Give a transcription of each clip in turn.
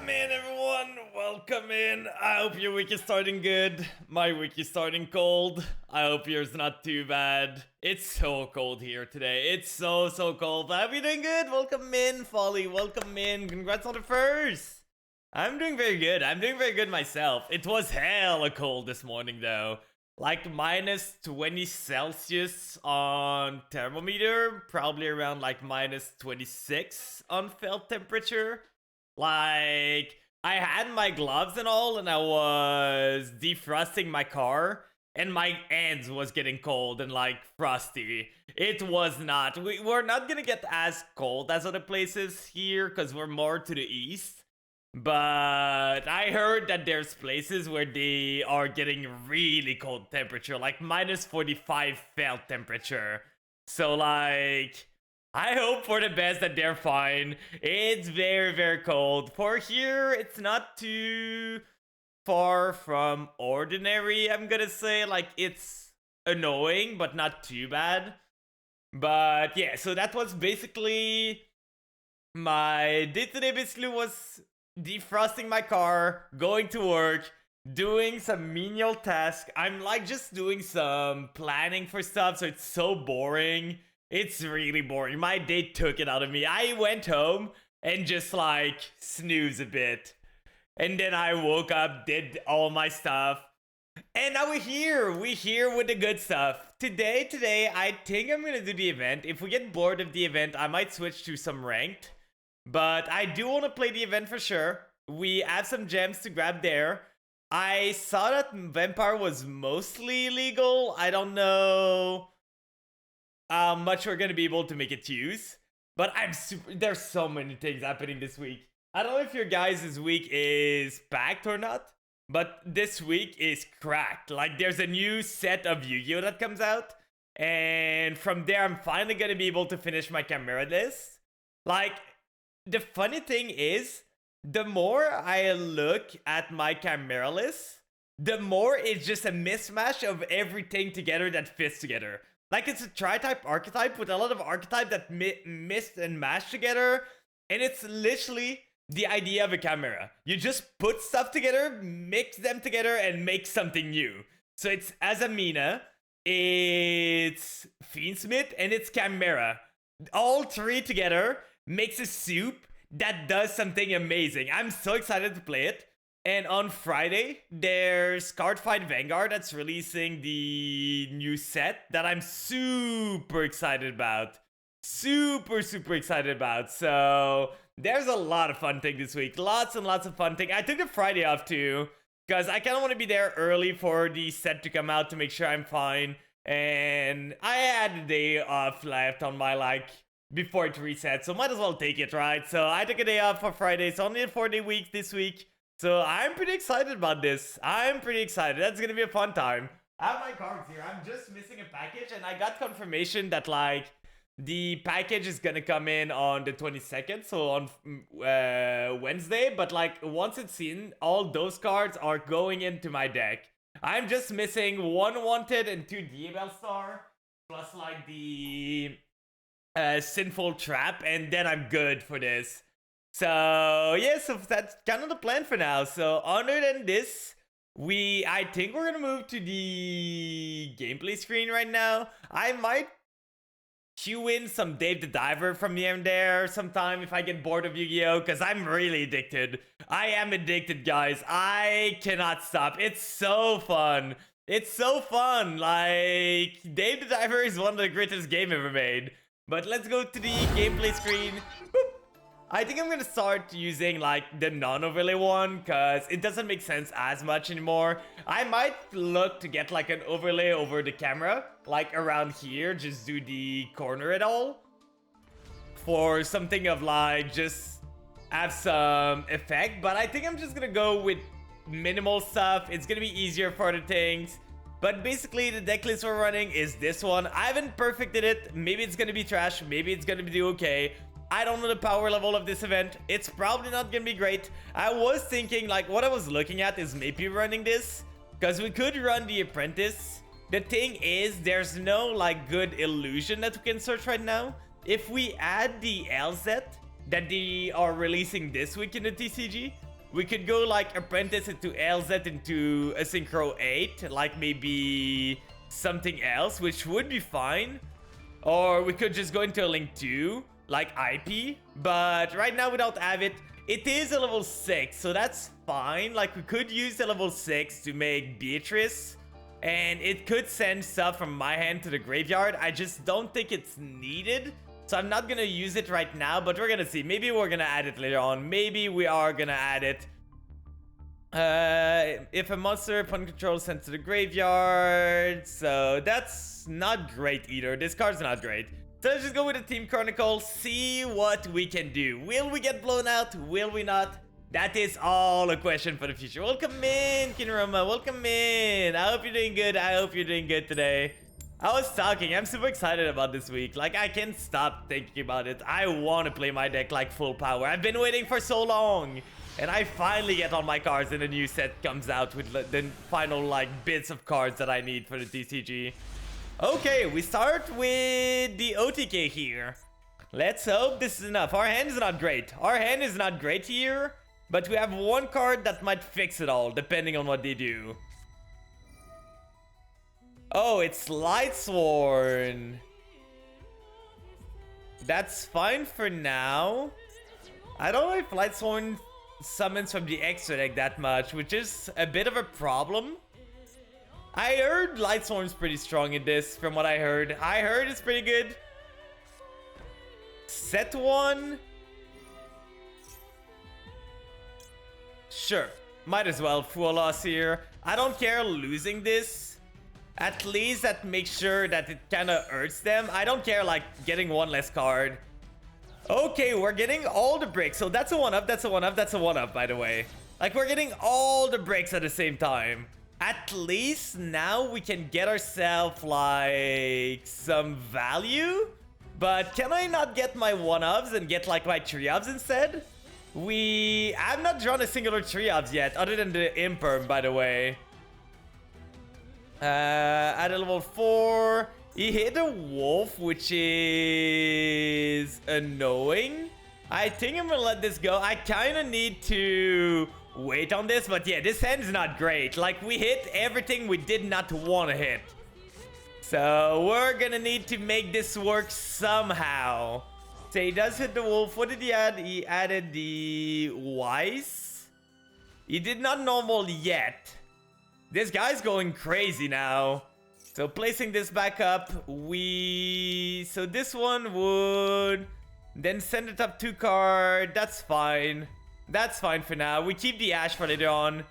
Welcome in, everyone. Welcome in. I hope your week is starting good. My week is starting cold. I hope yours not too bad. It's so cold here today. It's so cold. But I hope you're doing good. Welcome in, Folly. Welcome in. Congrats on the first. I'm doing very good. I'm doing very good myself. It was hella cold this morning, though. Like minus 20 Celsius on thermometer, probably around like minus 26 on felt temperature. Like, I had my gloves and all, and I was defrosting my car, and my hands was getting cold and like frosty. It was not. We're not gonna get as cold as other places here because we're more to the east. But I heard that there's places where they are getting really cold temperature, like minus 45 felt temperature. So like, I hope for the best that they're fine. It's very cold. For here, it's not too far from ordinary, I'm gonna say. Like, it's annoying, but not too bad. But yeah, so that was basically my day today. Basically was defrosting my car, going to work, doing some menial tasks. I'm like just doing some planning for stuff, so it's so boring. It's really boring. My day took it out of me. I went home and just like snooze a bit. And then I woke up, did all my stuff. And now we're here. We're here with the good stuff. Today, I think I'm gonna do the event. If we get bored of the event, I might switch to some ranked. But I do want to play the event for sure. We have some gems to grab there. I saw that Vampire was mostly illegal. I don't know how much we're going to be able to make it use. But there's so many things happening this week. I don't know if your guys' week is packed or not. But this week is cracked. Like, there's a new set of Yu-Gi-Oh! That comes out. And from there, I'm finally going to be able to finish my Chimera list. Like, the funny thing is, the more I look at my Chimera list, the more it's just a mismatch of everything together that fits together. Like, it's a tri-type archetype with a lot of archetype that mixed and mashed together, and it's literally the idea of a Chimera. You just put stuff together, mix them together, and make something new. So it's Azamina, it's Fiendsmith, and it's Chimera. All three together makes a soup that does something amazing. I'm so excited to play it. And on Friday, there's Cardfight Vanguard that's releasing the new set that I'm super excited about. Super excited about. So there's a lot of fun thing this week. Lots and lots of fun thing. I took the Friday off too, because I kind of want to be there early for the set to come out to make sure I'm fine. And I had a day off left on my before it resets, so might as well take it, right? So I took a day off for Friday. It's only a 4-day week this week, so I'm pretty excited about this. I'm pretty excited. That's gonna be a fun time. I have my cards here. I'm just missing a package, and I got confirmation that the package is gonna come in on the 22nd, so on Wednesday. But once it's in, all those cards are going into my deck. I'm just missing 1 Wanted and 2 Diabel Star, plus the Sinful Trap, and then I'm good for this. So yeah, so that's kind of the plan for now. So other than this, I think we're gonna move to the gameplay screen right now. I might cue in some Dave the Diver from here and there sometime if I get bored of Yu-Gi-Oh! Because I'm really addicted. I am addicted, guys. I cannot stop. It's so fun. It's so fun. Like, Dave the Diver is one of the greatest game ever made. But let's go to the gameplay screen. Boop. I think I'm gonna start using the non-overlay one, because it doesn't make sense as much anymore. I might look to get an overlay over the camera, around here, just do the corner at all. For something of just have some effect. But I think I'm just gonna go with minimal stuff. It's gonna be easier for other things. But basically, the deck list we're running is this one. I haven't perfected it. Maybe it's gonna be trash. Maybe it's gonna do okay. I don't know the power level of this event. It's probably not gonna be great. I was thinking, what I was looking at is maybe running this, because we could run the Apprentice. The thing is, there's no, good illusion that we can search right now. If we add the LZ that they are releasing this week in the TCG, We could go like Apprentice into LZ into a Synchro 8, like maybe something else, which would be fine. Or we could just go into a Link 2, like IP. But right now we don't have it. It is a level 6, so that's fine. Like, we could use the level 6 to make Beatrice. And it could send stuff from my hand to the graveyard. I just don't think it's needed. So I'm not gonna use it right now, but we're gonna see. Maybe we're gonna add it later on. Maybe we are gonna add it. If a monster upon control is sent to the graveyard. So that's not great either. This card's not great. So let's just go with the Team Chronicle, see what we can do. Will we get blown out? Will we not? That is all a question for the future. Welcome in, Kinroma. Welcome in. I hope you're doing good. I hope you're doing good today. I was talking. I'm super excited about this week. Like, I can't stop thinking about it. I want to play my deck like full power. I've been waiting for so long. And I finally get all my cards and a new set comes out with the final, like, bits of cards that I need for the TCG. Okay, we start with the OTK here. Let's hope this is enough. Our hand is not great. Our hand is not great here. But we have one card that might fix it all, depending on what they do. Oh, it's Lightsworn. That's fine for now. I don't know if Lightsworn summons from the extra deck that much, which is a bit of a problem. I heard Lightsworn's pretty strong in this, from what I heard. I heard it's pretty good. Set one. Sure, might as well. Full loss here. I don't care losing this. At least that makes sure that it kind of hurts them. I don't care like getting one less card. Okay, we're getting all the bricks. So that's a 1-up, that's a 1-up, that's a 1-up, by the way. Like, we're getting all the bricks at the same time. At least now we can get ourselves like some value. But can I not get my 1-ups and get like my 3-ups instead? I've not drawn a singular 3-ups yet, other than the Imperm, by the way. At a level 4, he hit a wolf, which is annoying. I think I'm gonna let this go. I kind of need to wait on this, but yeah, this hand is not great. Like, we hit everything we did not want to hit. So we're gonna need to make this work somehow. So he does hit the wolf. What did he add? He added the Wise. He did not normal yet. This guy's going crazy now. So placing this back up, so this one would then send it up 2 card. That's fine. That's fine for now. We keep the Ash for later on.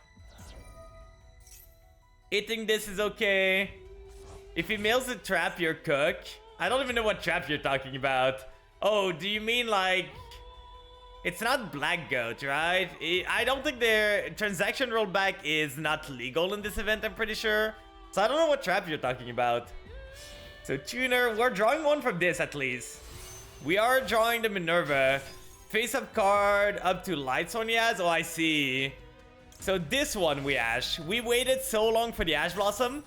Hitting this is okay. If he mails a trap, you're cook. I don't even know what trap you're talking about. Oh, do you mean like... It's not Black Goat, right? I don't think their transaction rollback is not legal in this event, I'm pretty sure. So I don't know what trap you're talking about. So Tuner, we're drawing one from this at least. We are drawing the Minerva. Face-up card up to Lightsworn he has. Oh, I see. So this one we Ash. We waited so long for the Ash Blossom.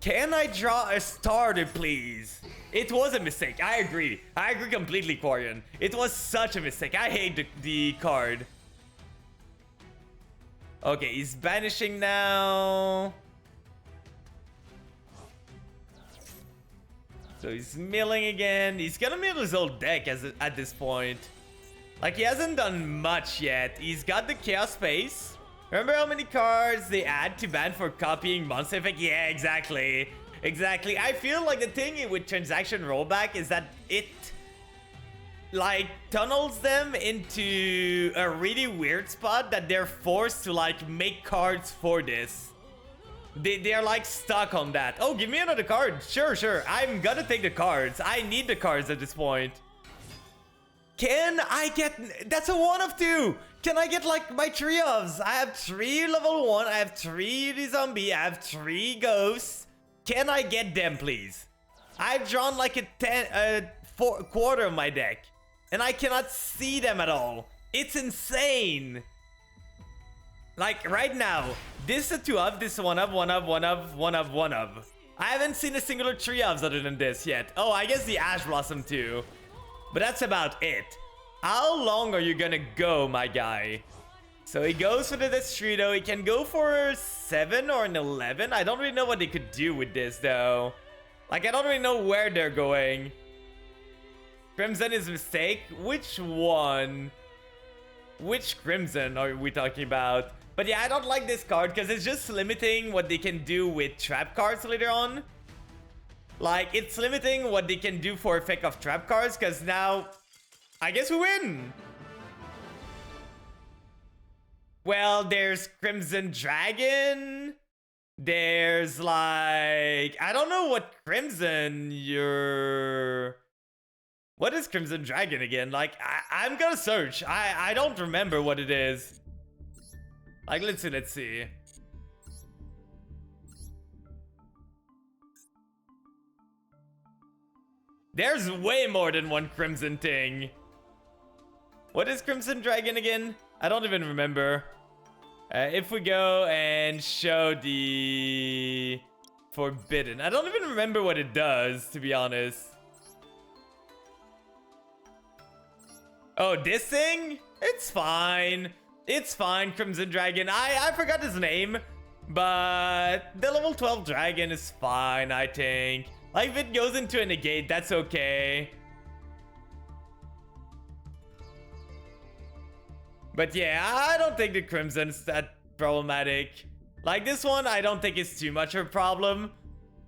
Can I draw a starter, please? It was a mistake. I agree. I agree completely, Quarian. It was such a mistake. I hate the card. Okay, he's banishing now. So he's milling again. He's gonna mill his whole deck at this point. Like, he hasn't done much yet. He's got the Chaos Space. Remember how many cards they add to ban for copying monster effect? Yeah, exactly. Exactly. I feel like the thing with transaction rollback is that it like tunnels them into a really weird spot that they're forced to like make cards for this. They're like stuck on that. Oh, give me another card. Sure, sure. I'm gonna take the cards. I need the cards at this point. Can I get... That's a 1 of 2. Can I get like my 3-ofs? I have 3 level 1. I have 3 zombie. I have 3 ghosts. Can I get them, please? I've drawn like a quarter of my deck. And I cannot see them at all. It's insane. Like, right now, this is a 2-of, this is a 1-of, 1-of, 1-of, 1-of, 1-of. I haven't seen a singular 3-ofs other than this yet. Oh, I guess the Ash Blossom too. But that's about it. How long are you gonna go, my guy? So he goes for the Destrudo. He can go for 7 or an 11. I don't really know what they could do with this, though. Like, I don't really know where they're going. Crimson is a mistake. Which one? Which Crimson are we talking about? But yeah, I don't like this card because it's just limiting what they can do with trap cards later on. Like, it's limiting what they can do for effect of trap cards because now, I guess we win. Well, there's Crimson Dragon. There's like, I don't know what Crimson you're... What is Crimson Dragon again? Like, I'm gonna search. I don't remember what it is. Like, let's see. There's way more than one Crimson thing. What is Crimson Dragon again? I don't even remember. If we go and show the Forbidden. I don't even remember what it does, to be honest. Oh, this thing? It's fine. It's fine, Crimson Dragon. I forgot his name. But the level 12 dragon is fine, I think. Like, if it goes into a negate, that's okay. But yeah, I don't think the Crimson's that problematic. Like, this one, I don't think it's too much of a problem.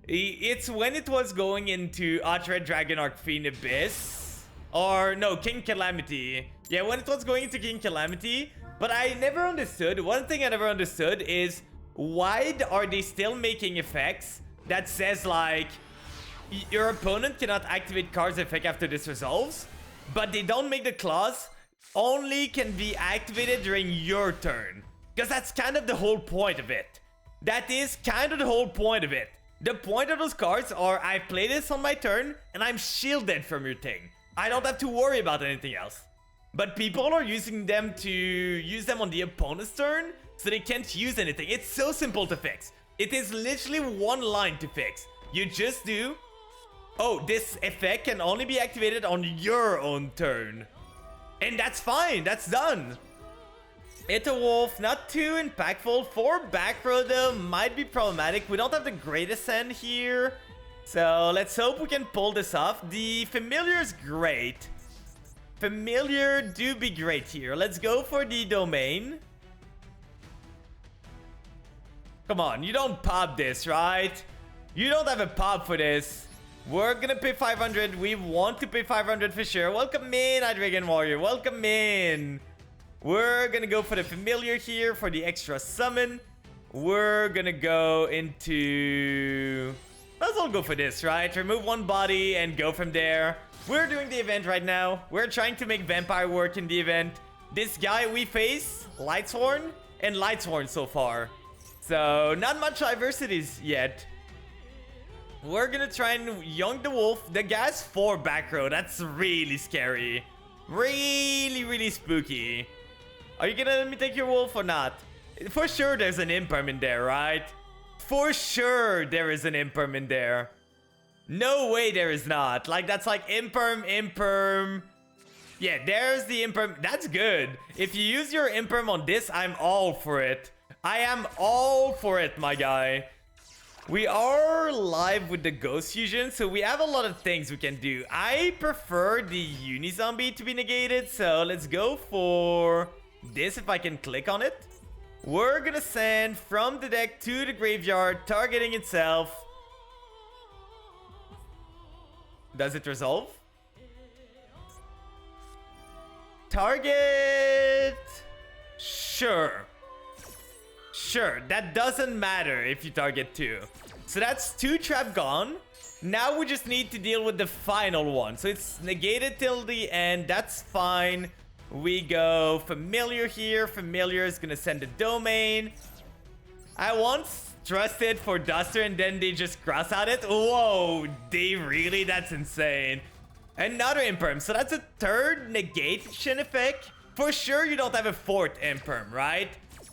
It's when it was going into Red Dragon Arcfiend Abyss. Or, no, King Calamity. Yeah, when it was going into King Calamity. But I never understood. One thing I never understood is why are they still making effects that says, like, your opponent cannot activate cards effect after this resolves, but they don't make the clause only can be activated during your turn. Because that's kind of the whole point of it. That is kind of the whole point of it. The point of those cards are, I play this on my turn, and I'm shielded from your thing. I don't have to worry about anything else. But people are using them to use them on the opponent's turn, so they can't use anything. It's so simple to fix. It is literally one line to fix. You just do, oh, this effect can only be activated on your own turn. And that's fine, that's done. It's a wolf, not too impactful. 4 back row though might be problematic. We don't have the greatest hand here. So let's hope we can pull this off. The familiar is great. Familiar do be great here. Let's go for the domain. Come on, you don't pop this, right? You don't have a pop for this. We're gonna pay 500. We want to pay 500 for sure. Welcome in, Dragon Warrior. Welcome in. We're gonna go for the familiar here for the extra summon. We're gonna go into... Let's all go for this, right? Remove 1 body and go from there. We're doing the event right now. We're trying to make Vampire work in the event. This guy we face, Lightsworn and Lightsworn so far. So, not much diversities yet. We're gonna try and Young the Wolf. The guy's 4 back row. That's really scary. Really, really spooky. Are you gonna let me take your wolf or not? For sure there's an imperm in there, right? For sure there is an imperm in there. No way there is not. Like, that's like imperm. Yeah, there's the imperm. That's good. If you use your imperm on this, I'm all for it. I am all for it, my guy. We are live with the Ghost Fusion, so we have a lot of things we can do. I prefer the Unizombie to be negated, so let's go for this if I can click on it. We're gonna send from the deck to the graveyard, targeting itself. Does it resolve? Target... Sure. Sure, that doesn't matter if you target 2. So that's 2 trap gone. Now we just need to deal with the final one. So it's negated till the end. That's fine. We go familiar here. Familiar is gonna send a domain. I once trusted for Duster and then they just cross out it. Whoa, they really? That's insane. Another imperm. So that's a 3rd negation effect. For sure you don't have a 4th imperm, right?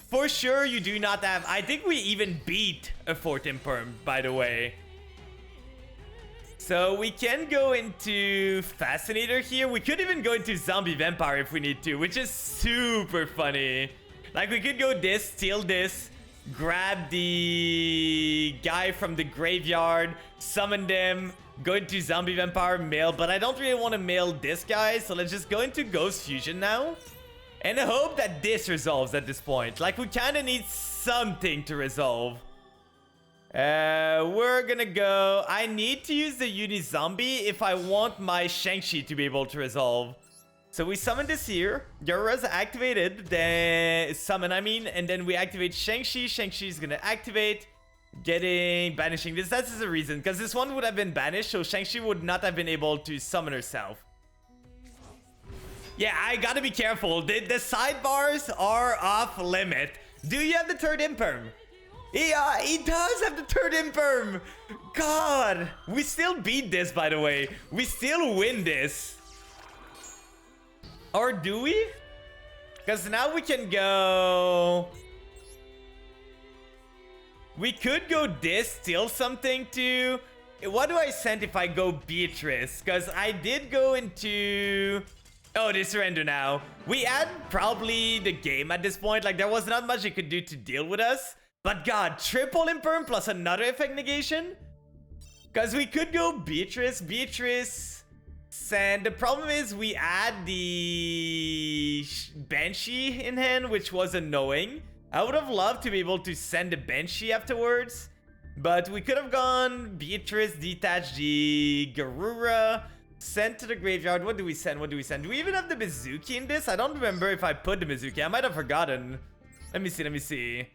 For sure you do not have... I think we even beat a 4th imperm, by the way. So we can go into Fascinator here. We could even go into Zombie Vampire if we need to, which is super funny. Like, we could go this, steal this, grab the guy from the graveyard, summon them, go into Zombie Vampire, mail, but I don't really want to mail this guy, so let's just go into Ghost Fusion now. And I hope that this resolves at this point. Like, we kind of need something to resolve. We're gonna go... I need to use the Uni-Zombie if I want my Shang-Chi to be able to resolve. So we summon this here. Yora's activated. Then summon, I mean. And then we activate Shang-Chi. Shang-Chi is gonna activate. Banishing this. That's the reason. Because this one would have been banished. So Shang-Chi would not have been able to summon herself. Yeah, I gotta be careful. The sidebars are off limit. Do you have the third Imperm? Yeah, he does have the third Imperm. God. We still beat this, by the way. We still win this. Or do we? Because now we can go... We could go this, steal something too. What do I send if I go Beatrice? Because I did go into... Oh, they surrender now. We had probably the game at this point. Like, there was not much it could do to deal with us. But God, triple Imperm plus another effect negation? Because we could go Beatrice. Beatrice... Send. The problem is we add the Banshee in hand, which was annoying. I would have loved to be able to send the Banshee afterwards. But we could have gone Beatrice, detach the Garura, sent to the graveyard. What do we send? What do we send? Do we even have the Mizuki in this? I don't remember if I put the Mizuki. I might have forgotten. Let me see. Let me see.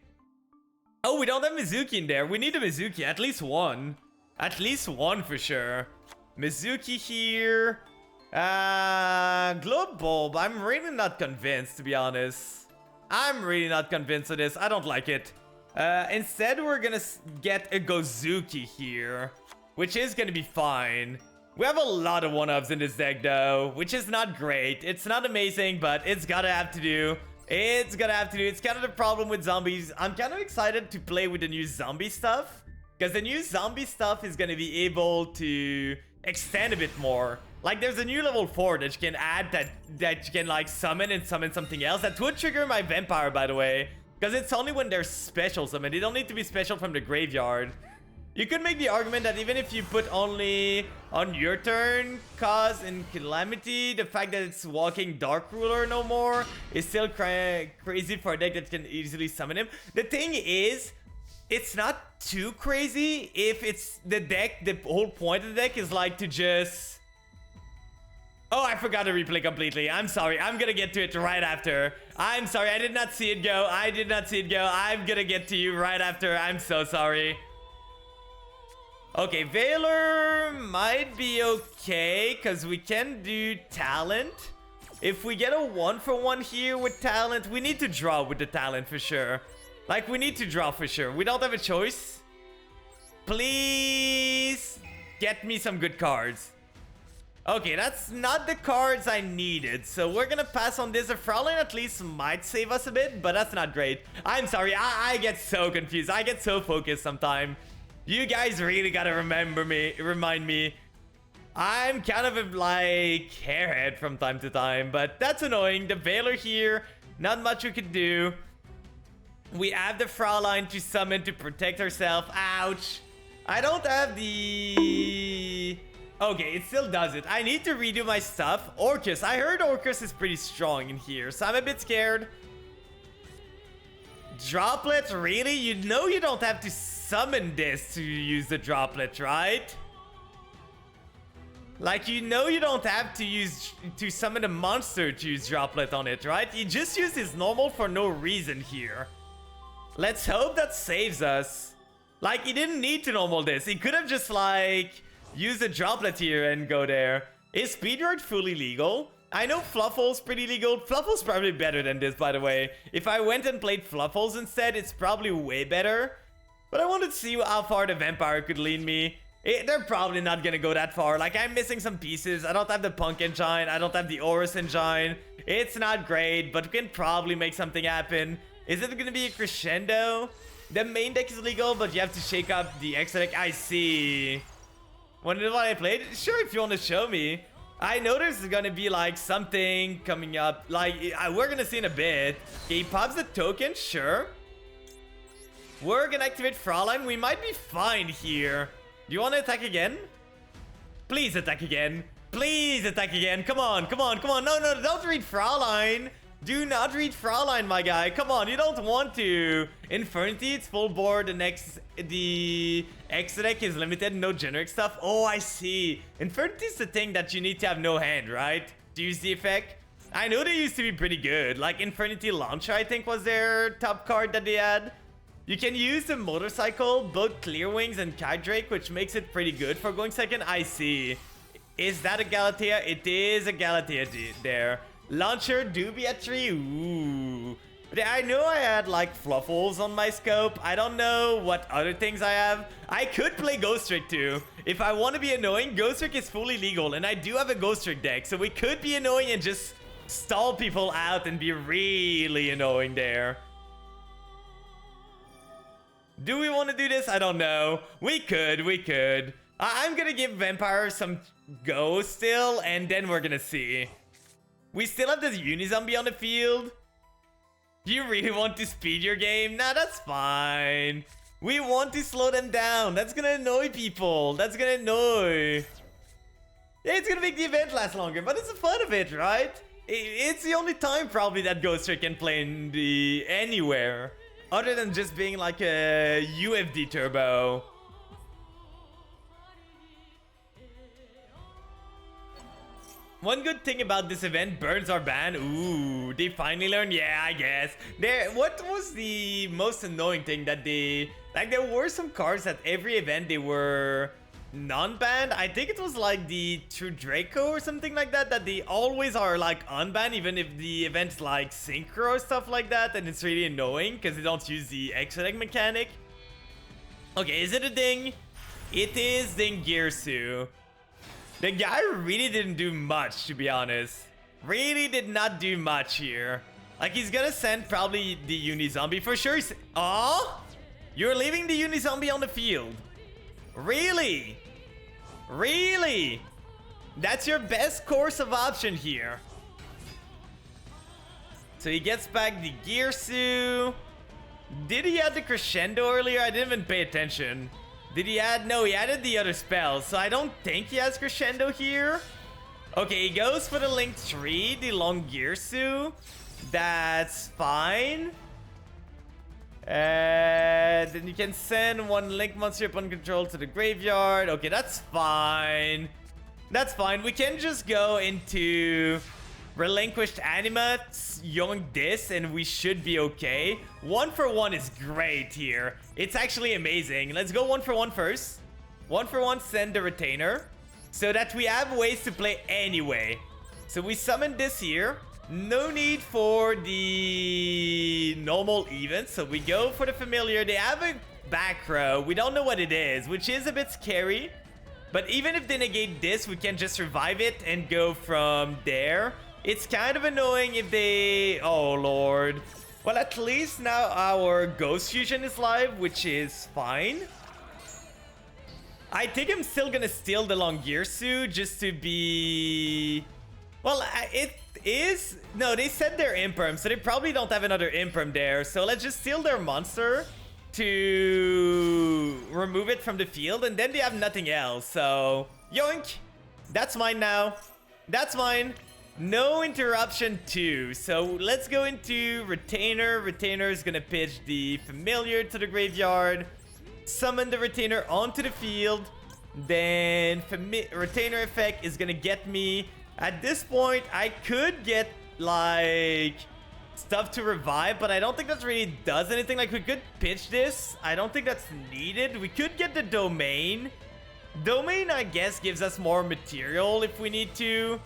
Oh, we don't have Mizuki in there. We need a Mizuki. At least one. At least one for sure. Mizuki here. Globe Bulb. I'm really not convinced, to be honest. I'm really not convinced of this. I don't like it. Instead, we're gonna get a Gozuki here, which is gonna be fine. We have a lot of one-ups in this deck, though, which is not great. It's not amazing, but it's gotta have to do. It's gonna have to do. It's kind of the problem with zombies. I'm kind of excited to play with the new zombie stuff, because the new zombie stuff is gonna be able to extend a bit more. Like, there's a new level 4 that you can add that you can like summon and summon something else. That would trigger my vampire, by the way, because it's only when they're special summon. They don't need to be special from the graveyard. You could make the argument that even if you put only on your turn Cause and Calamity, the fact that it's walking Dark Ruler no more is still crazy for a deck that can easily summon him. The thing is, it's not too crazy if it's the deck. The whole point of the deck is like to just... Oh, I forgot to replay completely. I'm sorry. I'm gonna get to it right after. I'm sorry. I did not see it go. I did not see it go. I'm gonna get to you right after. I'm so sorry. Okay, Valor might be okay because we can do Talent. If we get a 1-for-1 here with Talent, we need to draw with the Talent for sure. Like, we need to draw for sure. We don't have a choice. Please get me some good cards. Okay, that's not the cards I needed. So we're gonna pass on this. A Fraulein at least might save us a bit, but that's not great. I'm sorry. I get so confused. I get so focused sometimes. You guys really gotta remind me. I'm kind of a, like, hairhead from time to time, but that's annoying. The Valor here, not much we can do. We have the Fraulein to summon to protect herself. Ouch. I don't have the... Okay, it still does it. I need to redo my stuff. Orcus. I heard Orcus is pretty strong in here, so I'm a bit scared. Droplet? Really? You know you don't have to summon this to use the Droplet, right? Like, you know you don't have to summon a monster to use Droplet on it, right? You just use his normal for no reason here. Let's hope that saves us. Like, he didn't need to normal this. He could have just, like, used a Droplet here and go there. Is Speedroid fully legal? I know Fluffle's pretty legal. Fluffle's probably better than this, by the way. If I went and played Fluffles instead, it's probably way better. But I wanted to see how far the Vampire could lead me. They're probably not gonna go that far. Like, I'm missing some pieces. I don't have the Punk Engine. I don't have the Horus Engine. It's not great, but we can probably make something happen. Is it gonna be a Crescendo? The main deck is legal, but you have to shake up the extra deck. I see. Wonder what I played? Sure, if you want to show me. I know there's gonna be like something coming up. Like, we're gonna see in a bit. Okay, he pops the token, sure. We're gonna activate Fraulein. We might be fine here. Do you want to attack again? Please attack again. Please attack again. Come on, come on, come on. No, no, don't read Fraulein. Do not read Fraulein, my guy. Come on, you don't want to. Infernity, it's full board. The extra deck is limited, no generic stuff. Oh, I see. Infernity is the thing that you need to have no hand, right? To use the effect. I know they used to be pretty good. Like Infernity Launcher, I think, was their top card that they had. You can use the motorcycle, both Clear Wings and Kydrake, which makes it pretty good for going second. I see. Is that a Galatea? It is a Galatea there. Launcher do be at 3. Ooh. But I know I had like Fluffles on my scope. I don't know what other things I have. I could play Ghost Trick too. If I want to be annoying, Ghost Trick is fully legal. And I do have a Ghost Trick deck. So we could be annoying and just stall people out and be really annoying there. Do we want to do this? I don't know. We could. I'm going to give Vampire some go still. And then we're going to see. We still have this Unizombie on the field. Do you really want to speed your game? Nah, that's fine. We want to slow them down. That's gonna annoy people. That's gonna annoy. Yeah, it's gonna make the event last longer, but it's the fun of it, right? It's the only time probably that Ghost Trick can play in the anywhere. Other than just being like a UFD turbo. One good thing about this event, burns are banned. Ooh, they finally learned? Yeah, I guess. What was the most annoying thing that they... Like, there were some cards at every event they were non-banned. I think it was like the True Draco or something like that, that they always are like unbanned, even if the event's like Synchro or stuff like that, and it's really annoying because they don't use the extra deck mechanic. Okay, is it a ding? It is Ding Girsu. The guy really didn't do much, to be honest. Really did not do much here. Like, he's gonna send probably the Unizombie for sure. Oh, you're leaving the Unizombie on the field. Really? Really? That's your best course of option here. So he gets back the Girsu. Did he add the Crescendo earlier? I didn't even pay attention. Did he add? No, he added the other spells. So I don't think he has Crescendo here. Okay, he goes for the Link 3, the Long Girsu. That's fine. Then you can send one Link monster upon control to the graveyard. Okay, that's fine. That's fine. We can just go into Relinquished Animats, Young Dis, and we should be okay. 1-for-1 is great here. It's actually amazing. Let's go 1-for-1 first. 1-for-1, send the Retainer. So that we have ways to play anyway. So we summon this here. No need for the normal events. So we go for the Familiar. They have a back row. We don't know what it is, which is a bit scary. But even if they negate this, we can just revive it and go from there. It's kind of annoying if they... Oh, Lord. Well, at least now our Ghost Fusion is live, which is fine. I think I'm still gonna steal the Long Girsu just to be... Well, it is... No, they said they're Imperm, so they probably don't have another Imperm there. So let's just steal their monster to remove it from the field, and then they have nothing else. So, yoink. That's mine now. That's mine. No interruption too. So let's go into Retainer. Retainer is gonna pitch the Familiar to the graveyard. Summon the Retainer onto the field. Then Retainer effect is gonna get me. At this point, I could get like stuff to revive, but I don't think that really does anything. Like, we could pitch this. I don't think that's needed. We could get the Domain. Domain, I guess, gives us more material if we need to.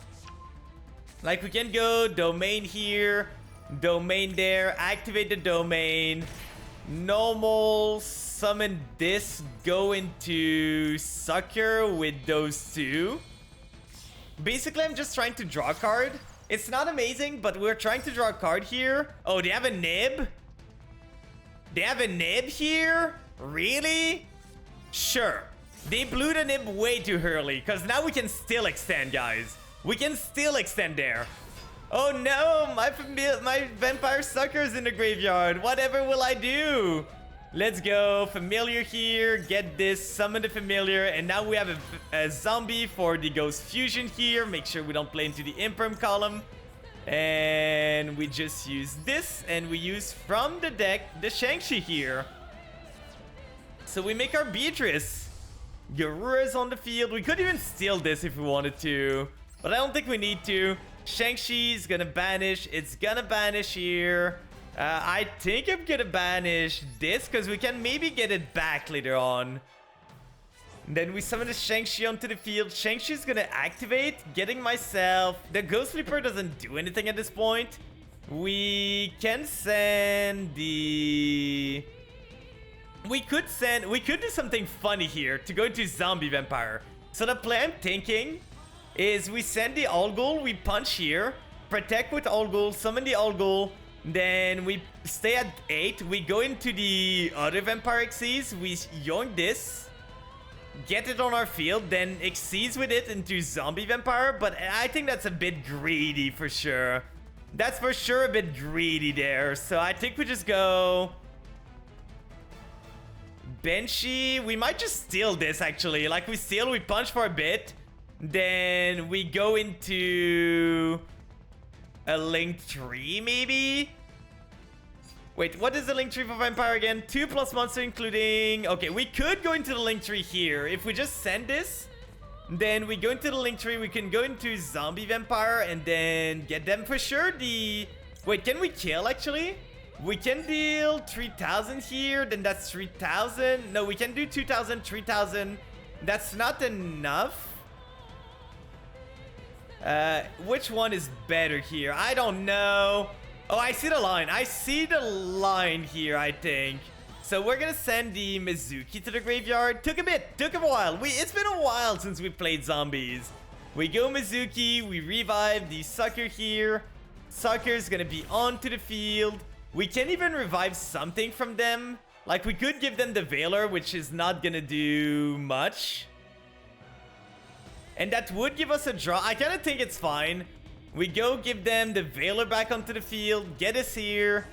Like, we can go Domain here, Domain there, activate the Domain, normal, summon this, go into Sucker with those two. Basically, I'm just trying to draw a card. It's not amazing, but we're trying to draw a card here. Oh, they have a Nib? They have a Nib here? Really? Sure. They blew the Nib way too early, because now we can still extend, guys. We can still extend there. Oh no, my vampire sucker's in the graveyard. Whatever will I do? Let's go. Familiar here. Get this. Summon the familiar. And now we have a zombie for the ghost fusion here. Make sure we don't play into the imperm column. And we just use this. And we use from the deck the Shang-Chi here. So we make our Beatrice. Garura's on the field. We could even steal this if we wanted to. But I don't think we need to. Shang-Chi is gonna banish. It's gonna banish here. I think I'm gonna banish this because we can maybe get it back later on. Then we summon the Shang-Chi onto the field. Shang-Chi is gonna activate, getting myself... The Ghost Reaper doesn't do anything at this point. We can send the... We could do something funny here to go into Zombie Vampire. So the play I'm thinking is we send the All Ghoul, we punch here, protect with All Ghoul, summon the All Ghoul, then we stay at 8, we go into the other Vampire Xyz, we yoink this, get it on our field, then Xyz with it into Zombie Vampire, but I think that's a bit greedy for sure. That's for sure a bit greedy there, so I think we just go... Banshee, we might just steal this actually. Like we steal, we punch for a bit. Then we go into a link tree maybe? Wait, what is the link tree for Vampire again? 2+ monster including... Okay, we could go into the link tree here. If we just send this, then we go into the link tree. We can go into Zombie Vampire and then get them for sure. Wait, can we kill actually? We can deal 3,000 here, then that's 3,000. No, we can do 2,000, 3,000. That's not enough. Which one is better here? I don't know. Oh, I see the line. I see the line here, I think. So we're gonna send the Mizuki to the graveyard. Took a while. It's been a while since we played zombies. We go Mizuki, we revive the Sucker here. Sucker's gonna be onto the field. We can even revive something from them. Like, we could give them the Veiler, which is not gonna do much. And that would give us a draw. I kind of think it's fine. We go give them the Veiler back onto the field. Get us here.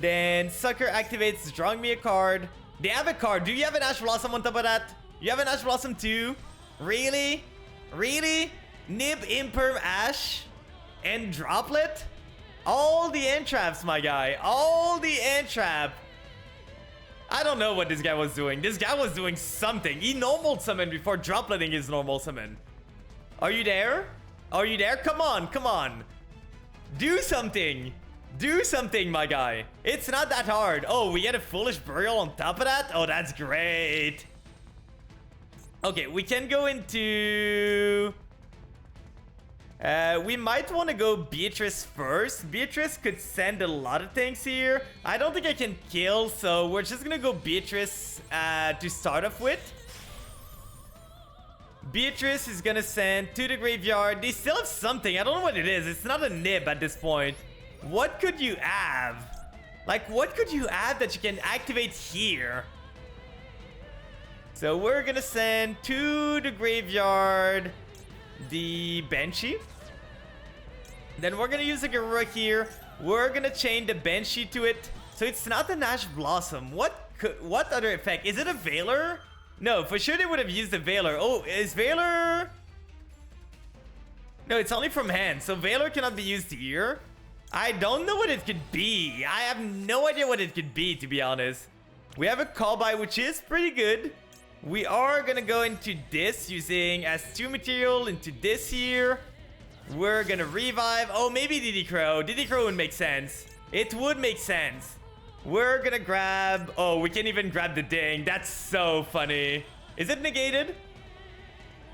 Then Sucker activates, drawing me a card. They have a card. Do you have an Ash Blossom on top of that? You have an Ash Blossom too? Really? Really? Nib, Imperm, Ash, and Droplet? All the entraps, my guy. All the entrap. I don't know what this guy was doing. This guy was doing something. He normal summoned before dropletting his normal summon. Are you there? Are you there? Come on, come on. Do something. Do something, my guy. It's not that hard. Oh, we get a Foolish Burial on top of that? Oh, that's great. Okay, we can go into... we might want to go Beatrice first. Beatrice could send a lot of things here. I don't think I can kill, so we're just gonna go Beatrice to start off with. Beatrice is gonna send to the graveyard. They still have something. I don't know what it is. It's not a nib at this point. What could you have? Like, what could you have that you can activate here? So we're gonna send to the graveyard the Banshee. Then we're gonna use a Garura here. We're gonna chain the Banshee to it. So it's not an Ash Blossom. What other effect? Is it a Veiler? No, for sure they would have used a Veiler. Oh, is Veiler... No, it's only from hand. So Veiler cannot be used here. I don't know what it could be. I have no idea what it could be, to be honest. We have a call by, which is pretty good. We are gonna go into this using S2 material into this here. We're gonna revive. Oh, maybe Diddy Crow. Diddy Crow would make sense. It would make sense. We're gonna grab... Oh, we can even grab the ding. That's so funny. Is it negated?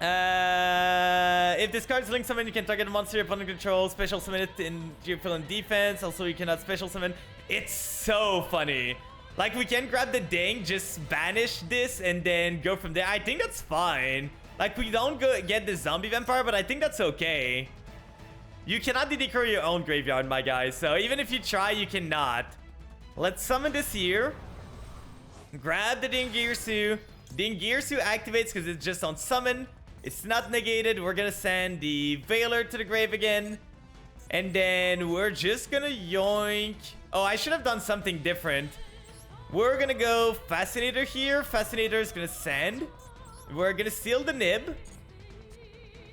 If this card's linked summon, you can target a monster your opponent controls. Special summon it in your field in defense. Also, you cannot special summon. It's so funny. Like, we can grab the ding, just banish this, and then go from there. I think that's fine. Like, we don't get the zombie vampire, but I think that's okay. You cannot declare your own graveyard, my guy. So even if you try, you cannot. Let's summon this here. Grab the Dingirsu. Dingirsu activates because it's just on summon. It's not negated. We're gonna send the Veiler to the grave again. And then we're just gonna yoink. Oh, I should have done something different. We're gonna go Fascinator here. Fascinator is gonna send. We're gonna steal the nib.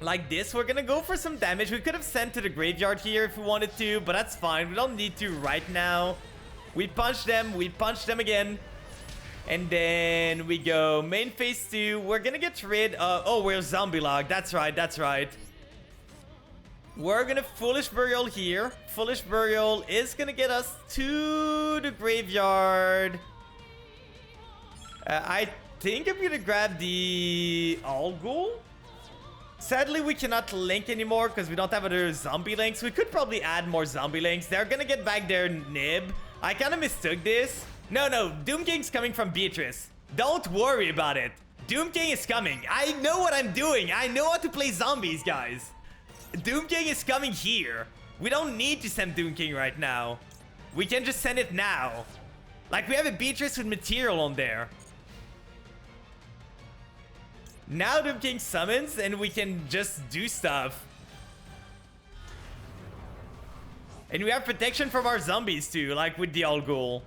Like this, we're gonna go for some damage. We could have sent to the graveyard here if we wanted to, but that's fine. We don't need to right now. We punch them. We punch them again. And then we go main phase 2. We're gonna get rid of... Oh, we're zombie log. That's right. That's right. We're gonna Foolish Burial here. Foolish Burial is gonna get us to the graveyard. I think I'm gonna grab the Alghoul. Sadly, we cannot link anymore because we don't have other zombie links. We could probably add more zombie links. They're gonna get back their nib. I kind of mistook this. No, Doom King's coming from Beatrice. Don't worry about it. Doom King is coming. I know what I'm doing. I know how to play zombies, guys. Doom King is coming here. We don't need to send Doom King right now. We can just send it now. Like, we have a Beatrice with material on there. Now Doom King summons and we can just do stuff. And we have protection from our zombies too, like with the Alghoul.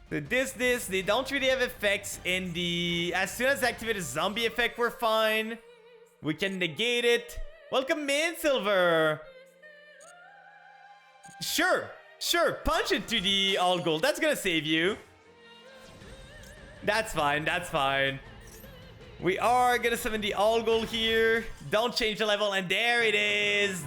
So they don't really have effects in the... As soon as I activate a zombie effect, we're fine. We can negate it. Welcome in, Silver. Sure. Punch it to the Alghoul. That's gonna save you. That's fine. We are gonna summon the Alghoul here. Don't change the level, and there it is.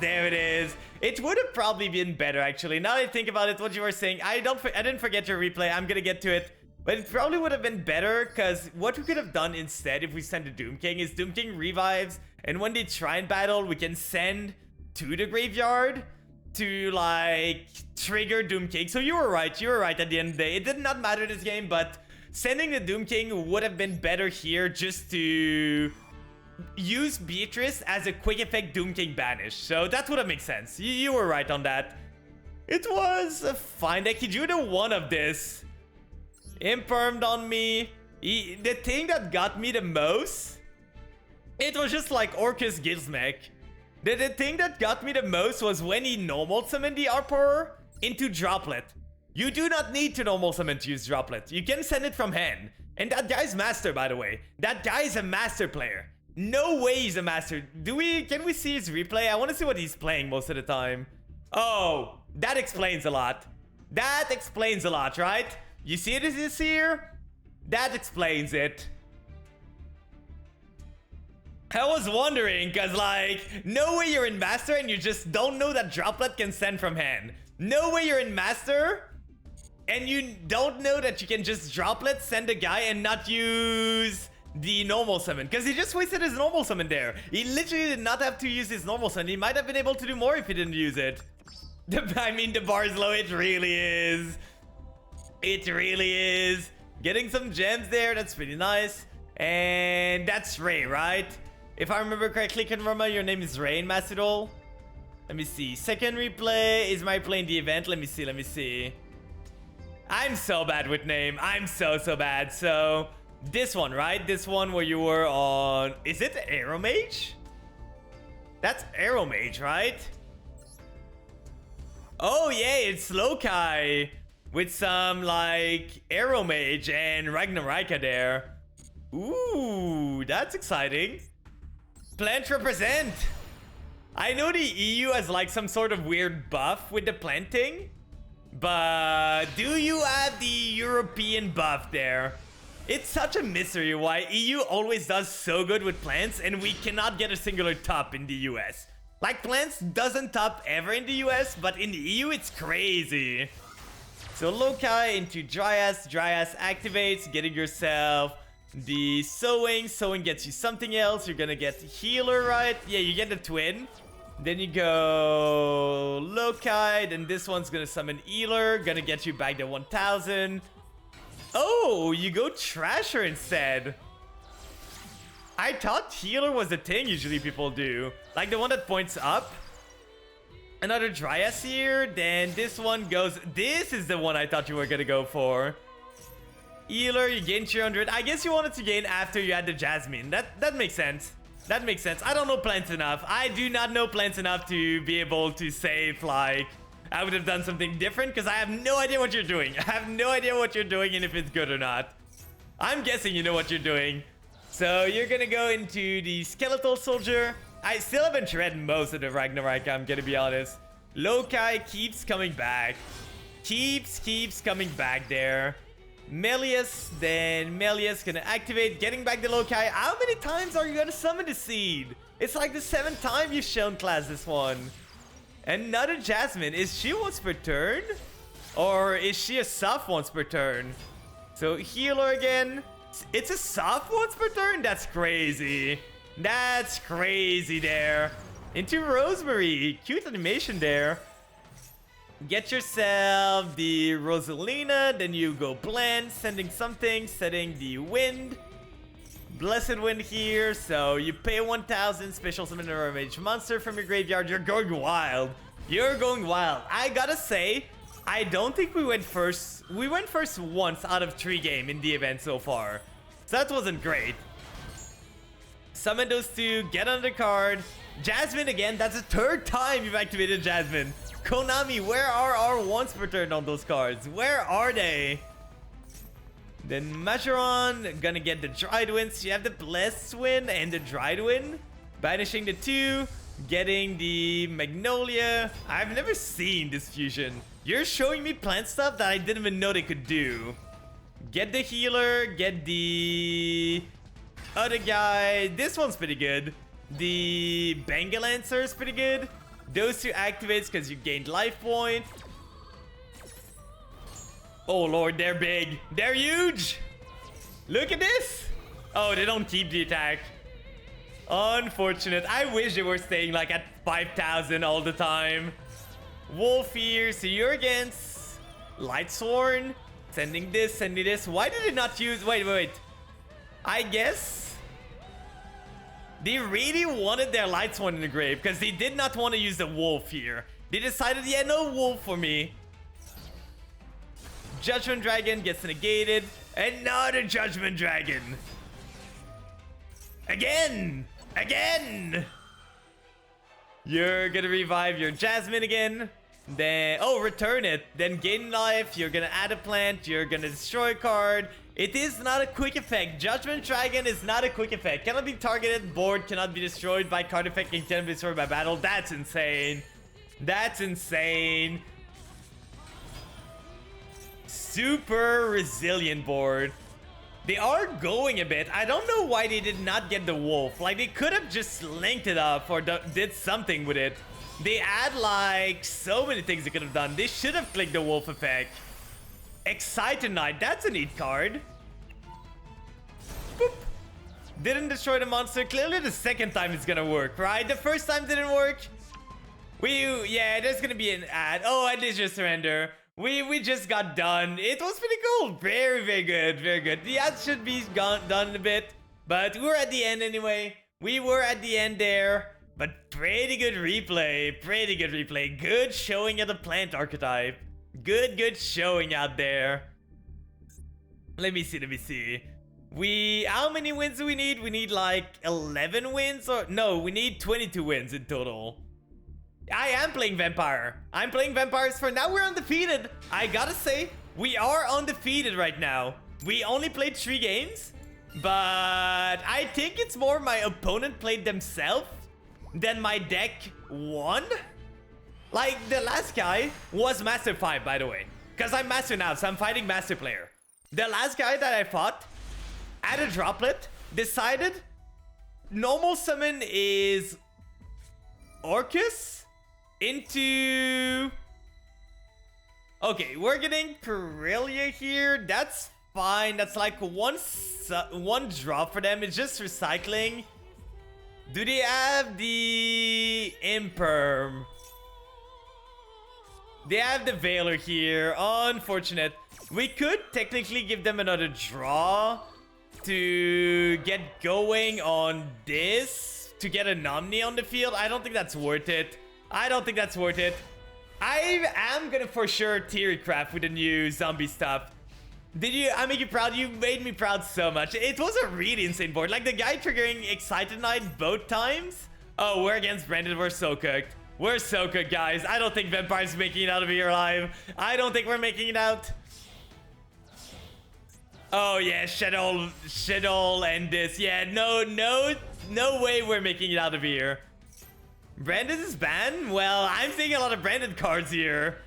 It would have probably been better, actually. Now that I think about it, what you were saying, I didn't forget your replay. I'm gonna get to it. But it probably would have been better, because what we could have done instead if we send the Doom King is Doom King revives, and when they try and battle, we can send to the graveyard to, like, trigger Doom King. So you were right at the end of the day. It did not matter this game, but sending the Doom King would have been better here just to use Beatrice as a quick effect Doom King banish. So that would have made sense. You were right on that. It was a fine deck. He drew the one of this. Impermed on me. The thing that got me the most, it was just like Orcus Gizmek. The thing that got me the most was when he normal summoned the Arporer into Droplet. You do not need to normal summon to use Droplet. You can send it from hand. And that guy's master, by the way. That guy is a master player. No way he's a master. Can we see his replay? I want to see what he's playing most of the time. Oh, that explains a lot. That explains a lot, right? You see this here? That explains it. I was wondering, because, like, no way you're in Master and you just don't know that Droplet can send from hand. No way you're in Master and you don't know that you can just Droplet, send a guy, and not use the normal summon. Because he just wasted his normal summon there. He literally did not have to use his normal summon. He might have been able to do more if he didn't use it. I mean, the bar is low. It really is. It really is. Getting some gems there. That's pretty nice. And that's Ray, right? If I remember correctly, Kenroma, your name is Ray in Macedol. Let me see. Second replay. Is my play in the event? Let me see. I'm so bad with name. I'm so bad. So, this one, right? This one where you were on... Is it Arrow Mage? That's Arrow Mage, right? Oh, yeah, it's Lokai. With some, like, Arrow Mage and Ragnarika there. Ooh, that's exciting. Plant represent. I know the EU has, like, some sort of weird buff with the planting. But do you have the European buff there? It's such a mystery why EU always does so good with plants and we cannot get a singular top in the US. Like, plants doesn't top ever in the US, but in the EU it's crazy. So Lokai into Dryas. Dryas activates, getting yourself the Sowing. Sowing gets you something else. You're gonna get Healer, right? Yeah, you get the Twin. Then you go Lokai. Then this one's gonna summon Healer. Gonna get you back to 1000. Oh, you go Trasher instead. I thought Healer was the thing usually people do. Like the one that points up. Another Dryas here. Then this one goes... This is the one I thought you were gonna go for. Healer, you gain 300. I guess you wanted to gain after you had the Jasmine. That makes sense. That makes sense. I don't know plants enough. I do not know plants enough to be able to say if, like, I would have done something different because I have no idea what you're doing. I have no idea what you're doing and if it's good or not. I'm guessing you know what you're doing. So you're gonna go into the Skeletal Soldier. I still haven't read most of the Ragnarok, I'm gonna be honest. Loki keeps coming back. Keeps coming back there. Melius, then Melius gonna activate, getting back the Loki. How many times are you gonna summon the Seed? It's like the 7th time you've shown class this one. Another Jasmine. Is she once per turn? Or is she a soft once per turn? So healer again. It's a soft once per turn? That's crazy. That's crazy there. Into Rosemary. Cute animation there. Get yourself the Rosalina, then you go blend, sending something, setting the wind. Blessed Wind here, so you pay 1,000, special summon a mage monster from your graveyard. You're going wild. You're going wild. I gotta say, I don't think we went first. We went first once out of 3 games in the event so far. So that wasn't great. Summon those 2, get on the card. Jasmine again, that's the 3rd time you've activated Jasmine. Konami, where are our once per turn on those cards? Where are they? Then Majoran, gonna get the Dried Winds. You have the Blessed Wind and the Dried Wind. Banishing the 2, getting the Magnolia. I've never seen this fusion. You're showing me plant stuff that I didn't even know they could do. Get the Healer, get the other guy. This one's pretty good. The Bangalancer is pretty good. Those 2 activates because you gained life point. Oh lord, they're big. They're huge. Look at this. Oh, they don't keep the attack. Unfortunate. I wish they were staying like at 5,000 all the time. Wolf here. So you're against Lightsworn. Sending this, sending this. Why did it not use... Wait. I guess... they really wanted their Lightsworn in the grave because they did not want to use the wolf here. They decided, yeah, no wolf for me. Judgment Dragon gets negated. Another Judgment Dragon. Again. You're gonna revive your Jasmine again. Then, oh, return it. Then gain life. You're gonna add a plant. You're gonna destroy a card. It is not a quick effect. Judgment Dragon is not a quick effect. Cannot be targeted, board, cannot be destroyed by card effect, and cannot be destroyed by battle. That's insane. That's insane. Super resilient board. They are going a bit. I don't know why they did not get the wolf. Like, they could have just linked it up or did something with it. They add, like, so many things they could have done. They should have clicked the wolf effect. Excited Knight, that's a neat card. Boop. Didn't destroy the monster. Clearly the 2nd time it's gonna work, right? The 1st time didn't work. Yeah, there's gonna be an ad. Oh, I did just surrender. We just got done. It was pretty cool. Very good. The ad should be done in a bit, but we're at the end anyway. We were at the end there, but pretty good replay. Good showing of the plant archetype. Good showing out there. Let me see. How many wins do we need? We need like 11 wins, or no, we need 22 wins in total. I am playing Vampire. I'm playing Vampires for now. We're undefeated. I gotta say, we are undefeated right now. We only played 3 games, but I think it's more my opponent played themselves than my deck won. Like, the last guy was Master 5, by the way. Because I'm Master now, so I'm fighting Master Player. The last guy that I fought had a droplet, decided normal summon is Orcus into... Okay, we're getting Perelia here. That's fine. That's like one drop for them. It's just recycling. Do they have the Imperm? They have the Veiler here. Unfortunate. We could technically give them another draw to get going on this, to get an Omni on the field. I don't think that's worth it. I am gonna for sure Theorycraft with the new zombie stuff. Did you? I make you proud. You made me proud so much. It was a really insane board. Like the guy triggering Excited Knight both times. Oh, we're against Brandon. We're so cooked. We're so cooked, guys. I don't think Vampire's making it out of here alive. I don't think we're making it out. Oh yeah, Shadow and this. Yeah, no way we're making it out of here. Brandon is banned? Well, I'm seeing a lot of Brandon cards here.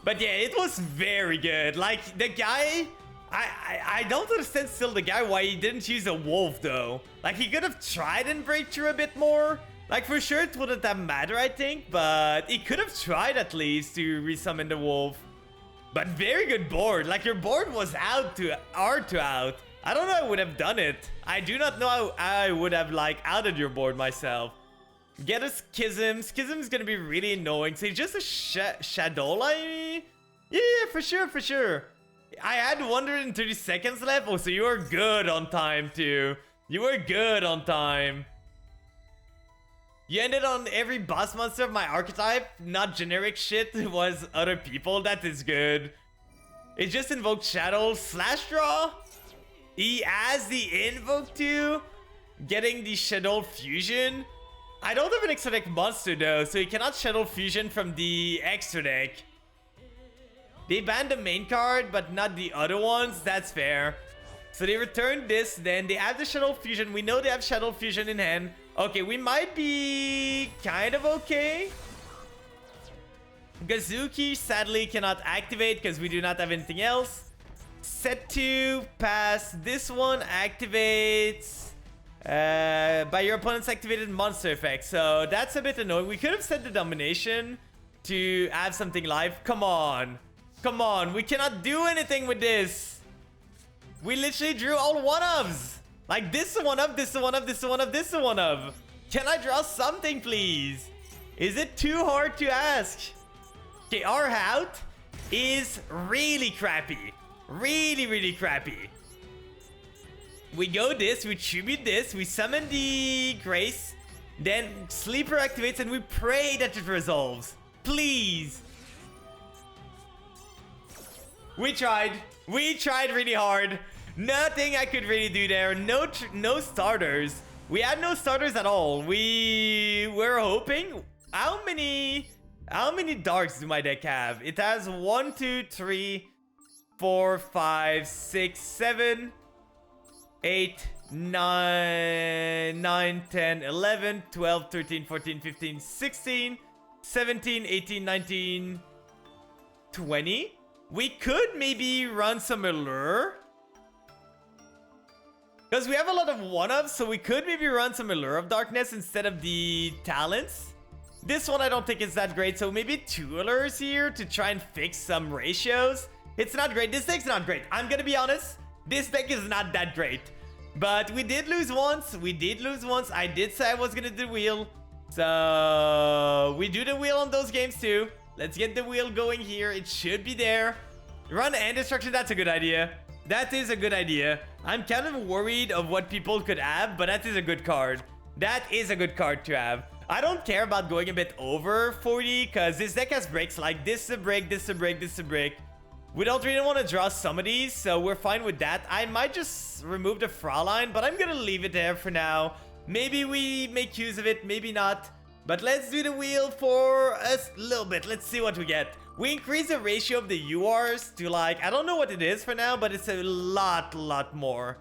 But yeah, it was very good. Like, the guy... I don't understand still the guy why he didn't use a wolf, though. Like, he could have tried and break through a bit more. Like, for sure it wouldn't have mattered, I think. But he could have tried at least to resummon the wolf. But very good board. Like, your board was hard to out. I don't know how I would have done it. I do not know how I would have, like, outed your board myself. Get us Schism. Schism is gonna be really annoying. So just a Shadow. Yeah, for sure. I had 130 seconds left. Oh, so you were good on time, too. You were good on time. You ended on every boss monster of my archetype. Not generic shit. It was other people. That is good. It just invoked Shadow slash draw. He has the invoke too. Getting the Shadow fusion. I don't have an extra deck monster though, so he cannot Shadow fusion from the extra deck. They banned the main card, but not the other ones. That's fair. So they returned this, then they have the Shadow fusion. We know they have Shadow fusion in hand. Okay, we might be kind of okay. Gazuki sadly cannot activate because we do not have anything else. Set 2, pass. This one activates by your opponent's activated monster effect. So that's a bit annoying. We could have set the domination to have something live. Come on. Come on. We cannot do anything with this. We literally drew all one-ofs. Like, this is one of, this is one of, this is one of, this is one of. Can I draw something, please? Is it too hard to ask? Okay, our out is really crappy. Really crappy. We go this, we tribute this, we summon the Grace, then Sleeper activates and we pray that it resolves. Please. We tried. We tried really hard. Nothing I could really do there. No starters. We had no starters at all. We were hoping. How many darks do my deck have? It has 1, 2, 3, 4, 5, 6, 7, 8, 9, 10, 11, 12, 13, 14, 15, 16, 17, 18, 19, 20. We could maybe run some Allure. Because we have a lot of one-ups, so we could maybe run some Allure of Darkness instead of the Talents. This one I don't think is that great, so maybe 2 Allures here to try and fix some ratios. It's not great. This deck's not great. I'm gonna be honest. This deck is not that great. But we did lose once. I did say I was gonna do the wheel. So we do the wheel on those games too. Let's get the wheel going here. It should be there. Run and destruction. That's a good idea. That is a good idea. I'm kind of worried of what people could have, but that is a good card. That is a good card to have. I don't care about going a bit over 40 because this deck has breaks like this is a break, this is a break, this is a break. We don't really want to draw some of these, so we're fine with that. I might just remove the Fraulein, but I'm going to leave it there for now. Maybe we make use of it, maybe not. But let's do the wheel for a little bit. Let's see what we get. We increase the ratio of the URs to like, I don't know what it is for now, but it's a lot more.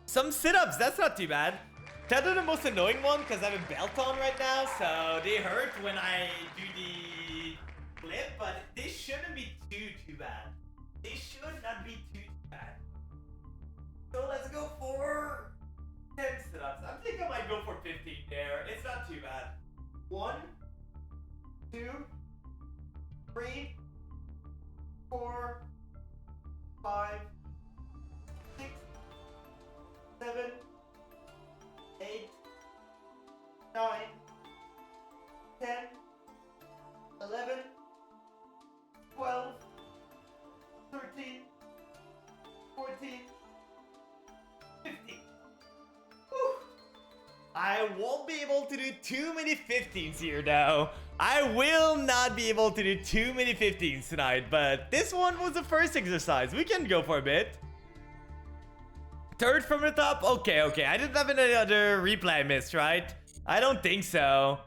Some sit-ups, that's not too bad. That is the most annoying one because I have a belt on right now, so they hurt when I do the flip, but this shouldn't be too bad. They should not be too bad. So let's go for 10 sit-ups. I think I might go for 15 there. It's not too bad. 1, 2, 3, 4, 5, 6, 7, 8, 9, 10, 11, 12, 13, 14, 15. Whew. I won't be able to do too many 15s here now. I will not be able to do too many 15s tonight, but this one was the first exercise. We can go for a bit. Third from the top? Okay. I didn't have any other replay I missed, right? I don't think so.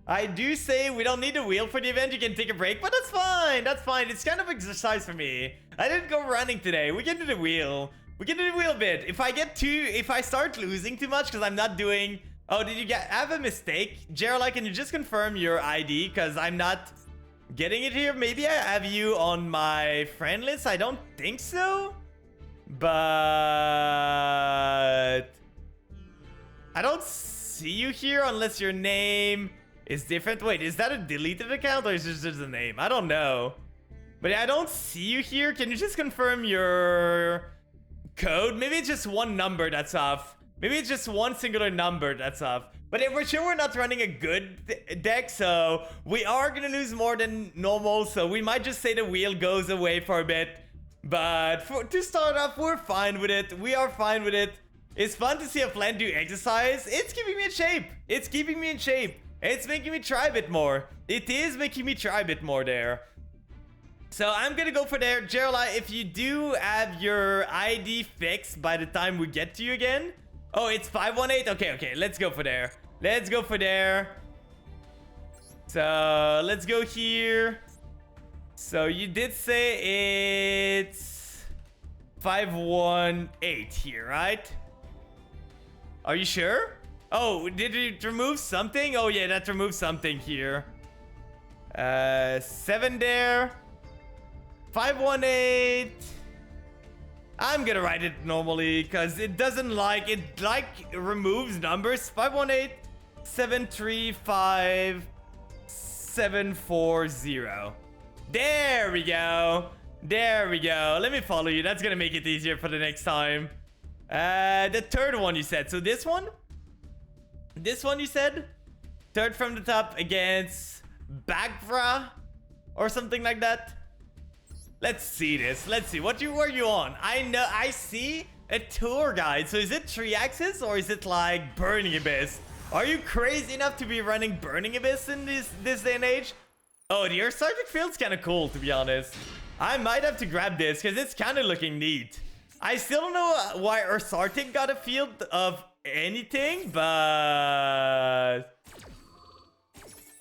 I do say we don't need a wheel for the event. You can take a break, but that's fine. That's fine. It's kind of exercise for me. I didn't go running today. We can do the wheel. We can do the wheel a bit. If I start losing too much because I'm not doing... Oh, did you have a mistake? Gerald, can you just confirm your ID? Because I'm not getting it here. Maybe I have you on my friend list. I don't think so. But... I don't see you here unless your name... is different. Wait, is that a deleted account or is this just a name? I don't know. But yeah, I don't see you here. Can you just confirm your code? Maybe it's just one number that's off. Maybe it's just one singular number that's off. But yeah, for sure we're not running a good deck, so we are gonna lose more than normal. So we might just say the wheel goes away for a bit. But to start off, we're fine with it. We are fine with it. It's fun to see a plant do exercise. It's keeping me in shape. It's keeping me in shape. It's making me try a bit more. It is making me try a bit more there. So I'm gonna go for there. Gerald, if you do have your ID fixed by the time we get to you again. Oh, it's 518? Okay. Let's go for there. Let's go for there. So let's go here. So you did say it's 518 here, right? Are you sure? Oh, did it remove something? Oh yeah, that removed something here. 7 there. 518. I'm gonna write it normally because it doesn't like it removes numbers. 518 735 740. There we go. There we go. Let me follow you. That's gonna make it easier for the next time. The third one you said. So this one? This one you said? Third from the top against Bagvra or something like that. Let's see this. Let's see. What were you on? I see a tour guide. So is it 3-axis or is it like Burning Abyss? Are you crazy enough to be running Burning Abyss in this day and age? Oh, the Earth-Sartic field's kind of cool, to be honest. I might have to grab this because it's kind of looking neat. I still don't know why Earth-Sartic got a field of anything, but...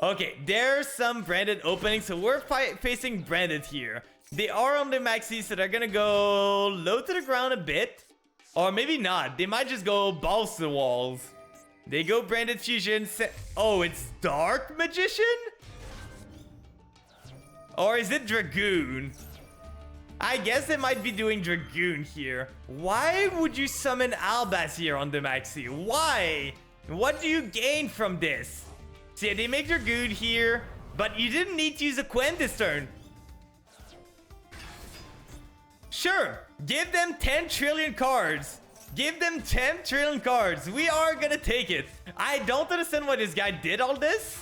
Okay, there's some branded openings, so we're facing branded here. They are on the maxi, so they're gonna go low to the ground a bit. Or maybe not. They might just go balls to the walls. They go branded fusion. Oh, it's Dark Magician? Or is it Dragoon? I guess they might be doing Dragoon here. Why would you summon Albaz here on the maxi? Why? What do you gain from this? See, they make Dragoon here, but you didn't need to use a Quen this turn. Sure, give them 10 trillion cards. Give them 10 trillion cards. We are gonna take it. I don't understand why this guy did all this.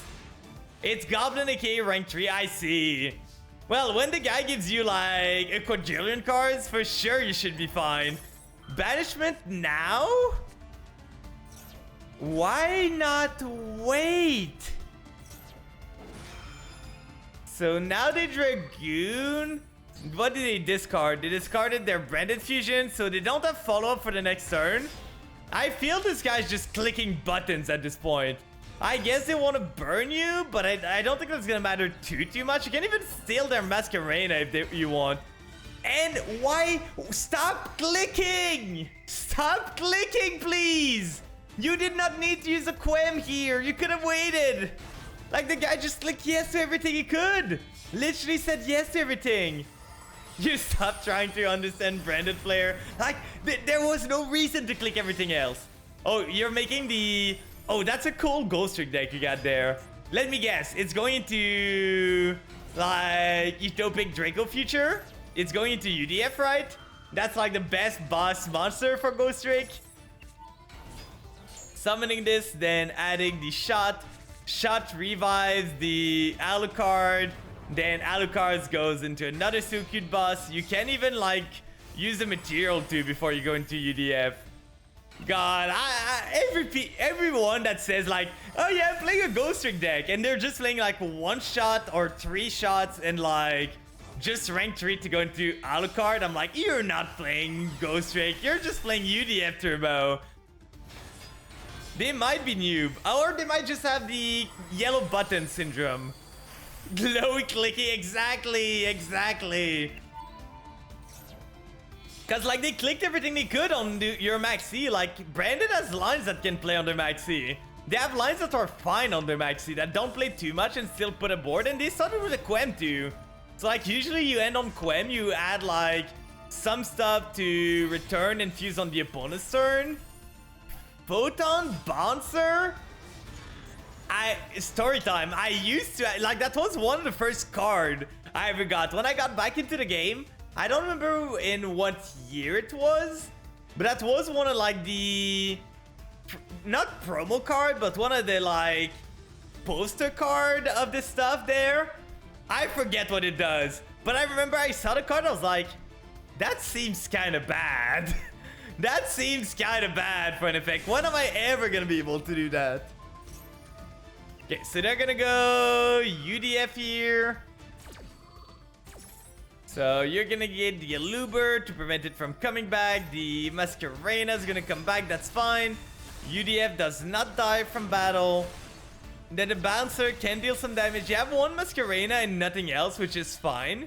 It's Goblin aka rank 3, I see. Well, when the guy gives you like a quadrillion cards, for sure you should be fine. Banishment now? Why not wait? So now they Dragoon. What did they discard? They discarded their branded fusion, so they don't have follow-up for the next turn. I feel this guy's just clicking buttons at this point. I guess they want to burn you, but I don't think that's gonna matter too much. You can even steal their Masquerena if you want. And why? Stop clicking! Stop clicking, please! You did not need to use a Quem here. You could have waited. Like, the guy just clicked yes to everything he could. Literally said yes to everything. You stop trying to understand branded player. Like, there was no reason to click everything else. Oh, you're making the... Oh, that's a cool Ghost Trick deck you got there. Let me guess. It's going into, like, Utopic Draco Future. It's going into UDF, right? That's, like, the best boss monster for Ghost Trick. Summoning this, then adding the shot. Shot revives the Alucard. Then Alucard goes into another Suicune boss. You can't even, like, use the material too before you go into UDF. God, everyone that says like, oh yeah, I'm playing a Ghost Trick deck, and they're just playing like 1 shot or 3 shots and like just rank 3 to go into Alucard. I'm like, you're not playing Ghost Trick, you're just playing UDF Turbo. They might be noob, or they might just have the yellow button syndrome. Glowy clicky, exactly. Because, like, they clicked everything they could on your Maxi. Like, Branded has lines that can play on their Maxi. They have lines that are fine on their Maxi, that don't play too much and still put a board. And they started with a Quem, too. So, like, usually you end on Quem, you add, like, some stuff to return and fuse on the opponent's turn. Photon Bouncer? Story time. I used to, like, that was one of the first card I ever got. When I got back into the game, I don't remember in what year it was, but that was one of like the, not promo card, but one of the like poster card of this stuff there. I forget what it does, but I remember I saw the card, I was like, that seems kind of bad. That seems kind of bad for an effect. When am I ever going to be able to do that? Okay, so they're going to go UDF here. So you're gonna get the Aluber to prevent it from coming back. The Masquerena is gonna come back, that's fine. UDF does not die from battle. Then the Bouncer can deal some damage. You have 1 Masquerena and nothing else, which is fine.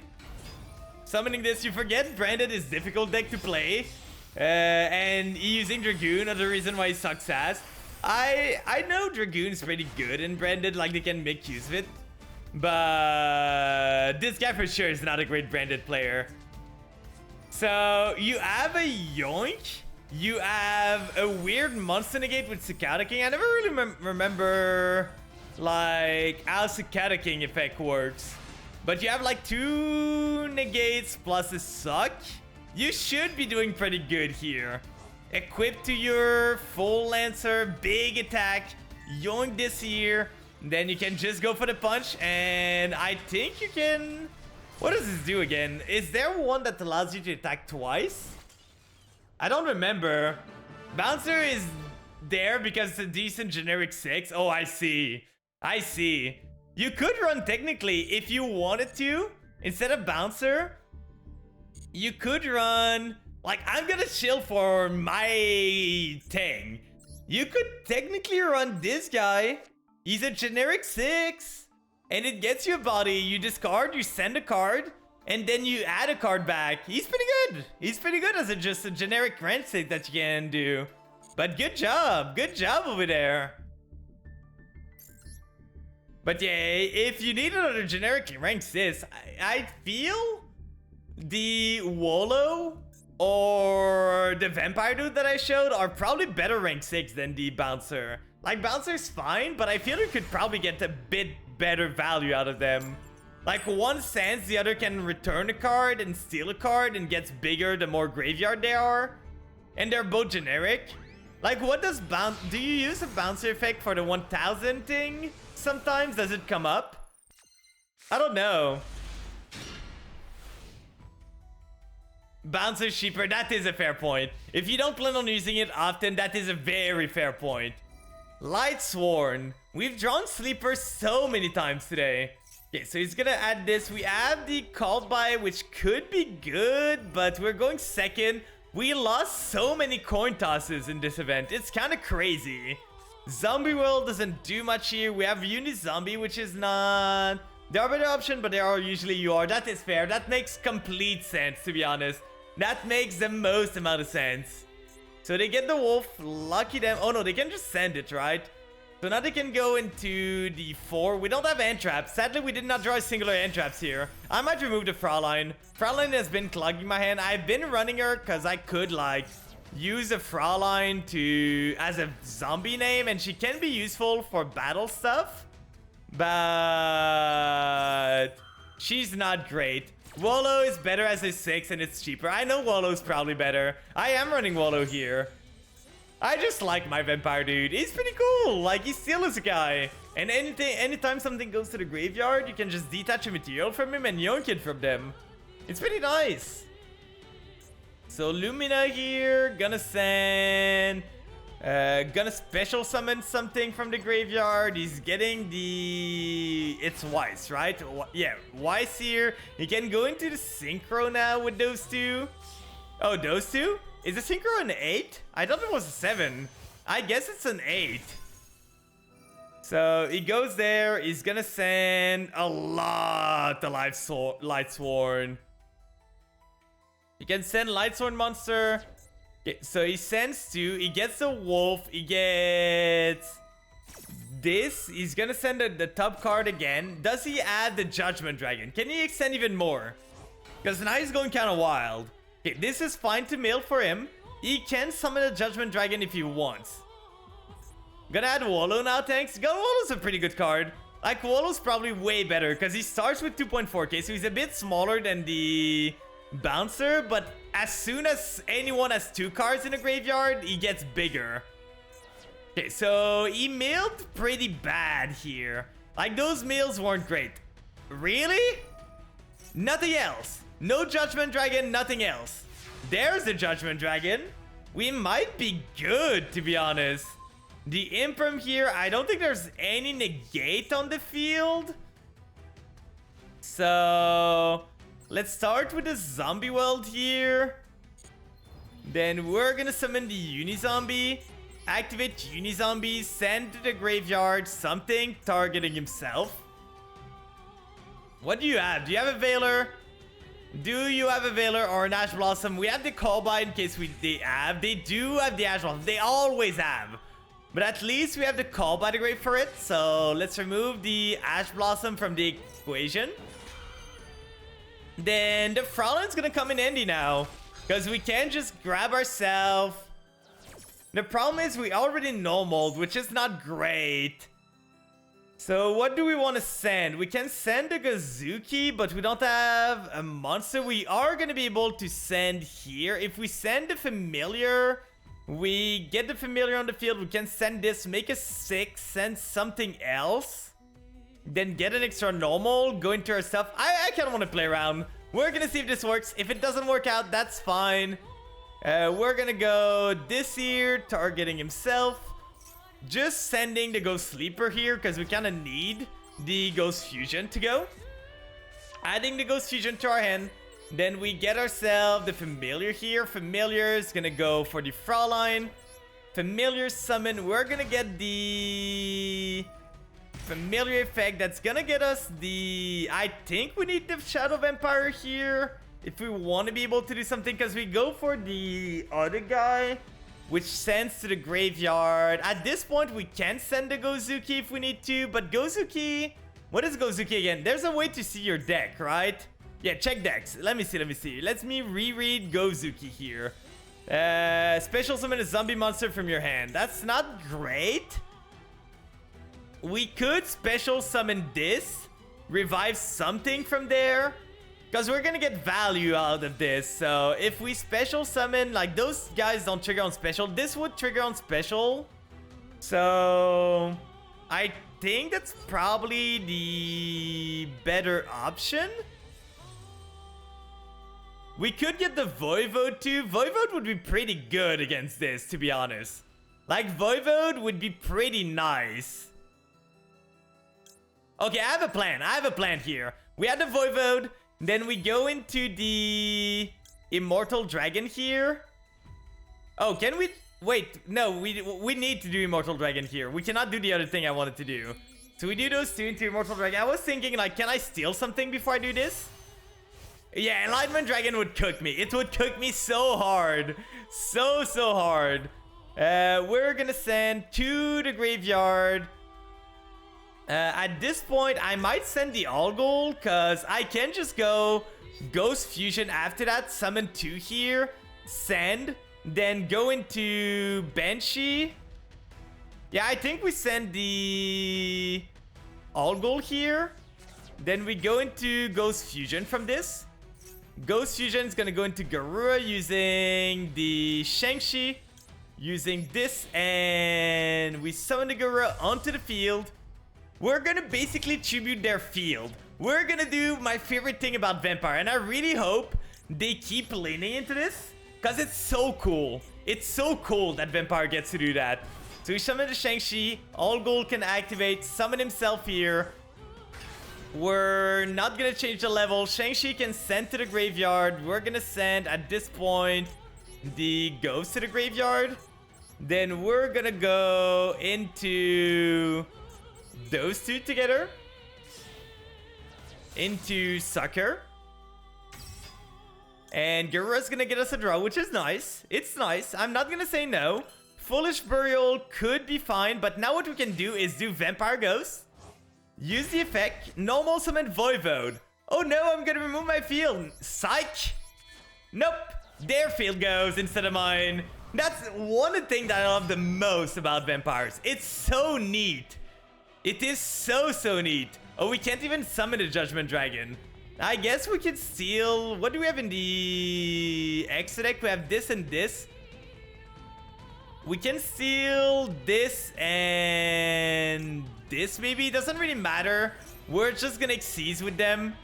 Summoning this, you forget Branded is difficult deck to play. And using Dragoon, another reason why he sucks ass. I know Dragoon is pretty good in Branded, like they can make use of it. But this guy for sure is not a great Branded player. So you have a Yoink. You have a weird Monster Negate with Cicada King. I never really remember like how Cicada King effect works. But you have like 2 negates plus a suck. You should be doing pretty good here. Equipped to your full Lancer, big attack. Yoink this here. Then you can just go for the punch, and I think you can... What does this do again? Is there one that allows you to attack twice? I don't remember. Bouncer is there because it's a decent generic 6. Oh, I see. I see. You could run technically, if you wanted to, instead of Bouncer, you could run... Like, I'm gonna chill for my thing. You could technically run this guy. He's a generic 6, and it gets you a body. You discard, you send a card, and then you add a card back. He's pretty good. He's pretty good as just a generic rank 6 that you can do. But good job over there. But yeah, if you need another generic rank 6, I feel the Wolo or the Vampire Dude that I showed are probably better rank 6 than the Bouncer. Like, Bouncer's fine, but I feel you could probably get a bit better value out of them. Like, one sands, the other can return a card and steal a card and gets bigger the more graveyard they are. And they're both generic. Like, what does do you use a Bouncer effect for the 1000 thing? Sometimes, does it come up? I don't know. Bouncer cheaper, that is a fair point. If you don't plan on using it often, that is a very fair point. Lightsworn. We've drawn Sleeper so many times today. Okay, so he's gonna add this. We have the Called By, which could be good, but we're going second. We lost so many coin tosses in this event. It's kind of crazy. Zombie World doesn't do much here. We have Unizombie, which is not... There are better options, but there are usually you are. That is fair. That makes complete sense, to be honest. That makes the most amount of sense. So they get the wolf, lucky them. Oh no, they can just send it, right? So now they can go into the 4. We don't have hand traps. Sadly, we did not draw a singular hand traps here. I might remove the Fraulein. Fraulein has been clogging my hand. I've been running her because I could like use a Fraulein to as a zombie name, and she can be useful for battle stuff. But she's not great. Wolo is better as a 6 and it's cheaper. I know Wolo's probably better. I am running Wolo here. I just like my Vampire Dude. He's pretty cool. Like, he still is a guy. And anytime something goes to the graveyard, you can just detach a material from him and yoink it from them. It's pretty nice. So Lumina here, gonna send Gonna special summon something from the graveyard. He's getting the... It's Weiss, right? Yeah, Weiss here. He can go into the Synchro now with those two. Oh, those two? Is the Synchro an 8? I thought it was a 7. I guess it's an 8. So he goes there. He's gonna send a lot of Lightsworn. He can send Lightsworn monster. Okay, so he sends 2. He gets the wolf. He gets this. He's gonna send the top card again. Does he add the Judgment Dragon? Can he extend even more? Because now he's going kind of wild. Okay, this is fine to mill for him. He can summon a Judgment Dragon if he wants. Gonna add Wallow now, thanks. Wallow's a pretty good card. Like, Wallow's probably way better because he starts with 2.4k, so he's a bit smaller than the Bouncer, but as soon as anyone has 2 cards in the graveyard, he gets bigger. Okay, so he milled pretty bad here. Like, those mills weren't great. Really? Nothing else. No Judgment Dragon, nothing else. There's the Judgment Dragon. We might be good, to be honest. The Imperm here, I don't think there's any negate on the field. So let's start with the Zombie World here. Then we're gonna summon the Unizombie. Activate Unizombie, send to the graveyard something targeting himself. What do you have? Do you have a Veiler? Do you have a Veiler or an Ash Blossom? We have the Callby in case they have. They do have the Ash Blossom. They always have. But at least we have the Call by the Grave for it. So let's remove the Ash Blossom from the equation. Then the Frauleyn's gonna come in handy now. Because we can't just grab ourselves. The problem is we already normaled, which is not great. So what do we want to send? We can send the Gozuki, but we don't have a monster. We are gonna be able to send here. If we send the Familiar... We get the Familiar on the field. We can send this, make a 6, send something else. Then get an extra normal, go into our stuff. I kind of want to play around. We're going to see if this works. If it doesn't work out, that's fine. We're going to go this here, targeting himself. Just sending the Ghost Sleeper here, because we kind of need the Ghost Fusion to go. Adding the Ghost Fusion to our hand. Then we get ourselves the Familiar here. Familiar is gonna go for the Frauleyn. Familiar summon. We're gonna get the Familiar effect. That's gonna get us the... I think we need the Shadow Vampire here if we want to be able to do something. Because we go for the other guy, which sends to the graveyard. At this point, we can send the Gozuki if we need to. But Gozuki... What is Gozuki again? There's a way to see your deck, right? Yeah, check decks. Let me see. Let me reread Gozuki here. Special summon a zombie monster from your hand. That's not great. We could special summon this. Revive something from there. Because we're going to get value out of this. So if we special summon, like those guys don't trigger on special. This would trigger on special. So I think that's probably the better option. We could get the Voivode too. Voivode would be pretty good against this, to be honest. Like, Voivode would be pretty nice. Okay, I have a plan here. We have the Voivode. Then we go into the Immortal Dragon here. Oh, can we... Wait, no, we need to do Immortal Dragon here. We cannot do the other thing I wanted to do. So we do those two into Immortal Dragon. I was thinking, like, can I steal something before I do this? Yeah, Enlightenment Dragon would cook me. It would cook me so hard. So hard. We're gonna send to the graveyard. At this point, I might send the Algol, because I can just go Ghost Fusion after that, summon 2 here, send, then go into Banshee. Yeah, I think we send the Algol here. Then we go into Ghost Fusion from this. Ghost Fusion is going to go into Garura using the Shang-Chi. Using this, and we summon the Garura onto the field. We're going to basically tribute their field. We're going to do my favorite thing about Vampire, and I really hope they keep leaning into this, because it's so cool. It's so cool that Vampire gets to do that. So we summon the Shang-Chi. All Gold can activate, summon himself here. We're not gonna change the level. Shang-Chi can send to the graveyard. We're gonna send, at this point, the Ghost to the graveyard. Then we're gonna go into those two together. Into Sucker. And Garura's gonna get us a draw, which is nice. It's nice. I'm not gonna say no. Foolish Burial could be fine, but now what we can do is do Vampire Ghost. Use the effect. Normal summon Voivode. Oh no, I'm gonna remove my field. Psych. Nope. Their field goes instead of mine. That's one thing that I love the most about vampires. It's so neat. It is so neat. Oh, we can't even summon a Judgment Dragon. I guess we could steal... What do we have in the extra deck? We have this and this. We can steal this and this maybe. It doesn't really matter. We're just gonna Xyz with them.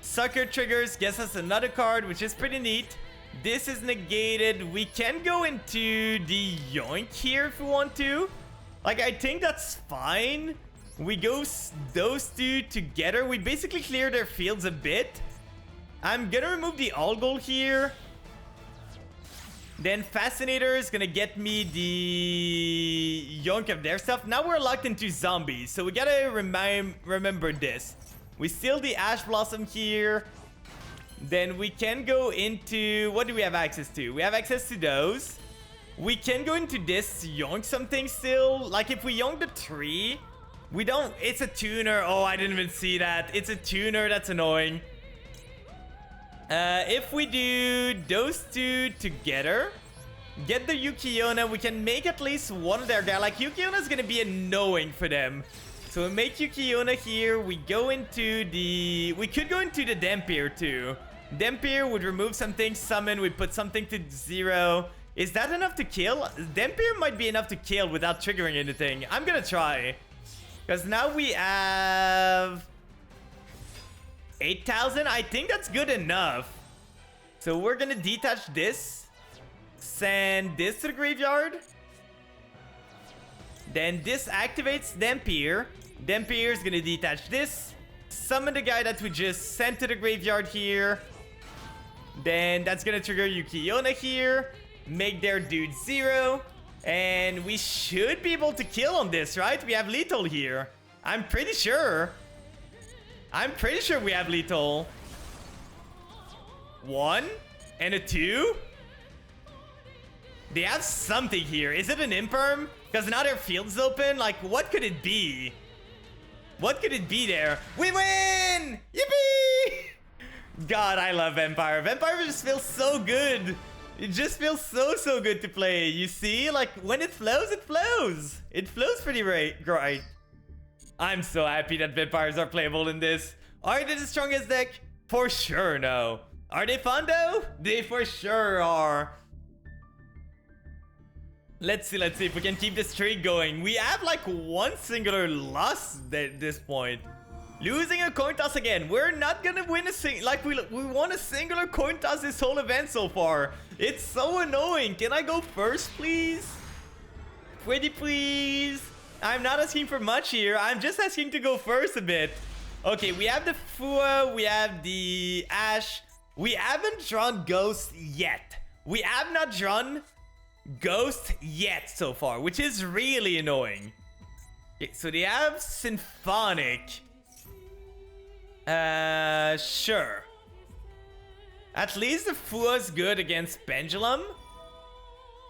Sucker triggers, gets us another card, which is pretty neat. This is negated. We can go into the Yoink here if we want to. Like, I think that's fine. We go those two together. We basically clear their fields a bit. I'm gonna remove the All Gold here. Then Fascinator is gonna get me the Yoink of their stuff. Now we're locked into zombies, so we gotta remember this. We steal the Ash Blossom here. Then we can go into... What do we have access to? We have access to those. We can go into this, Yoink something still. Like if we Yoink the tree, we don't... It's a tuner. Oh, I didn't even see that. It's a tuner. That's annoying. If we do those two together, get the Yuki-Onna, we can make at least one of their guys. Like, Yuki-Onna is going to be annoying for them. So we make Yuki-Onna here. We go into the... We could go into the Dampier too. Dampier would remove something, summon, we put something to 0. Is that enough to kill? Dampier might be enough to kill without triggering anything. I'm going to try. Because now we have... 8,000? I think that's good enough. So we're gonna detach this. Send this to the graveyard. Then this activates Dampier. Dampier is gonna detach this. Summon the guy that we just sent to the graveyard here. Then that's gonna trigger Yuki-Onna here. Make their dude 0. And we should be able to kill on this, right? We have lethal here. I'm pretty sure. We have lethal. 1 and a 2. They have something here. Is it an Imperm? Because now their field's open. Like, what could it be? What could it be there? We win! Yippee! God, I love Vampire. Vampire just feels so good. It just feels so good to play. You see? Like, when it flows, it flows. It flows pretty great. I'm so happy that Vampires are playable in this. Are they the strongest deck? For sure, no. Are they fun, though? They for sure are. Let's see if we can keep this streak going. We have, like, one singular loss at this point. Losing a coin toss again. We're not gonna win we won a singular coin toss this whole event so far. It's so annoying. Can I go first, please? Pretty please. I'm not asking for much here. I'm just asking to go first a bit. Okay, we have the Fua. We have the Ash. We haven't drawn Ghost yet. We have not drawn Ghost yet so far, which is really annoying. Okay, so they have Symphonic. Sure. At least the Fua's good against Pendulum.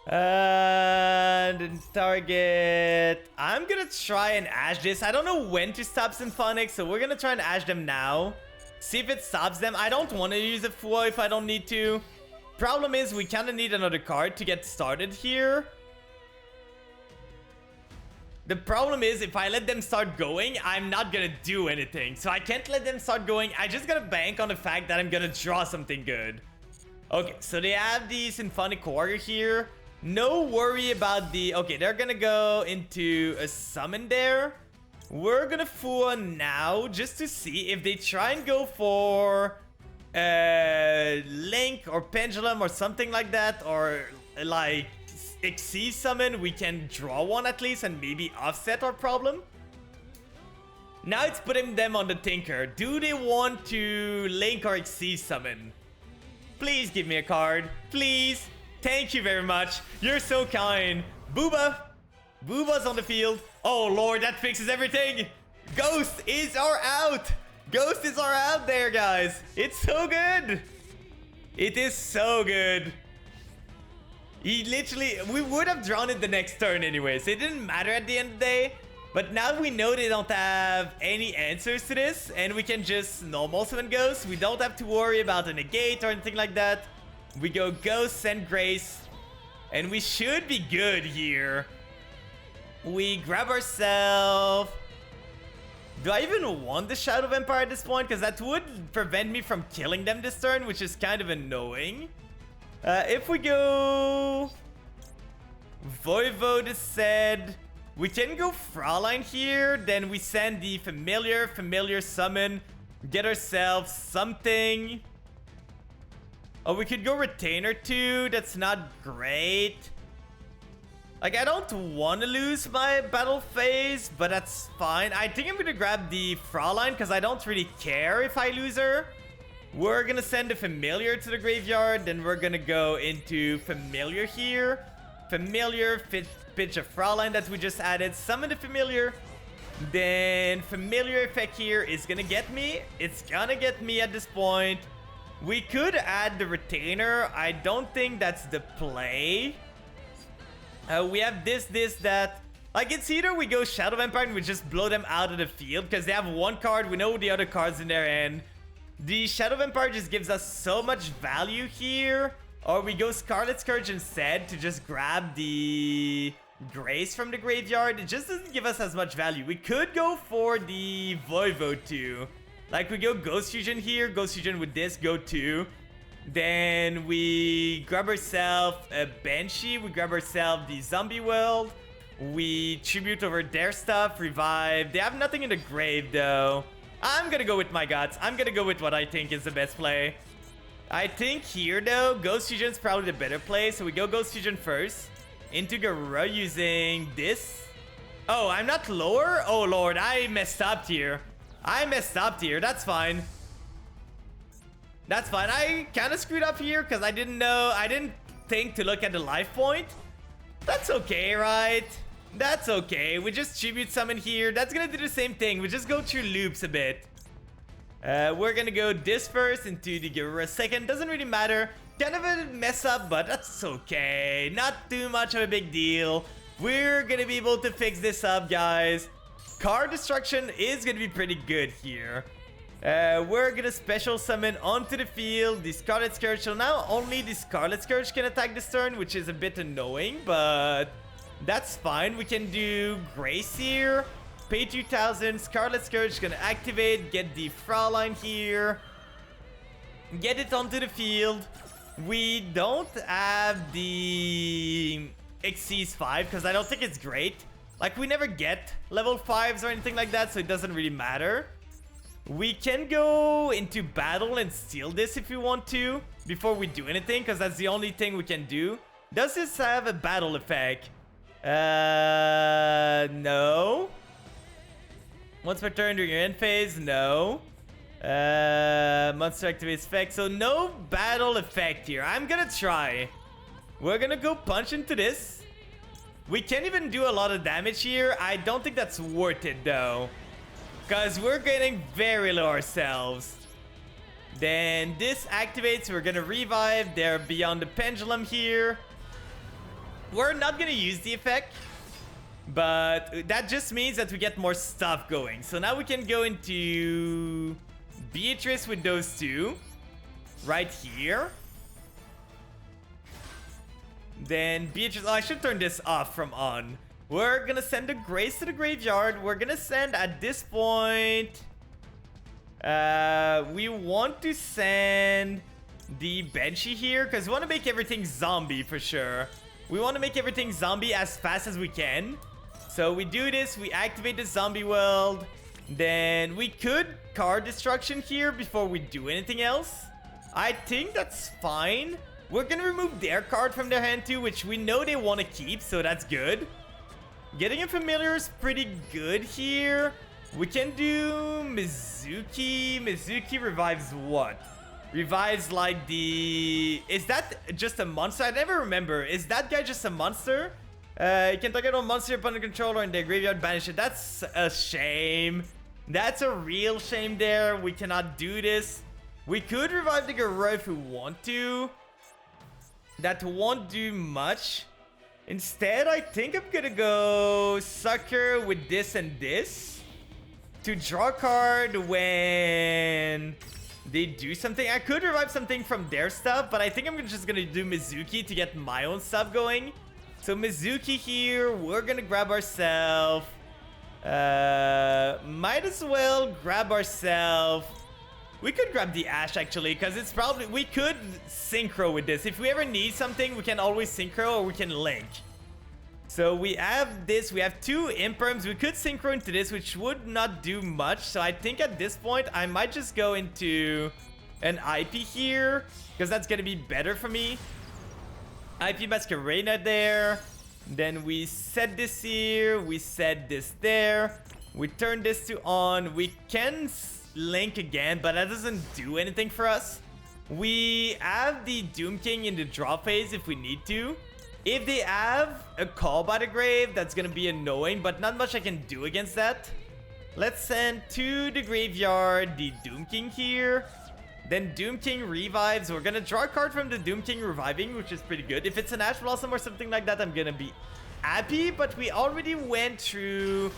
And target. I'm gonna try and Ash this. I don't know when to stop Symphonic, so we're gonna try and Ash them now. See if it stops them. I don't want to use a Fua if I don't need to. Problem is, we kind of need another card to get started here. The problem is, if I let them start going, I'm not gonna do anything. So I can't let them start going. I just gotta bank on the fact that I'm gonna draw something good. Okay, so they have the Symphonic Warrior here. No worry about the... Okay, they're gonna go into a summon there. We're gonna Fua now just to see if they try and go for Link or Pendulum or something like that, or like Xyz summon, we can draw one at least and maybe offset our problem. Now it's putting them on the Tinker. Do they want to Link or Xyz summon? Please give me a card. Please. Thank you very much. You're so kind. Booba. Booba's on the field. Oh, Lord, that fixes everything. Ghost is our out. Ghost is our out there, guys. It's so good. It is so good. He literally... We would have drawn it the next turn anyways. It didn't matter at the end of the day. But now we know they don't have any answers to this, and we can just normal summon Ghost. We don't have to worry about a negate or anything like that. We go Ghost, send Grace, and we should be good here. We grab ourselves... Do I even want the Shadow Vampire at this point? Because that would prevent me from killing them this turn, which is kind of annoying. If we go... Voivode is said... We can go Fraulein here, then we send the familiar summon, get ourselves something. Oh, we could go Retainer too, that's not great. Like, I don't want to lose my battle phase, but that's fine. I think I'm gonna grab the Fraulein because I don't really care if I lose her. We're gonna send the Familiar to the graveyard, then we're gonna go into Familiar here. Familiar, pitch a Fraulein that we just added, summon the Familiar, then Familiar effect here is gonna get me. It's gonna get me at this point. We could add the Retainer. I don't think that's the play. We have this, that. Like, it's either we go Shadow Vampire and we just blow them out of the field because they have one card. We know the other cards in their end. The Shadow Vampire just gives us so much value here. Or we go Scarlet Scourge instead to just grab the Grace from the graveyard. It just doesn't give us as much value. We could go for the Voivode too. Like, we go Ghost Fusion here. Ghost Fusion with this, go 2. Then we grab ourselves a Banshee. We grab ourselves the Zombie World. We tribute over their stuff, revive. They have nothing in the grave though. I'm gonna go with my guts. I'm gonna go with what I think is the best play. I think here though, Ghost Fusion is probably the better play. So we go Ghost Fusion first. Into Garou using this. Oh, I'm not lower? Oh Lord, I messed up here. That's fine. That's fine. I kind of screwed up here because I didn't think to look at the life point. That's okay, right? That's okay. We just tribute summon here. That's gonna do the same thing. We just go through loops a bit. We're gonna go this first into the Garou second. Doesn't really matter. Kind of a mess up, but that's okay. Not too much of a big deal. We're gonna be able to fix this up, guys. Card destruction is gonna be pretty good here. We're gonna special summon onto the field the Scarlet Scourge. So now only the Scarlet Scourge can attack this turn, which is a bit annoying, but that's fine. We can do Grace here. Pay 2,000. Scarlet Scourge gonna activate. Get the Fraulein here. Get it onto the field. We don't have the Xyz 5 because I don't think it's great. Like, we never get level 5s or anything like that, so it doesn't really matter. We can go into battle and steal this if we want to before we do anything, because that's the only thing we can do. Does this have a battle effect? No. Once per turn during your end phase, no. Monster activates effect, so no battle effect here. I'm gonna try. We're gonna go punch into this. We can't even do a lot of damage here. I don't think that's worth it though, because we're getting very low ourselves. Then this activates. We're gonna revive. They're beyond the pendulum here. We're not gonna use the effect, but that just means that we get more stuff going. So now we can go into Beatrice with those two right here. Then Beatrice, oh, I should turn this off from on. We're gonna send a Grace to the graveyard. We're gonna send at this point, we want to send the Banshee here because we want to make everything zombie for sure. We want to make everything zombie as fast as we can. So we do this, we activate the zombie world. Then we could card destruction here before we do anything else. I think that's fine. We're gonna remove their card from their hand too, which we know they want to keep, so that's good. Getting a familiar is pretty good here. We can do Mizuki. Mizuki revives what? Revives like the... Is that just a monster? I never remember. Is that guy just a monster? You can target a monster upon the controller in the graveyard, banish it. That's a shame. That's a real shame there. We cannot do this. We could revive the Garou if we want to. That won't do much. Instead, I think I'm gonna go Sucker with this and this to draw a card when they do something. I could revive something from their stuff, but I think I'm just gonna do Mizuki to get my own stuff going. So Mizuki here, we're gonna grab ourselves. Might as well grab ourselves. We could grab the Ash actually, because it's probably... We could synchro with this. If we ever need something, we can always synchro or we can link. So we have this. We have two Imperms. We could synchro into this, which would not do much. So I think at this point, I might just go into an IP here, because that's going to be better for me. IP Masquerena there. Then we set this here. We set this there. We turn this to on. We can link again, but that doesn't do anything for us. We have the Doom King in the draw phase if we need to. If they have a Call by the Grave, that's gonna be annoying, but not much I can do against that. Let's send to the graveyard the Doom King here. Then Doom King revives. We're gonna draw a card from the Doom King reviving, which is pretty good. If it's an Ash Blossom or something like that, I'm gonna be happy, but we already went through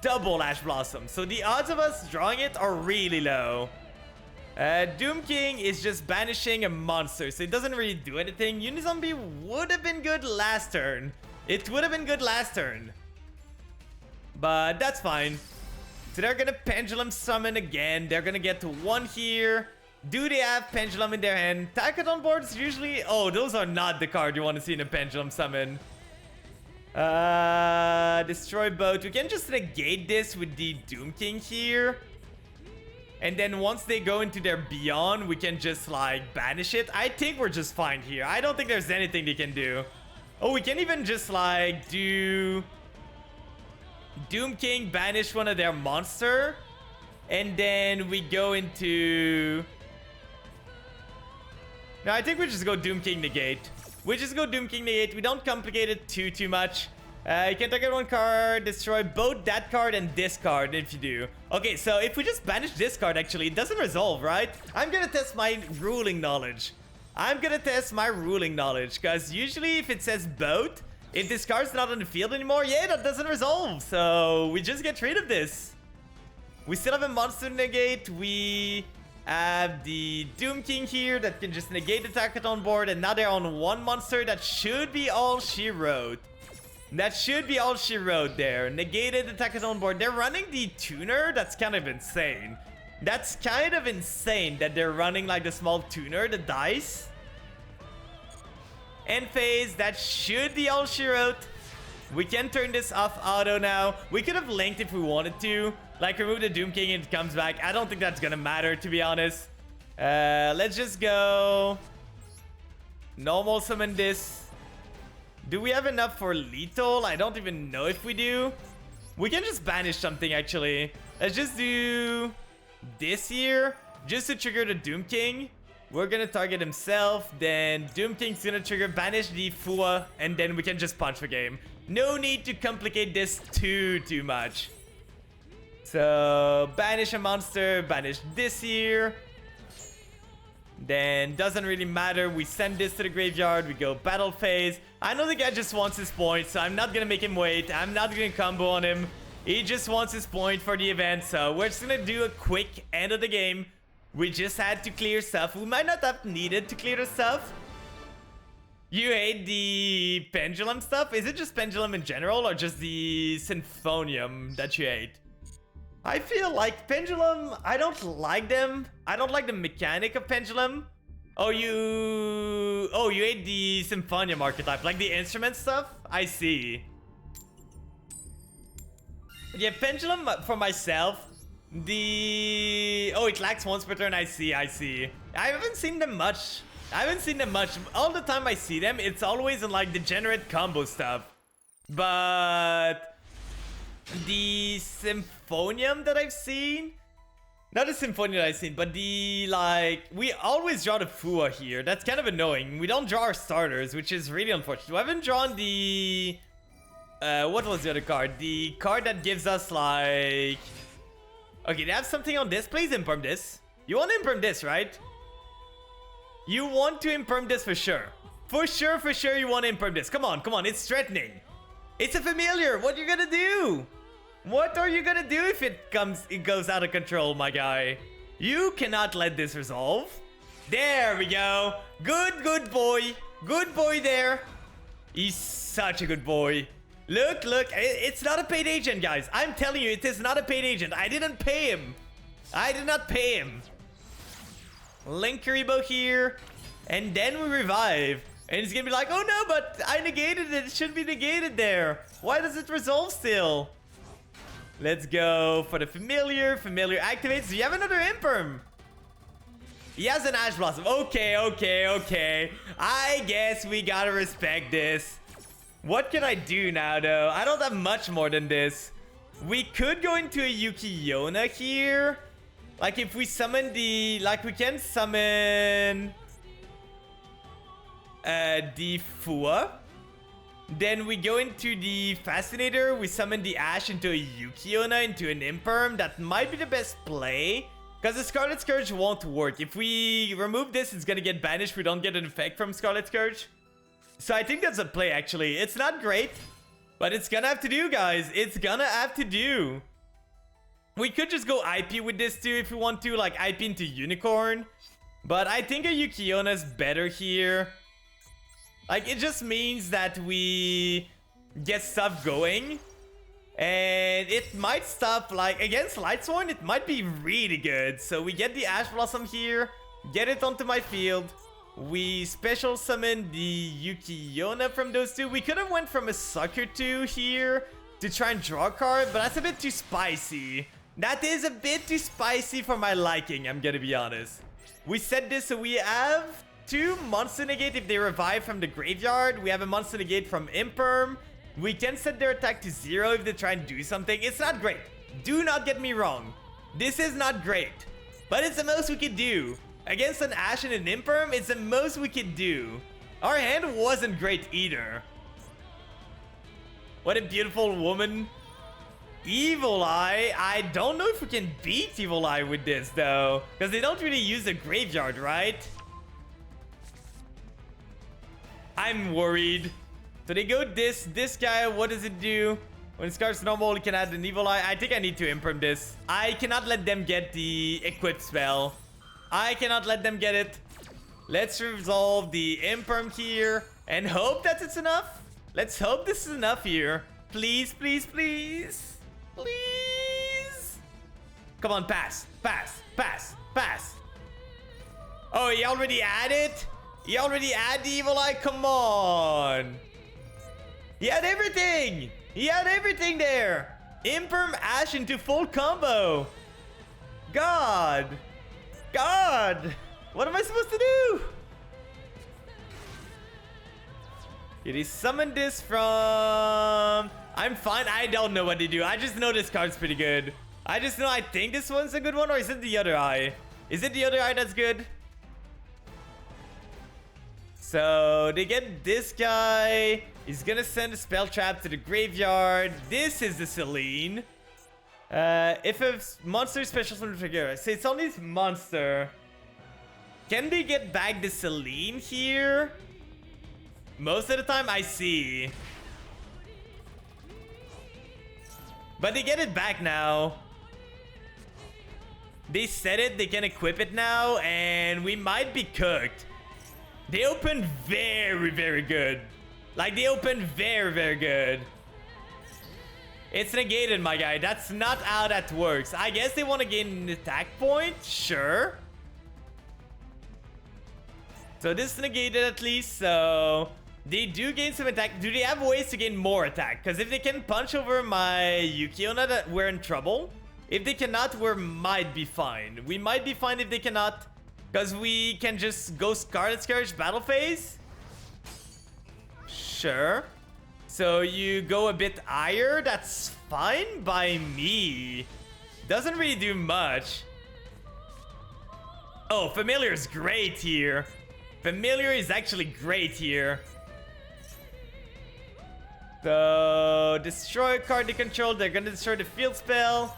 double Ash Blossom, so the odds of us drawing it are really low. Doom King is just banishing a monster, so it doesn't really do anything. Unizombie would have been good last turn. It would have been good last turn, but that's fine. So they're gonna Pendulum Summon again. They're gonna get to one here. Do they have Pendulum in their hand? Takaton boards usually... Oh, those are not the card you want to see in a Pendulum Summon. Destroy boat. We can just negate this with the Doom King here. And then once they go into their Beyond, we can just like banish it. I think we're just fine here. I don't think there's anything they can do. Oh, we can even just like do Doom King, banish one of their monster. And then we go into... No, I think we just go Doom King negate. We just go Doom King negate. We don't complicate it too much. You can target one card, destroy both that card and this card if you do. Okay, so if we just banish this card, actually, it doesn't resolve, right? I'm gonna test my ruling knowledge. Because usually if it says both, if this card's not on the field anymore, yeah, that doesn't resolve. So we just get rid of this. We still have a monster negate. We have the Doom King here that can just negate the Takaton board, and now they're on one monster. That should be all she wrote. That should be all she wrote there. Negated the Takaton board. They're running the tuner. That's kind of insane. That's kind of insane that they're running like the small tuner, the dice. End phase. That should be all she wrote. We can turn this off auto now. We could have linked if we wanted to. Like, remove the Doom King and it comes back. I don't think that's gonna matter, to be honest. Let's just go normal summon this. Do we have enough for lethal? I don't even know if we do. We can just banish something, actually. Let's just do this here, just to trigger the Doom King. We're gonna target himself, then Doom King's gonna trigger, banish the Fua, and then we can just punch the game. No need to complicate this too much. So, banish a monster, banish this here. Then, doesn't really matter. We send this to the graveyard. We go battle phase. I know the guy just wants his point, so I'm not gonna make him wait. I'm not gonna combo on him. He just wants his point for the event, so we're just gonna do a quick end of the game. We just had to clear stuff. We might not have needed to clear the stuff. You hate the Pendulum stuff? Is it just Pendulum in general, or just the Symphonium that you hate? I feel like Pendulum, I don't like them. I don't like the mechanic of Pendulum. Oh, you hate the Symphonium archetype, like the instrument stuff? I see. Yeah, Pendulum for myself, oh, it lacks once per turn. I see. I haven't seen them much. All the time I see them, it's always in like degenerate combo stuff. But the Symphonium that I've seen, not the Symphonium that I've seen, but the like, we always draw the Fua here. That's kind of annoying. We don't draw our starters, which is really unfortunate. We haven't drawn the what was the other card? The card that gives us like, okay, they have something on this. Please imperm this. You want to imperm this, right? You want to imperm this for sure. For sure you want to imperm this. Come on, it's threatening. It's a familiar. What are you gonna do? What are you gonna do if it goes out of control, my guy? You cannot let this resolve. There we go. Good boy. Good boy there. He's such a good boy. Look, it's not a paid agent, guys. I'm telling you, it is not a paid agent. I didn't pay him. I did not pay him. Linkuriboh here, and then we revive. And it's gonna be like, oh no, but I negated it. It should be negated there. Why does it resolve still? Let's go for the familiar. Familiar activates. Do you have another imperm? He has an Ash Blossom. Okay. I guess we gotta respect this. What can I do now, though? I don't have much more than this. We could go into a Yuki-Onna here. Like, if we summon the... Like, we can summon... the Fua. Then we go into the Fascinator. We summon the Ash into a Yuki-Onna, into an Imperm. That might be the best play. Because the Scarlet Scourge won't work. If we remove this, it's gonna get banished. We don't get an effect from Scarlet Scourge. So I think that's a play, actually. It's not great. But it's gonna have to do, guys. It's gonna have to do. We could just go IP with this too if we want to, like IP into Unicorn. But I think a Yuki-Onna is better here. Like, it just means that we get stuff going. And it might stop, like, against Lightsworn, it might be really good. So we get the Ash Blossom here, get it onto my field. We special summon the Yuki-Onna from those two. We could have went from a Sucker 2 here to try and draw a card, but that's a bit too spicy. That is a bit too spicy for my liking, I'm gonna be honest. We set this so we have 2 Monster Negate if they revive from the graveyard. We have a Monster Negate from Imperm. We can set their attack to 0 if they try and do something. It's not great. Do not get me wrong. This is not great. But it's the most we could do. Against an Ash and an Imperm, it's the most we could do. Our hand wasn't great either. What a beautiful woman. Evil Eye. I don't know if we can beat Evil Eye with this, though. Because they don't really use the graveyard, right? I'm worried. So they go this guy. What does it do? When it starts normal, you can add an Evil Eye. I think I need to imperm this. I cannot let them get the equip spell. I cannot let them get it. Let's resolve the imperm here and hope that it's enough. Let's hope this is enough here. Please. Come on, pass. Oh, he already added? He already added the Evil Eye? Come on. He had everything. He had everything there. Imperm Ash into full combo. God. What am I supposed to do? Did he summon this from... I'm fine. I don't know what to do. I just know this card's pretty good. I just know I think this one's a good one, or is it the other eye? Is it the other eye that's good? So they get this guy. He's gonna send a spell trap to the graveyard. This is the Celine. If a monster special from the trigger, say it's only this monster. Can they get back the Celine here? Most of the time I see. But they get it back now. They said it, they can equip it now, and we might be cooked. They open very good. Like, they open very good. It's negated, my guy. That's not how that works. I guess they want to gain an attack point. Sure. So this is negated at least. So they do gain some attack. Do they have ways to gain more attack? Because if they can punch over my Yuki-Onna, that we're in trouble. If they cannot, we might be fine. We might be fine if they cannot. Because we can just go Scarlet Scourge battle phase. Sure. So you go a bit higher. That's fine by me. Doesn't really do much. Oh, Familiar is great here. Familiar is actually great here. So, destroy a card they control. They're gonna destroy the field spell.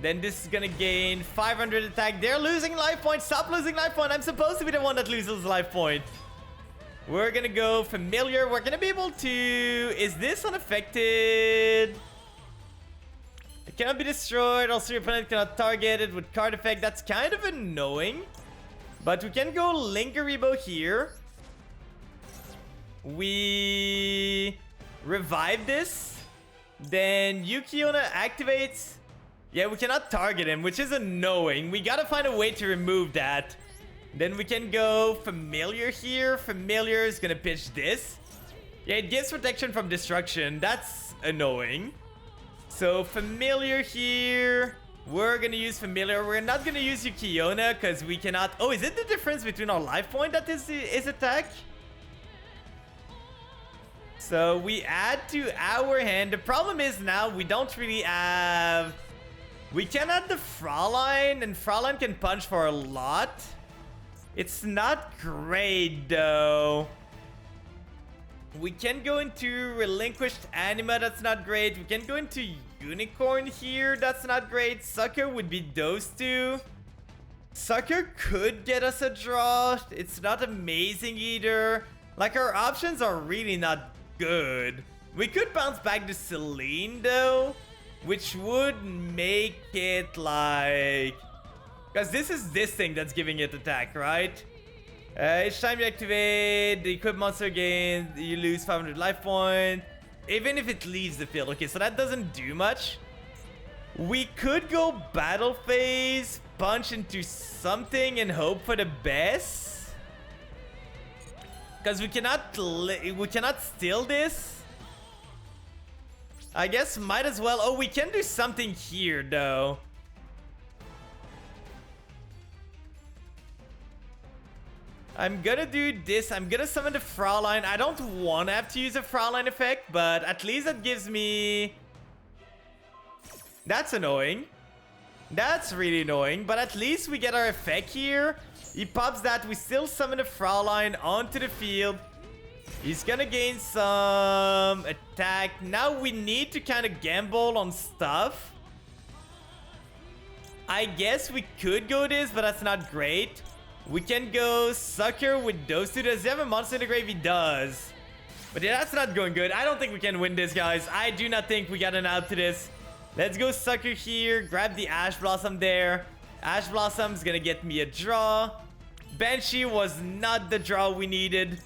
Then this is gonna gain 500 attack. They're losing life point. Stop losing life point. I'm supposed to be the one that loses life point. We're gonna go Familiar. We're gonna be able to... Is this unaffected? It cannot be destroyed. Also, your opponent cannot target it with card effect. That's kind of annoying. But we can go Linkuriboh here. We revive this. Then Yuki-Onna activates. Yeah, we cannot target him, which is annoying. We gotta find a way to remove that. Then we can go Familiar here. Familiar is gonna pitch this. Yeah, it gives protection from destruction. That's annoying. So Familiar here. We're gonna use Familiar. We're not gonna use Yuki-Onna because we cannot... Oh, is it the difference between our life point that is attack? So we add to our hand. The problem is now we don't really have... We can add the Fraulein, and Fraulein can punch for a lot. It's not great though. We can go into Relinquished Anima, that's not great. We can go into Unicorn here, that's not great. Sucker would be those two. Sucker could get us a draw. It's not amazing either. Like, our options are really not good. We could bounce back to Celine though, which would make it like... Because this is this thing that's giving it attack, right? Each time you activate the equipped monster again, you lose 500 life points. Even if it leaves the field. Okay, so that doesn't do much. We could go battle phase, punch into something and hope for the best. Because we cannot steal this. I guess might as well. Oh, we can do something here though. I'm gonna do this. I'm gonna summon the Fraulein. I don't want to have to use a Fraulein effect, but at least that gives me... That's annoying. That's really annoying, but at least we get our effect here. He pops that. We still summon the Fraulein onto the field. He's gonna gain some attack. Now we need to kind of gamble on stuff. I guess we could go this, but that's not great. We can go Sucker with those two. Does he have a monster in the grave? He does. But yeah, that's not going good. I don't think we can win this, guys. I do not think we got an out to this. Let's go Sucker here. Grab the Ash Blossom there. Ash Blossom's gonna get me a draw. Banshee was not the draw we needed.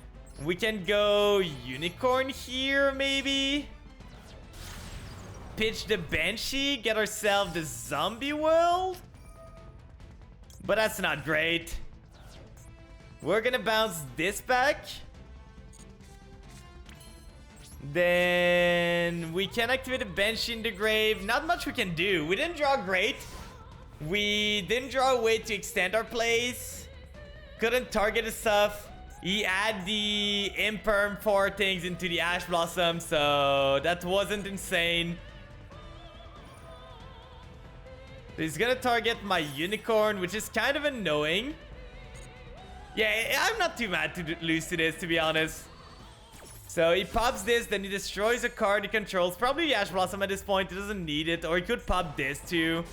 We can go Unicorn here, maybe. Pitch the Banshee. Get ourselves the Zombie World. But that's not great. We're gonna bounce this back. Then we can activate a Banshee in the grave. Not much we can do. We didn't draw great. We didn't draw a way to extend our plays. Couldn't target his stuff. He add the Imperm for things into the Ash Blossom, so that wasn't insane. He's gonna target my Unicorn, which is kind of annoying. Yeah, I'm not too mad to lose to this, to be honest. So he pops this, then he destroys a card he controls. Probably the Ash Blossom at this point. He doesn't need it. Or he could pop this too.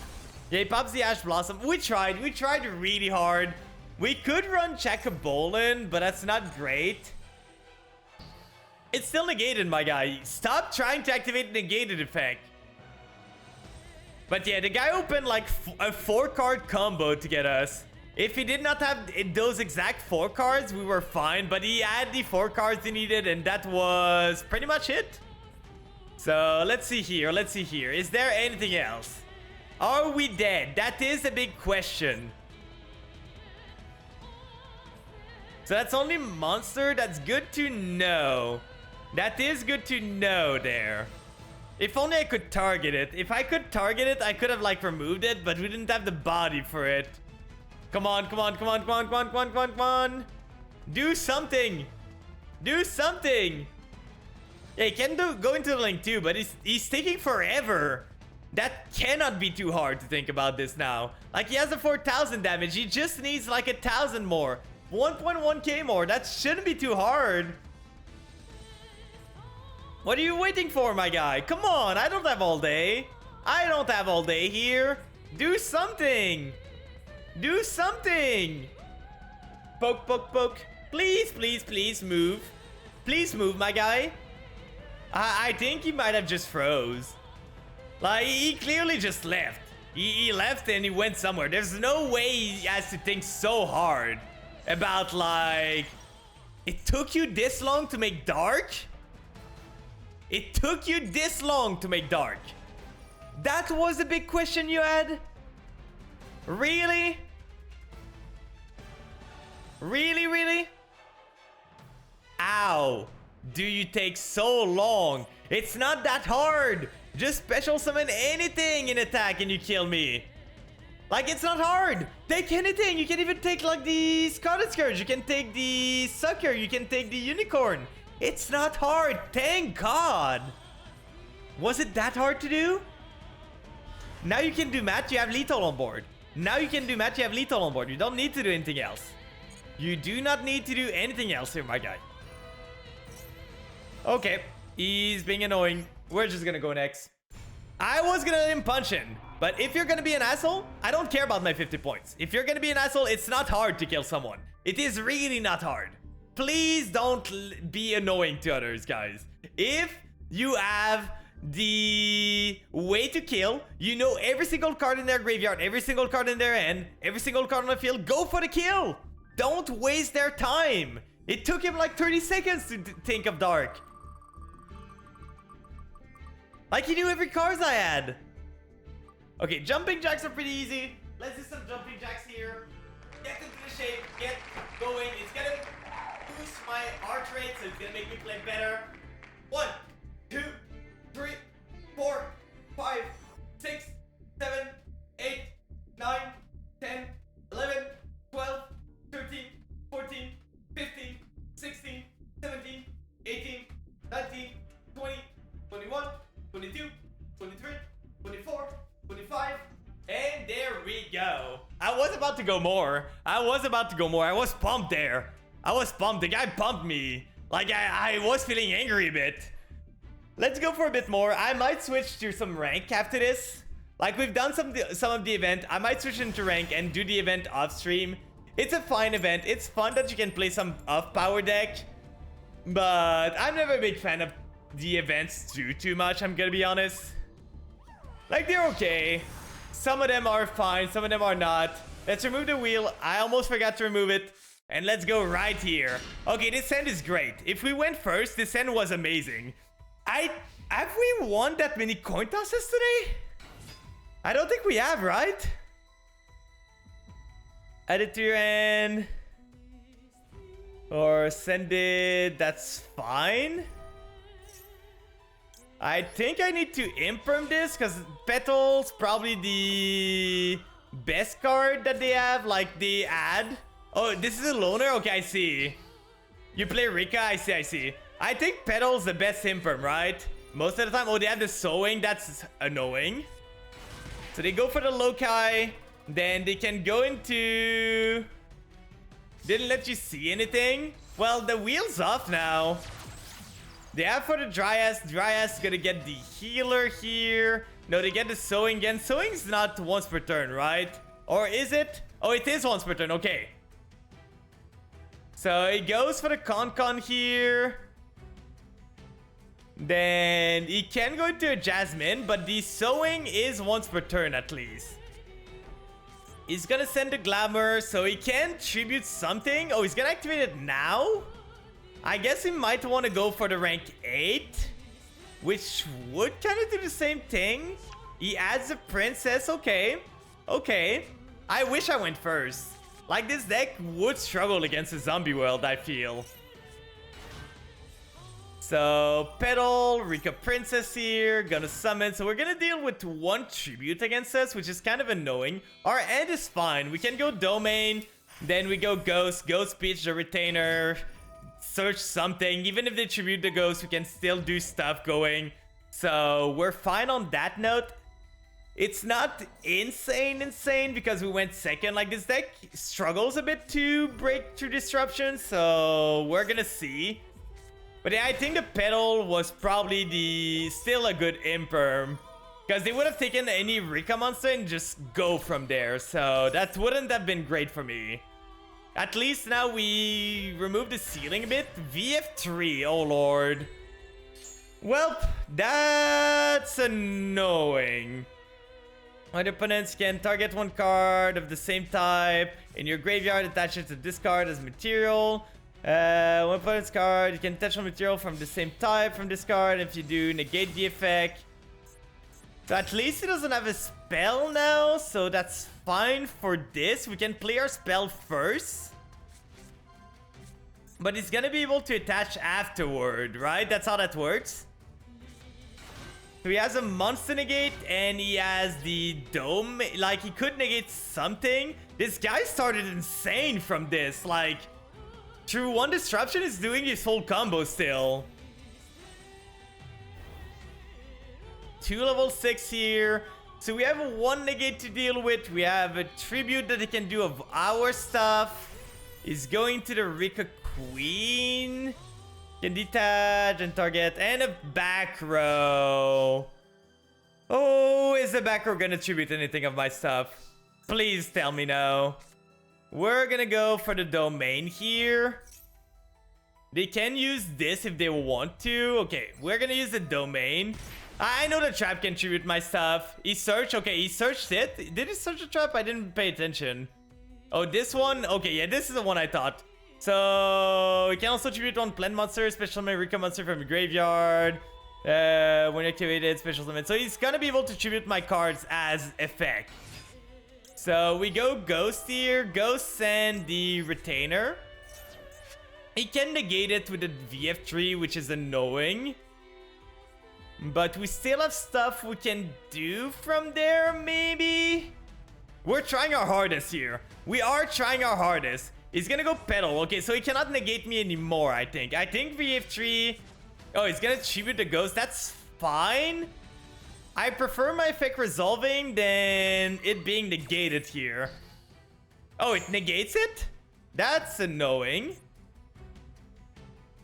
Yeah, he pops the Ash Blossom. We tried really hard. We could run Chakabolin, but that's not great. It's still negated, my guy. Stop trying to activate the negated effect. But yeah, the guy opened like a 4-card combo to get us. If he did not have those exact 4 cards, we were fine. But he had the 4 cards he needed, and that was pretty much it. So let's see here. Let's see here. Is there anything else? Are we dead? That is a big question. So that's only monster. That's good to know. That is good to know there. If only I could target it. If I could target it, I could have like removed it, but we didn't have the body for it. Come on, come on, come on, come on, come on, come on, come on, come on. Do something. Do something. Yeah, he can go into the link too, but he's taking forever. That cannot be too hard to think about this now. Like, he has a 4,000 damage. He just needs like 1,000 more. 1.1k more. That shouldn't be too hard. What are you waiting for, my guy? Come on, I don't have all day. I don't have all day here. Do something. Do something. Poke, poke, poke. Please, please, please move. Please move, my guy. I think he might have just froze. Like, he clearly just left. He left and he went somewhere. There's no way he has to think so hard about, like... It took you this long to make dark? It took you this long to make dark? That was the big question you had? Really? Really, really? Ow. Do you take so long? It's not that hard. Just special summon anything in attack and you kill me. Like, it's not hard. Take anything. You can even take like the Scarlet Scourge. You can take the Sucker. You can take the Unicorn. It's not hard. Thank God. Was it that hard to do? Now you can do Matt. You have lethal on board. Now you can do Matt. You have lethal on board. You don't need to do anything else. You do not need to do anything else here, my guy. Okay, he's being annoying. We're just gonna go next. I was gonna let him punch in, but if you're gonna be an asshole, I don't care about my 50 points. If you're gonna be an asshole, it's not hard to kill someone. It is really not hard. Please don't be annoying to others, guys. If you have the way to kill, you know every single card in their graveyard, every single card in their hand, every single card on the field, go for the kill. Don't waste their time. It took him like 30 seconds to think of Dark. Like, he knew every cards I had. Okay, jumping jacks are pretty easy. Let's do some jumping jacks here. Get into the shape, get going. It's gonna boost my arch rate, so it's gonna make me play better. 1, 2, 3, 4, 5, 6, 7, 8, 9, 10, 11, 12, 13, 14, 15, 16, 17, 18, 19, 20, 21, 22, 23, 24, 25, and there we go. I was about to go more. I was pumped there. I was pumped. The guy pumped me. Like, I was feeling angry a bit. Let's go for a bit more. I might switch to some rank after this. Like, we've done some of the event. I might switch into rank and do the event off stream. It's a fine event. It's fun that you can play some off power deck. But I'm never a big fan of the events too much, I'm gonna be honest. Like, they're okay. Some of them are fine, some of them are not. Let's remove the wheel. I almost forgot to remove it. And let's go right here. Okay, this hand is great. If we went first, this hand was amazing. Have we won that many coin tosses today? I don't think we have, right? Add it to your hand. Or send it. That's fine. I think I need to imperm this because Petal's probably the best card that they have. Like, they add. Oh, this is a loner? Okay, I see. You play Rika? I see. I think Petal's the best imperm, right? Most of the time. Oh, they have the sewing. That's annoying. So they go for the Loci. Then they can go into... Didn't let you see anything? Well, the wheel's off now. They have for the Dryas. Dryas is gonna get the healer here. No, they get the sewing again. Sewing's not once per turn, right? Or is it? Oh, it is once per turn. Okay. So he goes for the Con here. Then he can go into a Jasmine, but the sewing is once per turn at least. He's gonna send the Glamour, so he can tribute something. Oh, he's gonna activate it now? I guess he might want to go for the rank 8, which would kind of do the same thing. He adds a Princess. Okay. Okay. I wish I went first. Like, this deck would struggle against a zombie world, I feel. So, Petal, Rika Princess here, gonna summon. So we're gonna deal with one tribute against us, which is kind of annoying. Our end is fine. We can go Domain, then we go Ghost, Ghost Speech the Retainer, search something. Even if they tribute the Ghost, we can still do stuff going. So we're fine on that note. It's not insane because we went second. Like, this deck struggles a bit to break through disruption, so we're gonna see. But yeah, I think the Petal was probably still a good imperm, because they would have taken any Rika monster and just go from there. So that wouldn't have been great for me. At least now we remove the ceiling a bit. VF3, oh lord. Well, that's annoying. My opponents can target one card of the same type in your graveyard, attach it to this card as material. One opponent's card, you can attach one material from the same type from this card. If you do, negate the effect. So at least he doesn't have a spell now, so that's fine for this. We can play our spell first. But he's gonna be able to attach afterward, right? That's how that works. So he has a monster negate and he has the dome. Like, he could negate something. This guy started insane from this. Like, through one disruption is doing his whole combo still. 2 level 6 here. So we have a 1 negate to deal with. We have a tribute that he can do of our stuff. He's going to the Rika Queen. Can detach and target. And a back row. Oh, is the back row gonna tribute anything of my stuff? Please tell me no. We're gonna go for the domain here. They can use this if they want to. Okay, we're gonna use the domain. I know the trap can tribute my stuff. He searched. Okay, he searched it. Did he search the trap? I didn't pay attention. Oh, this one? Okay, yeah, this is the one I thought. So, you can also tribute one plant monster, special summon Rika monster from your graveyard. When activated, special summon. So he's gonna be able to tribute my cards as effect. So we go Ghost here. Ghost and the Retainer. He can negate it with the VF3, which is annoying. But we still have stuff we can do from there, maybe? We're trying our hardest here. We are trying our hardest. He's gonna go Petal. Okay, so he cannot negate me anymore, I think. I think VF3... Oh, he's gonna tribute the Ghost. That's fine. I prefer my effect resolving than it being negated here. Oh, it negates it? That's annoying.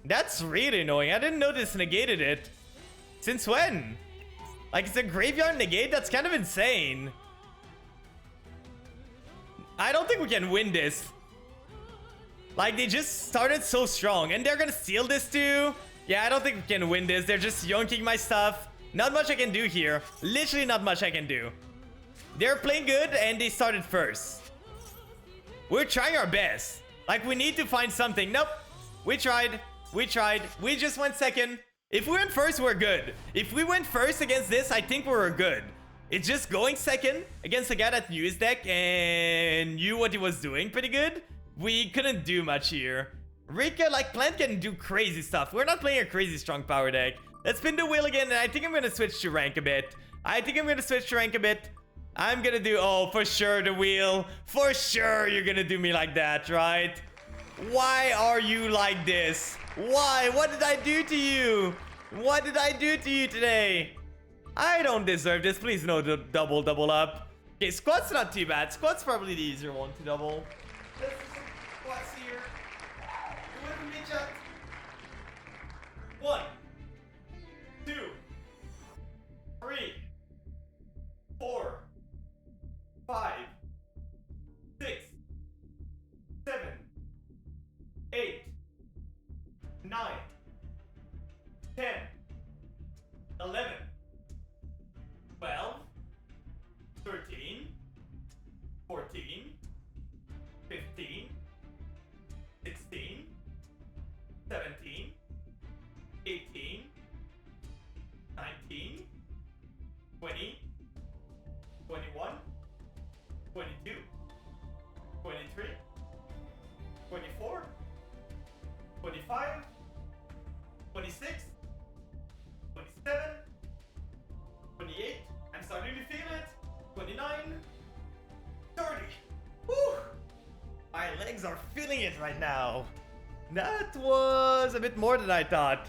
That's really annoying. I didn't know this negated it. Since when? Like, it's a graveyard negate? That's kind of insane. I don't think we can win this. Like, they just started so strong. And they're gonna steal this too? Yeah, I don't think we can win this. They're just yonking my stuff. Not much I can do here. Literally not much I can do. They're playing good and they started first. We're trying our best. Like, we need to find something. Nope. We tried. We tried. We just went second. If we went first, we're good. If we went first against this, I think we were good. It's just going second against a guy that knew his deck and knew what he was doing pretty good. We couldn't do much here. Rika, like, Plant can do crazy stuff. We're not playing a crazy strong power deck. Let's spin the wheel again, and I think I'm gonna switch to rank a bit. I'm gonna do, oh, for sure, the wheel. For sure, you're gonna do me like that, right? Why are you like this? Why? What did I do to you? What did I do to you today? I don't deserve this. Please no double up. Okay, squat's not too bad. Squat's probably the easier one to double. Let's do some squats here. You with me, chat? 1, 2, 3, 4, 5, 6, 7, 8, 9, 10, 11, 12, 13, 14, 15, 16, 17, 18, legs are feeling it right now. That was a bit more than I thought.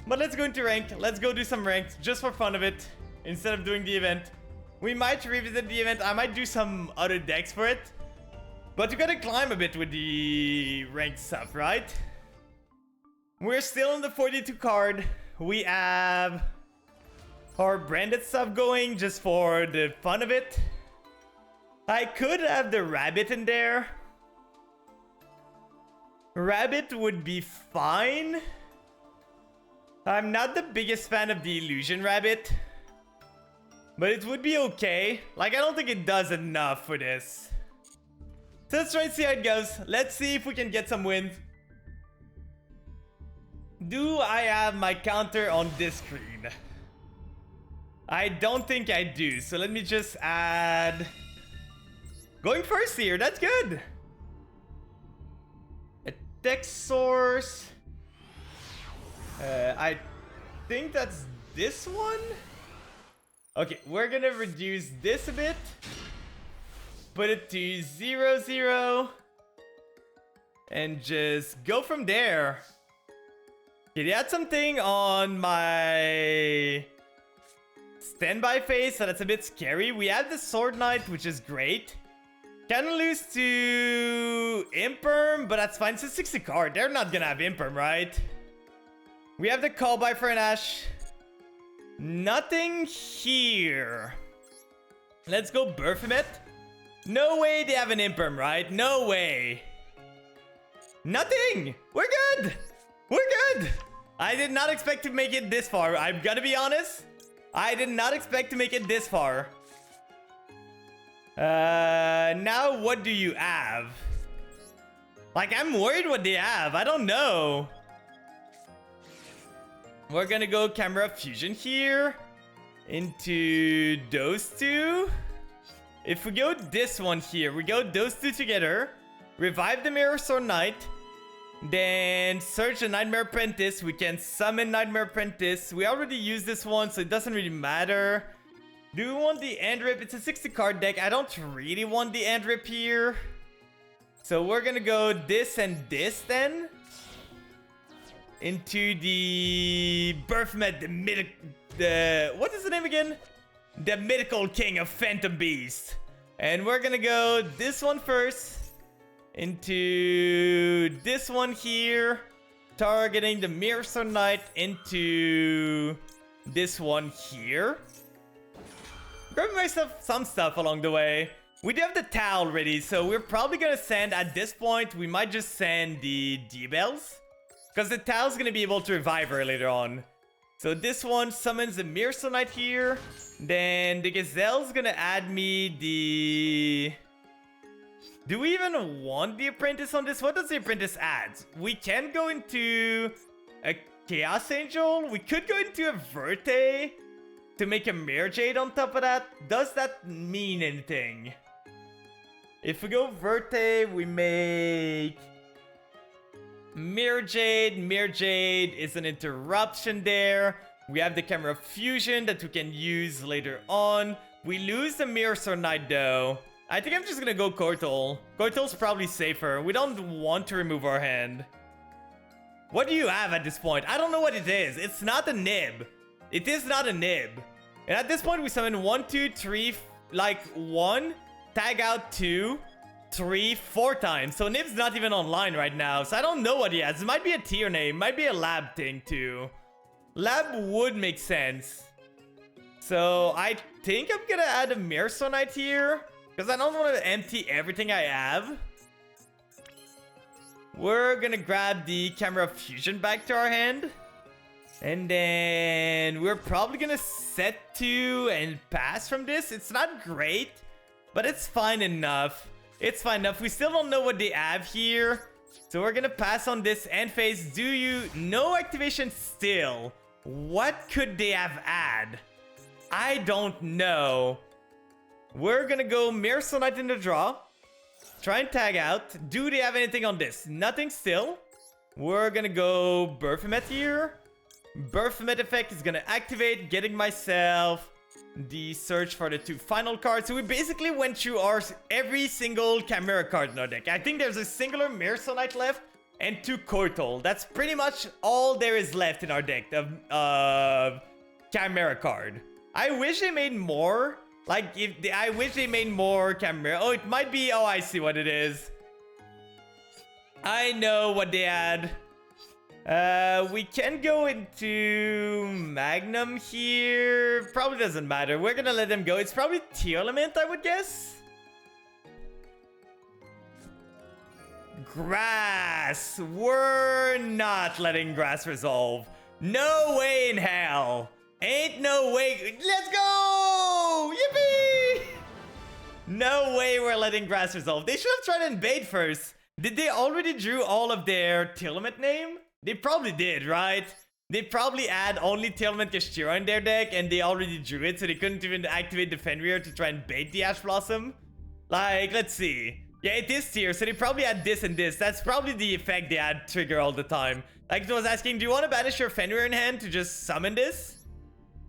But let's go into rank. Let's go do some ranks just for fun of it. Instead of doing the event. We might revisit the event. I might do some other decks for it. But you gotta climb a bit with the ranked stuff, right? We're still on the 42 card. We have our branded stuff going just for the fun of it. I could have the rabbit in there. Rabbit would be fine. I'm not the biggest fan of the illusion rabbit. But it would be okay. Like, I don't think it does enough for this. So let's try and see how it goes. Let's see if we can get some wins. Do I have my counter on this screen? I don't think I do. So let me just add... Going first here. That's good. A text source. I think that's this one. Okay, we're gonna reduce this a bit. Put it to 0, 0. And just go from there. Okay, add something on my standby phase, so that's a bit scary. We have the Sword Knight, which is great. Can lose to Imperm, but that's fine. It's a 60 card. They're not gonna have Imperm, right? We have the Call by for an Ash. Nothing here. Let's go Berthomet. No way they have an Imperm, right? No way. Nothing. We're good. We're good. I did not expect to make it this far. I'm gonna be honest. I did not expect to make it this far. Now what do you have? Like, I'm worried what they have. I don't know. We're gonna go Camera Fusion here. Into those two. If we go this one here, we go those two together. Revive the Mirror Sword Knight. Then search the Nightmare Apprentice. We can summon Nightmare Apprentice. We already used this one, so it doesn't really matter. Do we want the End Rip? It's a 60 card deck. I don't really want the End Rip here. So we're gonna go this and this then. Into the Berthomet, what is the name again? The Mythical King of Phantom Beast. And we're gonna go this one first. Into this one here. Targeting the Mirror Sword Knight into this one here. Grabbing myself some stuff along the way. We do have the towel ready, so we're probably gonna send, at this point, we might just send the D-Bells. Because the Towel's gonna be able to revive her later on. So this one summons the Mirror Sword Knight here. Then the Gazelle's gonna add me the... Do we even want the Apprentice on this? What does the Apprentice add? We can go into a Chaos Angel. We could go into a Verte to make a Mirror Jade on top of that. Does that mean anything? If we go Verte, we make... Mirror Jade. Mirror Jade is an interruption there. We have the Camera Fusion that we can use later on. We lose the Mirror Sword Knight though. I think I'm just gonna go Kortal. Kortal's probably safer. We don't want to remove our hand. What do you have at this point? I don't know what it is. It's not a nib. It is not a nib. And at this point we summon 1, 2, 3, like 1, tag out 2, 3, 4 times. So Nib's not even online right now. So I don't know what he has. It might be a tier name. Might be a lab thing too. Lab would make sense. So I think I'm gonna add a Mirror Sword Knight here. Because I don't want to empty everything I have. We're gonna grab the Camera Fusion back to our hand. And then we're probably gonna set to and pass from this. It's not great, but it's fine enough. It's fine enough. We still don't know what they have here. So we're gonna pass on this end phase. Do you... No activation still. What could they have add? I don't know. We're gonna go Mirror Sword Knight in the draw. Try and tag out. Do they have anything on this? Nothing still. We're gonna go Berthomet here. Berthomet effect is gonna activate, getting myself the search for the 2 final cards. So we basically went through every single Chimera card in our deck. I think there's a singular Mirror left and 2 Kotal. That's pretty much all there is left in our deck of Chimera card. I wish they made more. Like, I wish they made more Chimera. Oh, it might be... Oh, I see what it is. I know what they had. We can go into Magnum here. Probably doesn't matter. We're gonna let them go. It's probably Tearlament, I would guess. Grass. We're not letting Grass resolve. No way in hell. Ain't no way. Let's go! Yippee! No way we're letting Grass resolve. They should have tried to invade first. Did they already drew all of their Tearlament name? They probably did, right? They probably had only Tearlament Kashtira in their deck and they already drew it, so they couldn't even activate the Fenrir to try and bait the Ash Blossom. Like, let's see. Yeah, it is tier, so they probably had this and this. That's probably the effect they had trigger all the time. Like, it was asking, do you want to banish your Fenrir in hand to just summon this?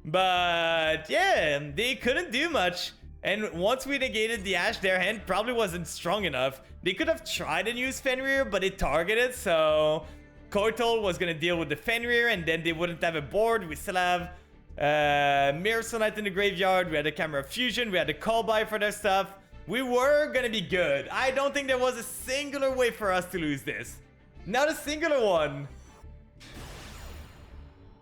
But, yeah, they couldn't do much. And once we negated the Ash, their hand probably wasn't strong enough. They could have tried and used Fenrir, but it targeted, so... Kotal was gonna deal with the Fenrir, and then they wouldn't have a board. We still have Mirror Sonite in the graveyard. We had the Chimera Fusion. We had the Callby for their stuff. We were gonna be good. I don't think there was a singular way for us to lose this. Not a singular one.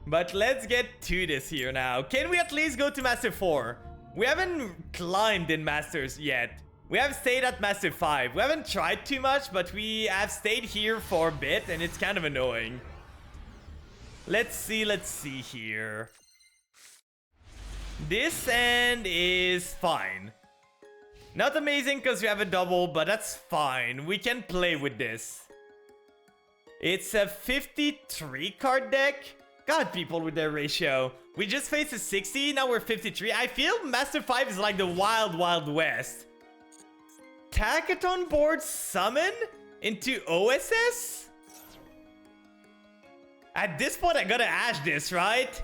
But let's get to this here now. Can we at least go to Master 4? We haven't climbed in Masters yet. We have stayed at Master 5. We haven't tried too much, but we have stayed here for a bit, and it's kind of annoying. Let's see here. This end is fine. Not amazing because we have a double, but that's fine. We can play with this. It's a 53 card deck. God, people with their ratio. We just faced a 60, now we're 53. I feel Master 5 is like the wild, wild west. Takaton board summon into OSS? At this point, I gotta Ash this, right?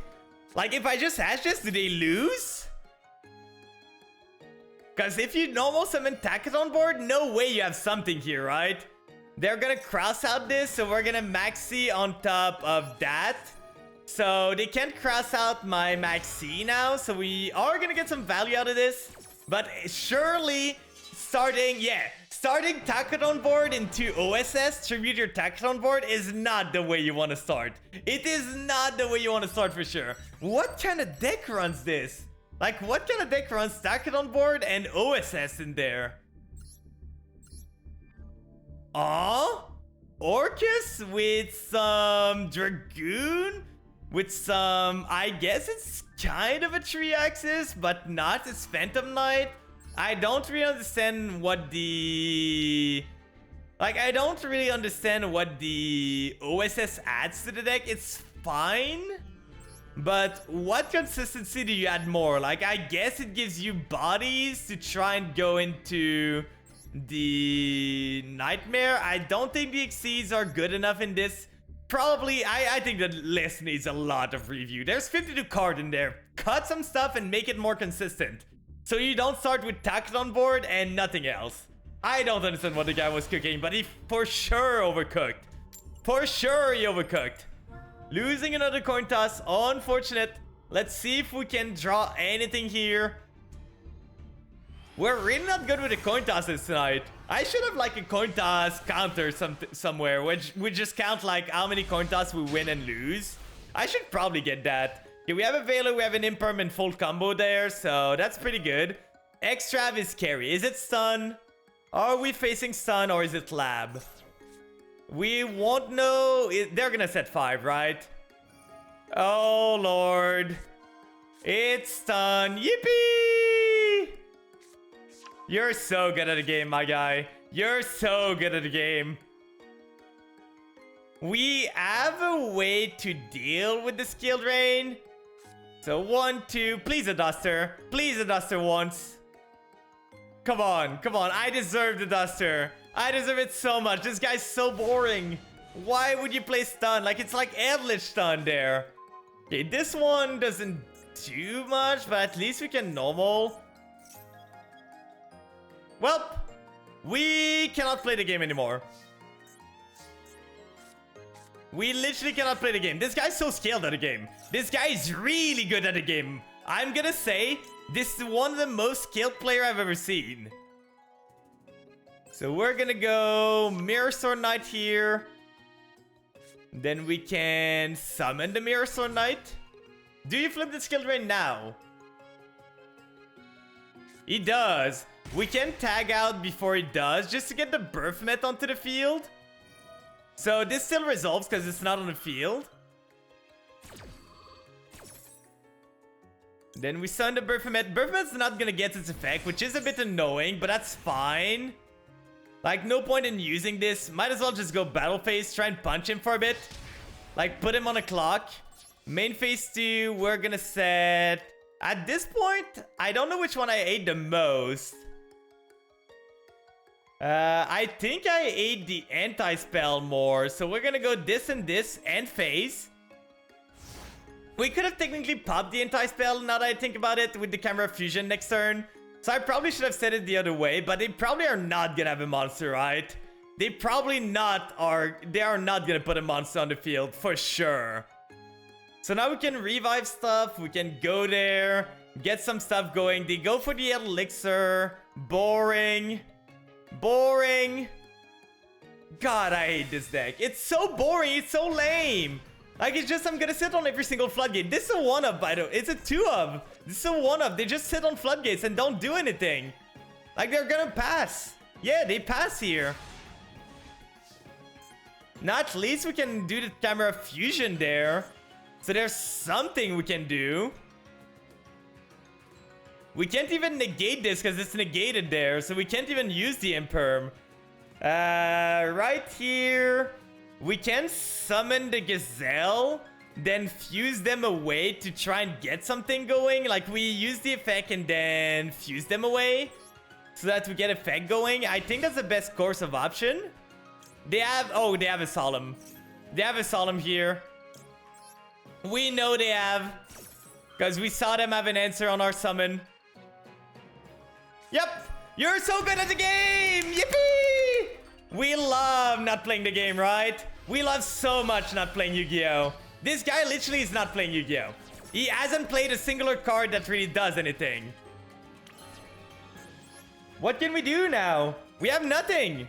Like, if I just Ash this, do they lose? Because if you normal summon Takaton board, no way you have something here, right? They're gonna cross out this, so we're gonna Maxi on top of that. So they can't cross out my Maxi now, so we are gonna get some value out of this. But surely... Starting Takaton board into OSS, tribute your Takaton board is not the way you want to start. It is not the way you want to start for sure. What kind of deck runs this? Like, what kind of deck runs Takaton board and OSS in there? Orcus with some Dragoon? With some, I guess it's kind of a 3-axis, but not. It's Phantom Knight. I don't really understand what the... Like, I don't really understand what the OSS adds to the deck. It's fine. But what consistency do you add more? Like, I guess it gives you bodies to try and go into the Nightmare. I don't think the Exceeds are good enough in this. Probably, I think the list needs a lot of review. There's 52 cards in there. Cut some stuff and make it more consistent. So you don't start with Takaton board and nothing else. I don't understand what the guy was cooking, but he for sure overcooked. For sure he overcooked. Losing another coin toss, unfortunate. Let's see if we can draw anything here. We're really not good with the coin tosses tonight. I should have like a coin toss counter somewhere, which we just count like how many coin toss we win and lose. I should probably get that. Okay, we have a Veiler, we have an Imperm and full combo there, so that's pretty good. Extrav is carry. Is it stun? Are we facing stun or is it lab? We won't know. They're gonna set 5, right? Oh, Lord. It's stun. Yippee! You're so good at the game, my guy. You're so good at the game. We have a way to deal with the skill drain. So 1, 2, please a duster. Please a duster once. Come on, come on. I deserve the duster. I deserve it so much. This guy's so boring. Why would you play stun? Like, it's like Eldritch stun there. Okay, this one doesn't too much, but at least we can normal. Well, we cannot play the game anymore. We literally cannot play the game. This guy's so skilled at the game. This guy is really good at the game. I'm gonna say this is one of the most skilled player I've ever seen. So we're gonna go Mirror Sword Knight here. Then we can summon the Mirror Sword Knight. Do you flip the skill drain now? He does. We can tag out before he does just to get the Berthmet onto the field. So this still resolves because it's not on the field. Then we summon the Berthmet. Berthmet's not gonna get its effect, which is a bit annoying, but that's fine. Like, no point in using this. Might as well just go battle phase, try and punch him for a bit. Like, put him on a clock. Main phase 2, we're gonna set... At this point, I don't know which one I ate the most. I think I ate the anti-spell more. So we're gonna go this and this and phase. We could have technically popped the anti-spell now that I think about it with the Camera Fusion next turn. So I probably should have said it the other way, but they probably are not gonna have a monster, right? They probably not are. They are not gonna put a monster on the field for sure. So now we can revive stuff. We can go there, get some stuff going. They go for the elixir. Boring. Boring. God, I hate this deck. It's so boring. It's so lame. Like, it's just I'm gonna sit on every single floodgate. This is a 1-up, by the way. It's a 2-up. This is a 1-up. They just sit on floodgates and don't do anything. Like, they're gonna pass. Yeah, they pass here. Now, at least we can do the Camera Fusion there. So there's something we can do. We can't even negate this because it's negated there. So we can't even use the Imperm. Right here... We can summon the Gazelle, then fuse them away to try and get something going. Like, we use the effect and then fuse them away so that we get effect going. I think that's the best course of option. They have... Oh, they have a Solemn. They have a Solemn here. We know they have. Because we saw them have an answer on our summon. Yep. You're so good at the game. Yippee! We love not playing the game, right? We love so much not playing Yu-Gi-Oh! This guy literally is not playing Yu-Gi-Oh! He hasn't played a singular card that really does anything. What can we do now? We have nothing.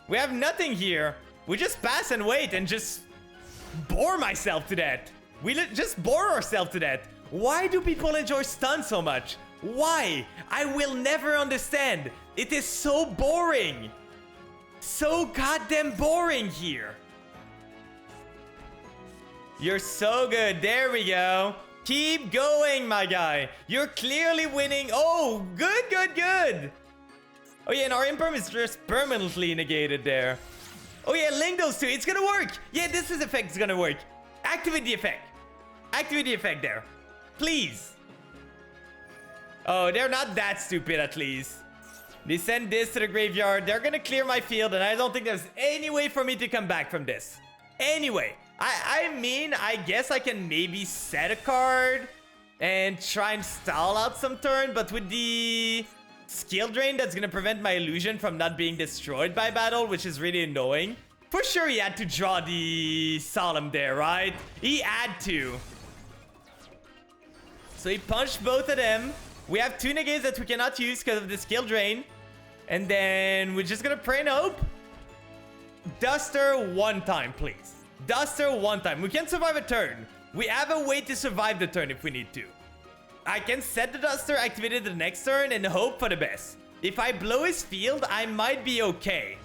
We have nothing here. We just pass and wait and just bore myself to death. We just bore ourselves to death. Why do people enjoy stun so much? Why? I will never understand. It is so boring. So goddamn boring here. You're so good. There we go. Keep going, my guy. You're clearly winning. Oh, good, good, good. Oh, yeah, and our Imperm is just permanently negated there. Oh, yeah, link those two. It's gonna work. Yeah, this effect is gonna work. Activate the effect. Activate the effect there. Please. Oh, they're not that stupid, at least. They send this to the graveyard. They're gonna clear my field, and I don't think there's any way for me to come back from this. Anyway. I mean, I guess I can maybe set a card and try and stall out some turn, but with the skill drain, that's gonna prevent my illusion from not being destroyed by battle, which is really annoying. For sure, he had to draw the Solemn there, right? He had to. So he punched both of them. We have 2 negates that we cannot use because of the skill drain. And then we're just gonna pray and hope. Duster 1 time, please. Duster 1 time. We can survive a turn. We have a way to survive the turn if we need to. I can set the Duster, activate it the next turn, and hope for the best. If I blow his field, I might be okay.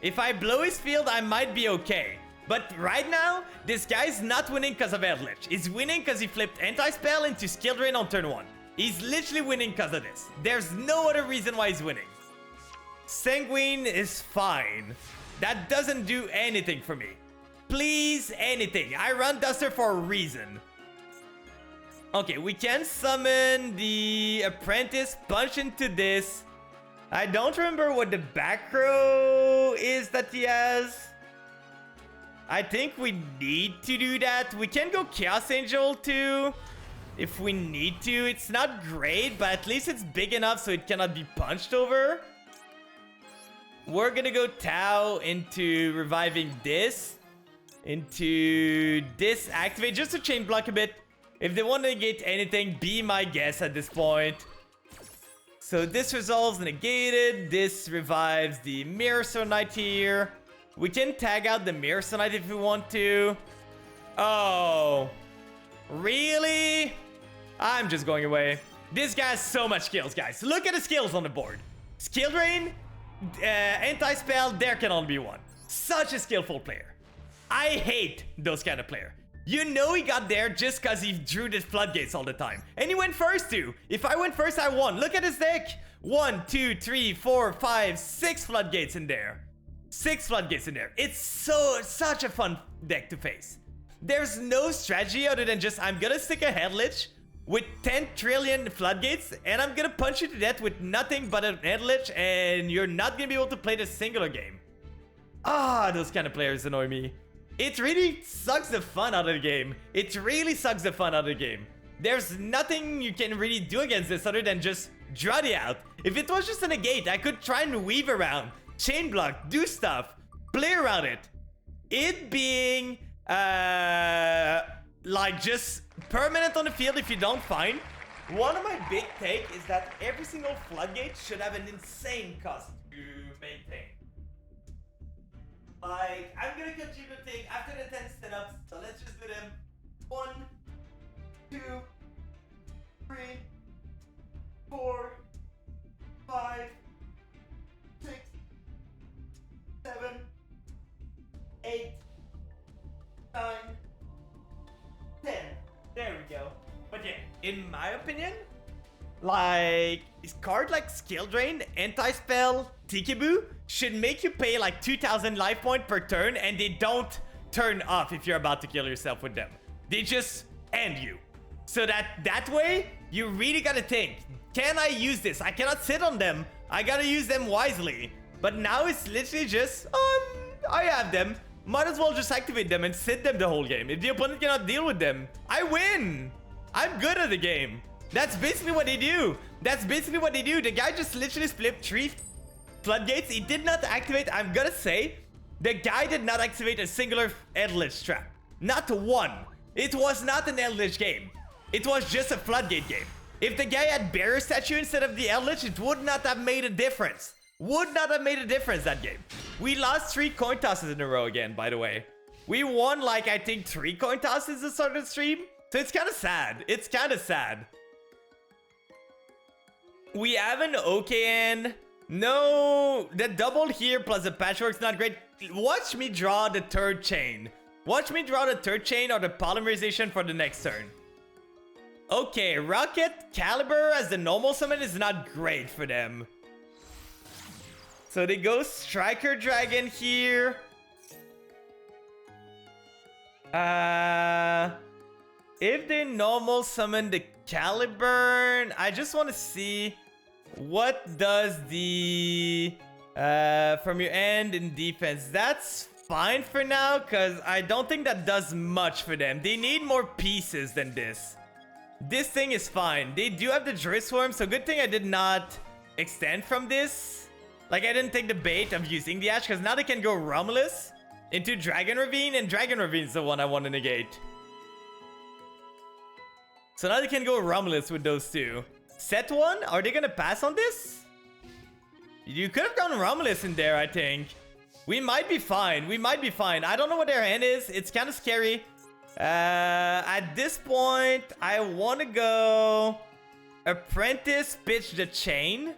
If I blow his field, I might be okay. But right now, this guy's not winning because of Eldritch. He's winning because he flipped Anti-Spell into Skill Drain on turn 1. He's literally winning because of this. There's no other reason why he's winning. Sanguine is fine. That doesn't do anything for me. Please, anything. I run Duster for a reason. Okay, we can summon the Apprentice, punch into this. I don't remember what the back row is that he has. I think we need to do that. We can go Chaos Angel too, if we need to. It's not great, but at least it's big enough so it cannot be punched over. We're gonna go Tau into reviving this. Into this activate, just to chain block a bit. If they want to negate anything, be my guess at this point. So this resolves negated. This revives the Mirror Sonite here. We can tag out the Mirror Sonite if we want to. Oh. Really? I'm just going away. This guy has so much skills, guys. Look at the skills on the board. Skill Drain, Anti-Spell, there can only be one. Such a skillful player. I hate those kind of player. You know he got there just because he drew the floodgates all the time. And he went first too. If I went first, I won. Look at his deck. 1, 2, 3, 4, 5, 6 floodgates in there. 6 floodgates in there. It's such a fun deck to face. There's no strategy other than just I'm gonna stick a Head Lich with 10 trillion floodgates and I'm gonna punch you to death with nothing but a Head Lich and you're not gonna be able to play the singular game. Ah, those kind of players annoy me. It really sucks the fun out of the game. It really sucks the fun out of the game. There's nothing you can really do against this other than just draw the out. If it was just a negate, I could try and weave around, chain block, do stuff, play around it. It being, like just permanent on the field if you don't find. One of my big take is that every single floodgate should have an insane cost to maintain. Like, I'm gonna continue to take after the 10 setups, so let's just do them. 1, 2, 3, 4, 5, 6, 7, 8, 9, 10. There we go. But yeah, in my opinion, like, this card like Skill Drain, Anti-Spell, Tikiboo should make you pay like 2,000 life point per turn and they don't turn off if you're about to kill yourself with them. They just end you. So that way, you really gotta think, can I use this? I cannot sit on them. I gotta use them wisely. But now it's literally just, I have them. Might as well just activate them and sit them the whole game. If the opponent cannot deal with them, I win. I'm good at the game. That's basically what they do. That's basically what they do. The guy just literally flipped 3 floodgates. He did not activate, I'm gonna say, the guy did not activate a singular Eldritch trap. Not one. It was not an Eldritch game. It was just a floodgate game. If the guy had Barrier Statue instead of the Eldritch, it would not have made a difference. Would not have made a difference that game. We lost 3 coin tosses in a row again, by the way. We won like, I think, 3 coin tosses to start the stream. So it's kind of sad. It's kind of sad. We have an OKN. No, the double here plus the patchwork's not great. Watch me draw the 3rd chain. Watch me draw the 3rd chain or the polymerization for the next turn. Okay, Rocket Caliber as the normal summon is not great for them. So they go Striker Dragon here. If they normal summon the Caliburn, I just want to see what does the from your end in defense. That's fine for now because I don't think that does much for them. They need more pieces than this. This thing is fine. They do have the Druid Swarm, so good thing I did not extend from this. Like, I didn't take the bait of using the Ash because now they can go Romulus into Dragon Ravine, and Dragon Ravine's the one I want to negate. So now they can go Romulus with those two. Set 1? Are they gonna pass on this? You could have gone Romulus in there, I think. We might be fine. We might be fine. I don't know what their hand is. It's kind of scary. At this point, I want to go Apprentice, pitch the chain.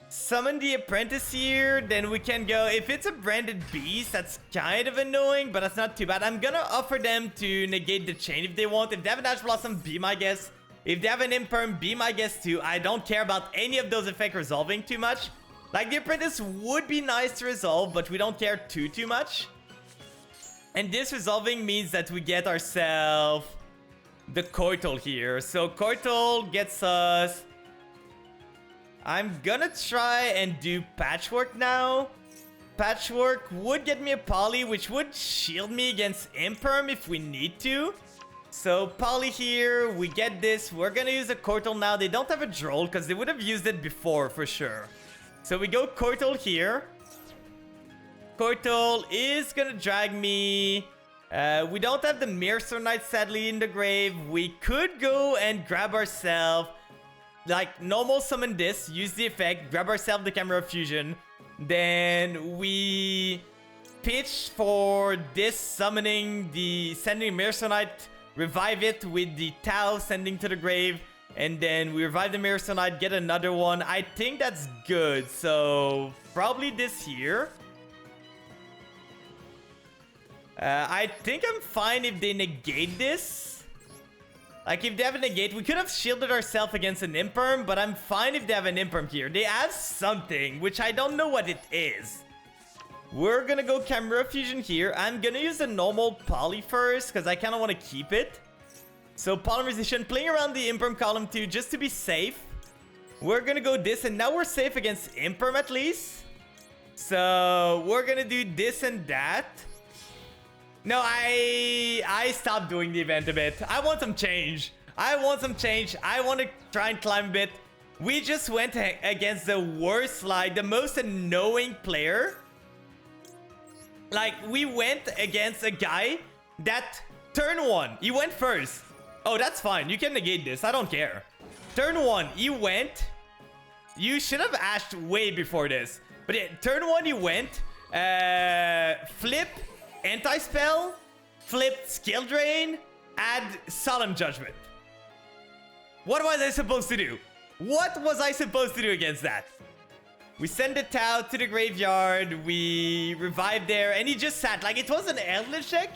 Summon the Apprentice here, then we can go. If it's a branded beast, that's kind of annoying, but that's not too bad. I'm gonna offer them to negate the chain if they want. If they have an Ash Blossom, be my guess. If they have an Imperm, be my guess too. I don't care about any of those effects resolving too much. Like, the Apprentice would be nice to resolve, but we don't care too much. And this resolving means that we get ourselves the Koital here. So Koital gets us... I'm gonna try and do Patchwork now. Patchwork would get me a Poly, which would shield me against Imperm if we need to. So Poly here, we get this. We're gonna use a Cortal now. They don't have a Droll because they would have used it before for sure. So we go Cortal here. Cortal is gonna drag me. We don't have the Mirror Knight sadly in the grave. We could go and grab ourselves, like normal summon this, use the effect, grab ourselves the Camera Fusion. Then we pitch for this summoning the sending Mirror Knight, revive it with the Tau sending to the grave, and then we revive the Mirror Knight, get another one. I think that's good. So probably this here. I think I'm fine if they negate this. Like, if they have a negate, we could have shielded ourselves against an Imperm, but I'm fine if they have an Imperm here. They have something, which I don't know what it is. We're gonna go Camera Fusion here. I'm gonna use the normal Poly first, because I kind of want to keep it. So, Polymerization, playing around the Imperm column 2, just to be safe. We're gonna go this, and now we're safe against Imperm at least. So, we're gonna do this and that. No, I stopped doing the event a bit. I want some change. I want to try and climb a bit. We just went against the worst, like, the most annoying player. Like, we went against a guy that turn 1, he went first. Oh, that's fine. You can negate this. I don't care. Turn 1, he went. You should have ashed way before this. But yeah, turn 1, he went. Flip. Anti-spell, flip skill drain, add solemn judgment. What was I supposed to do? What was I supposed to do against that? We send the Tau to the graveyard, we revive there, and he just sat. Like, it was an Eldritch deck.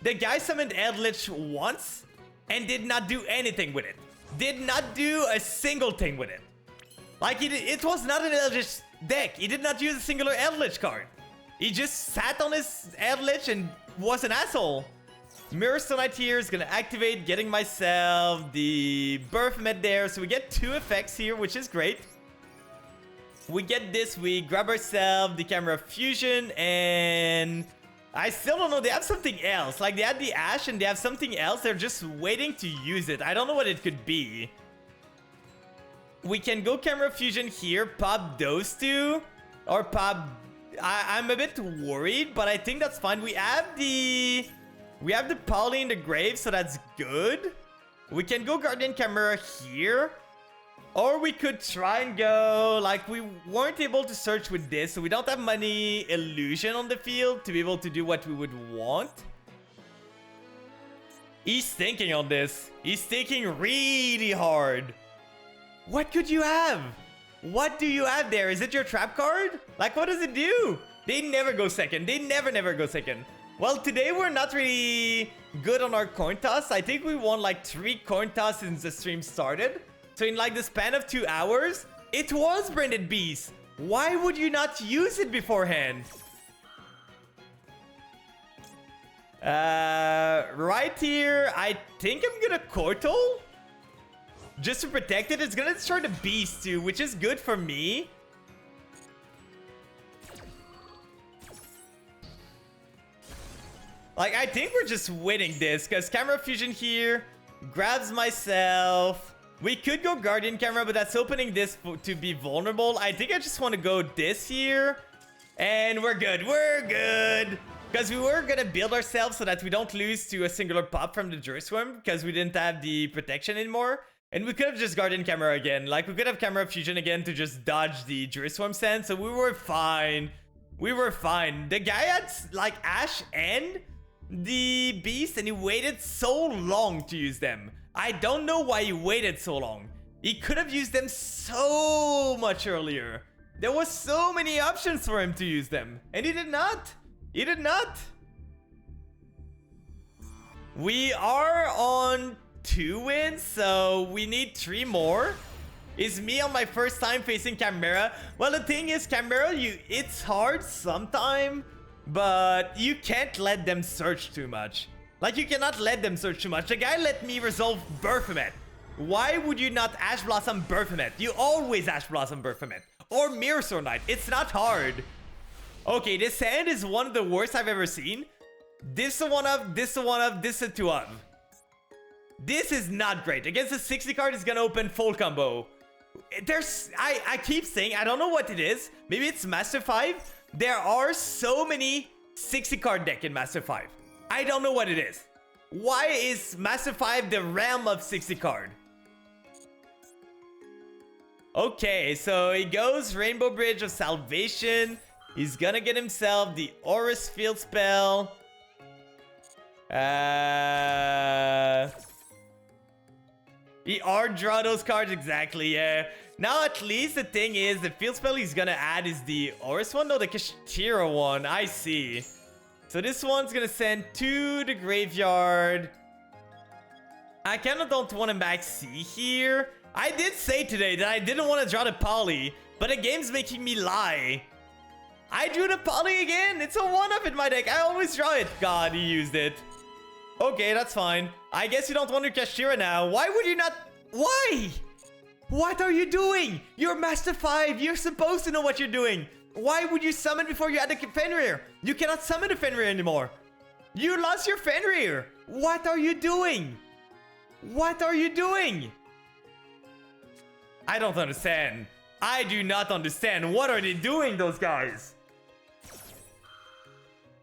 The guy summoned Eldritch once and did not do anything with it. Did not do a single thing with it. Like, it was not an Eldritch deck. He did not use a singular Eldritch card. He just sat on his Eldritch and was an asshole. Mirror Knight here is gonna activate, getting myself the Birthmet there. So we get 2 effects here, which is great. We get this, we grab ourselves the Camera Fusion, and I still don't know. They have something else. Like, they had the Ash and they have something else. They're just waiting to use it. I don't know what it could be. We can go Camera Fusion here, pop those 2, or pop... I'm a bit worried, but I think that's fine. We have the Poly in the grave, so that's good. We can go Guardian Camera here. Or we could try and go... Like, we weren't able to search with this, so we don't have money illusion on the field to be able to do what we would want. He's thinking on this. He's thinking really hard. What could you have? What do you have there? Is it your trap card? Like, what does it do? They never go second. They never go second. Well, today we're not really good on our coin toss. I think we won like 3 coin toss since the stream started. So in like the span of 2 hours, it was Branded Beast. Why would you not use it beforehand? Right here, I think I'm gonna Cortal. Just to protect it. It's gonna destroy the beast too, which is good for me. Like, I think we're just winning this, because Camera Fusion here grabs myself. We could go Guardian Camera, but that's opening this to be vulnerable. I think I just want to go this here. And we're good. We're good. Because we were going to build ourselves so that we don't lose to a singular pop from the Jury Swarm, because we didn't have the protection anymore. And we could have just Guardian Camera again. Like, we could have Camera Fusion again to just dodge the Jury Swarm send. So we were fine. We were fine. The guy had, like, Ash and the Beast, and he waited so long to use them. I don't know why he waited so long. He could have used them so much earlier. There was so many options for him to use them. And he did not. He did not. We are on 2 wins, so we need 3 more. Is me on my first time facing Chimera. Well, the thing is, Chimera, it's hard sometime, but you can't let them search too much. Like, you cannot let them search too much. The guy let me resolve Baphomet. Why would you not Ash Blossom Baphomet? You always Ash Blossom Baphomet. Or Mirror Knight. It's not hard. Okay, this hand is one of the worst I've ever seen. This is a 1-of, this is a 1-of, this is a 2-of. This is not great. Against a 60 card, it's gonna open full combo. I keep saying, I don't know what it is. Maybe it's Master 5. There are so many 60 card deck in Master 5. I don't know what it is. Why is Master 5 the realm of 60 card? Okay, so he goes Rainbow Bridge of Salvation. He's gonna get himself the Aurus Field spell. He are draw those cards exactly, yeah. Now at least the thing is, the field spell he's gonna add is the Aurus one? No, the Kashtira one. I see. So this one's gonna send to the graveyard. I kind of don't want him back C here. I did say today that I didn't want to draw the Poly, but the game's making me lie. I drew the Poly again. It's a 1-of in my deck. I always draw it. God, he used it. Okay, that's fine. I guess you don't want your Kashtira now. Why would you not? Why? What are you doing? You're Master 5. You're supposed to know what you're doing. Why would you summon before you add the Fenrir? You cannot summon the Fenrir anymore. You lost your Fenrir. What are you doing? What are you doing? I don't understand. I do not understand. What are they doing, those guys?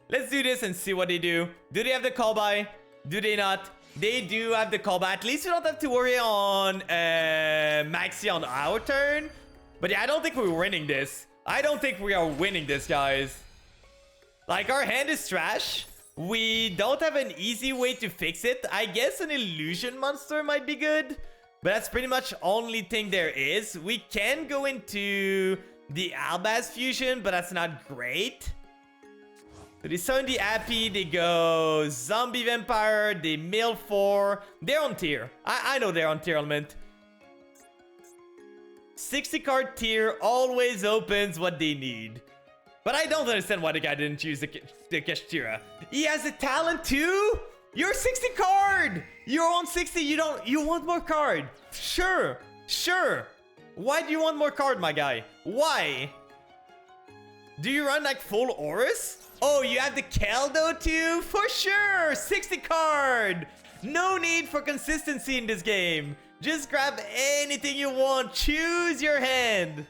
Let's do this and see what they do. Do they have the call by? Do they not? They do have the call by. At least we don't have to worry on Maxi on our turn. But yeah, I don't think we're winning this. I don't think we are winning this, guys. Like, our hand is trash. We don't have an easy way to fix it. I guess an illusion monster might be good. But that's pretty much only thing there is. We can go into the Albaz fusion, but that's not great. So they summon the Appy, they go Zombie Vampire, they mill 4. They're on tier. I know they're on tier element. 60 card tier always opens what they need. But I don't understand why the guy didn't choose the Kashtira. He has a talent too? You're 60 card! You're on 60, you want more card. Sure, sure. Why do you want more card, my guy? Why? Do you run like full Aurus? Oh, you have the Keldo too? For sure! 60 card! No need for consistency in this game. Just grab anything you want. Choose your hand.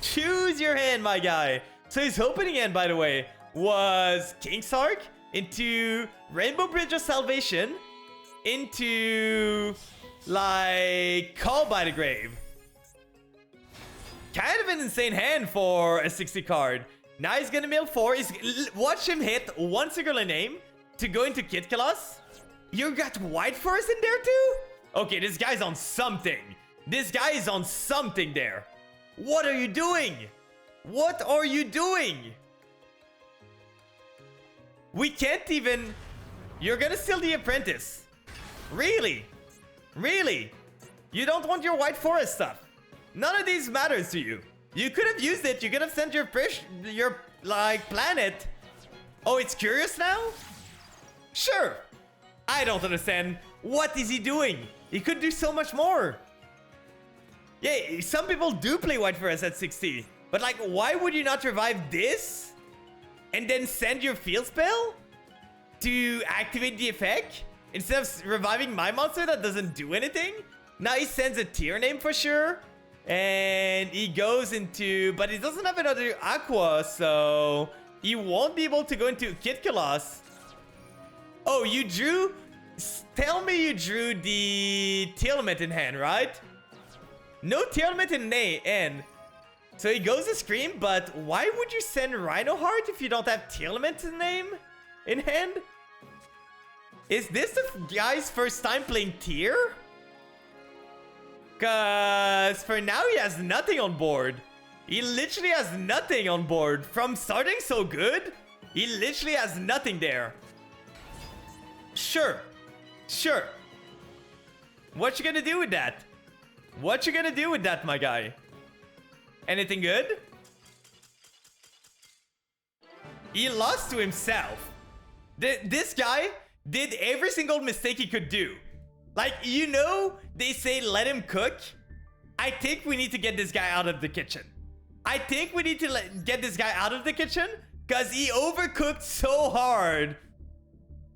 Choose your hand, my guy. So his opening hand, by the way, was King's Arc into Rainbow Bridge of Salvation into, like, Call by the Grave. Kind of an insane hand for a 60 card. Now he's gonna mill 4. Watch him hit one singular name to go into Kid Colossus. You got White Forest in there too? Okay, this guy's on something. This guy is on something there. What are you doing? What are you doing? We can't even... You're gonna steal the Apprentice. Really? Really? You don't want your White Forest stuff. None of these matters to you. You could have used it. You could have sent your planet. Oh, it's Curious now? Sure. I don't understand. What is he doing? He could do so much more. Yeah, some people do play White Forest at 60. But like, why would you not revive this? And then send your field spell? To activate the effect? Instead of reviving my monster that doesn't do anything? Now he sends a tier name for sure. And he goes into... But he doesn't have another Aqua, so... He won't be able to go into Kid Colossus. Oh, you drew... Tell me you drew the Telement in hand, right? No Telement in hand. So he goes to Scream, but why would you send Rhino Heart if you don't have Telement in hand? Is this the guy's first time playing tier? Because for now he has nothing on board. He literally has nothing on board. From starting so good, he literally has nothing there. Sure. Sure. What you gonna do with that? What you gonna do with that, my guy? Anything good? He lost to himself. This guy did every single mistake he could do. Like, you know, they say let him cook. I think we need to get this guy out of the kitchen. I think we need to get this guy out of the kitchen Because he overcooked so hard.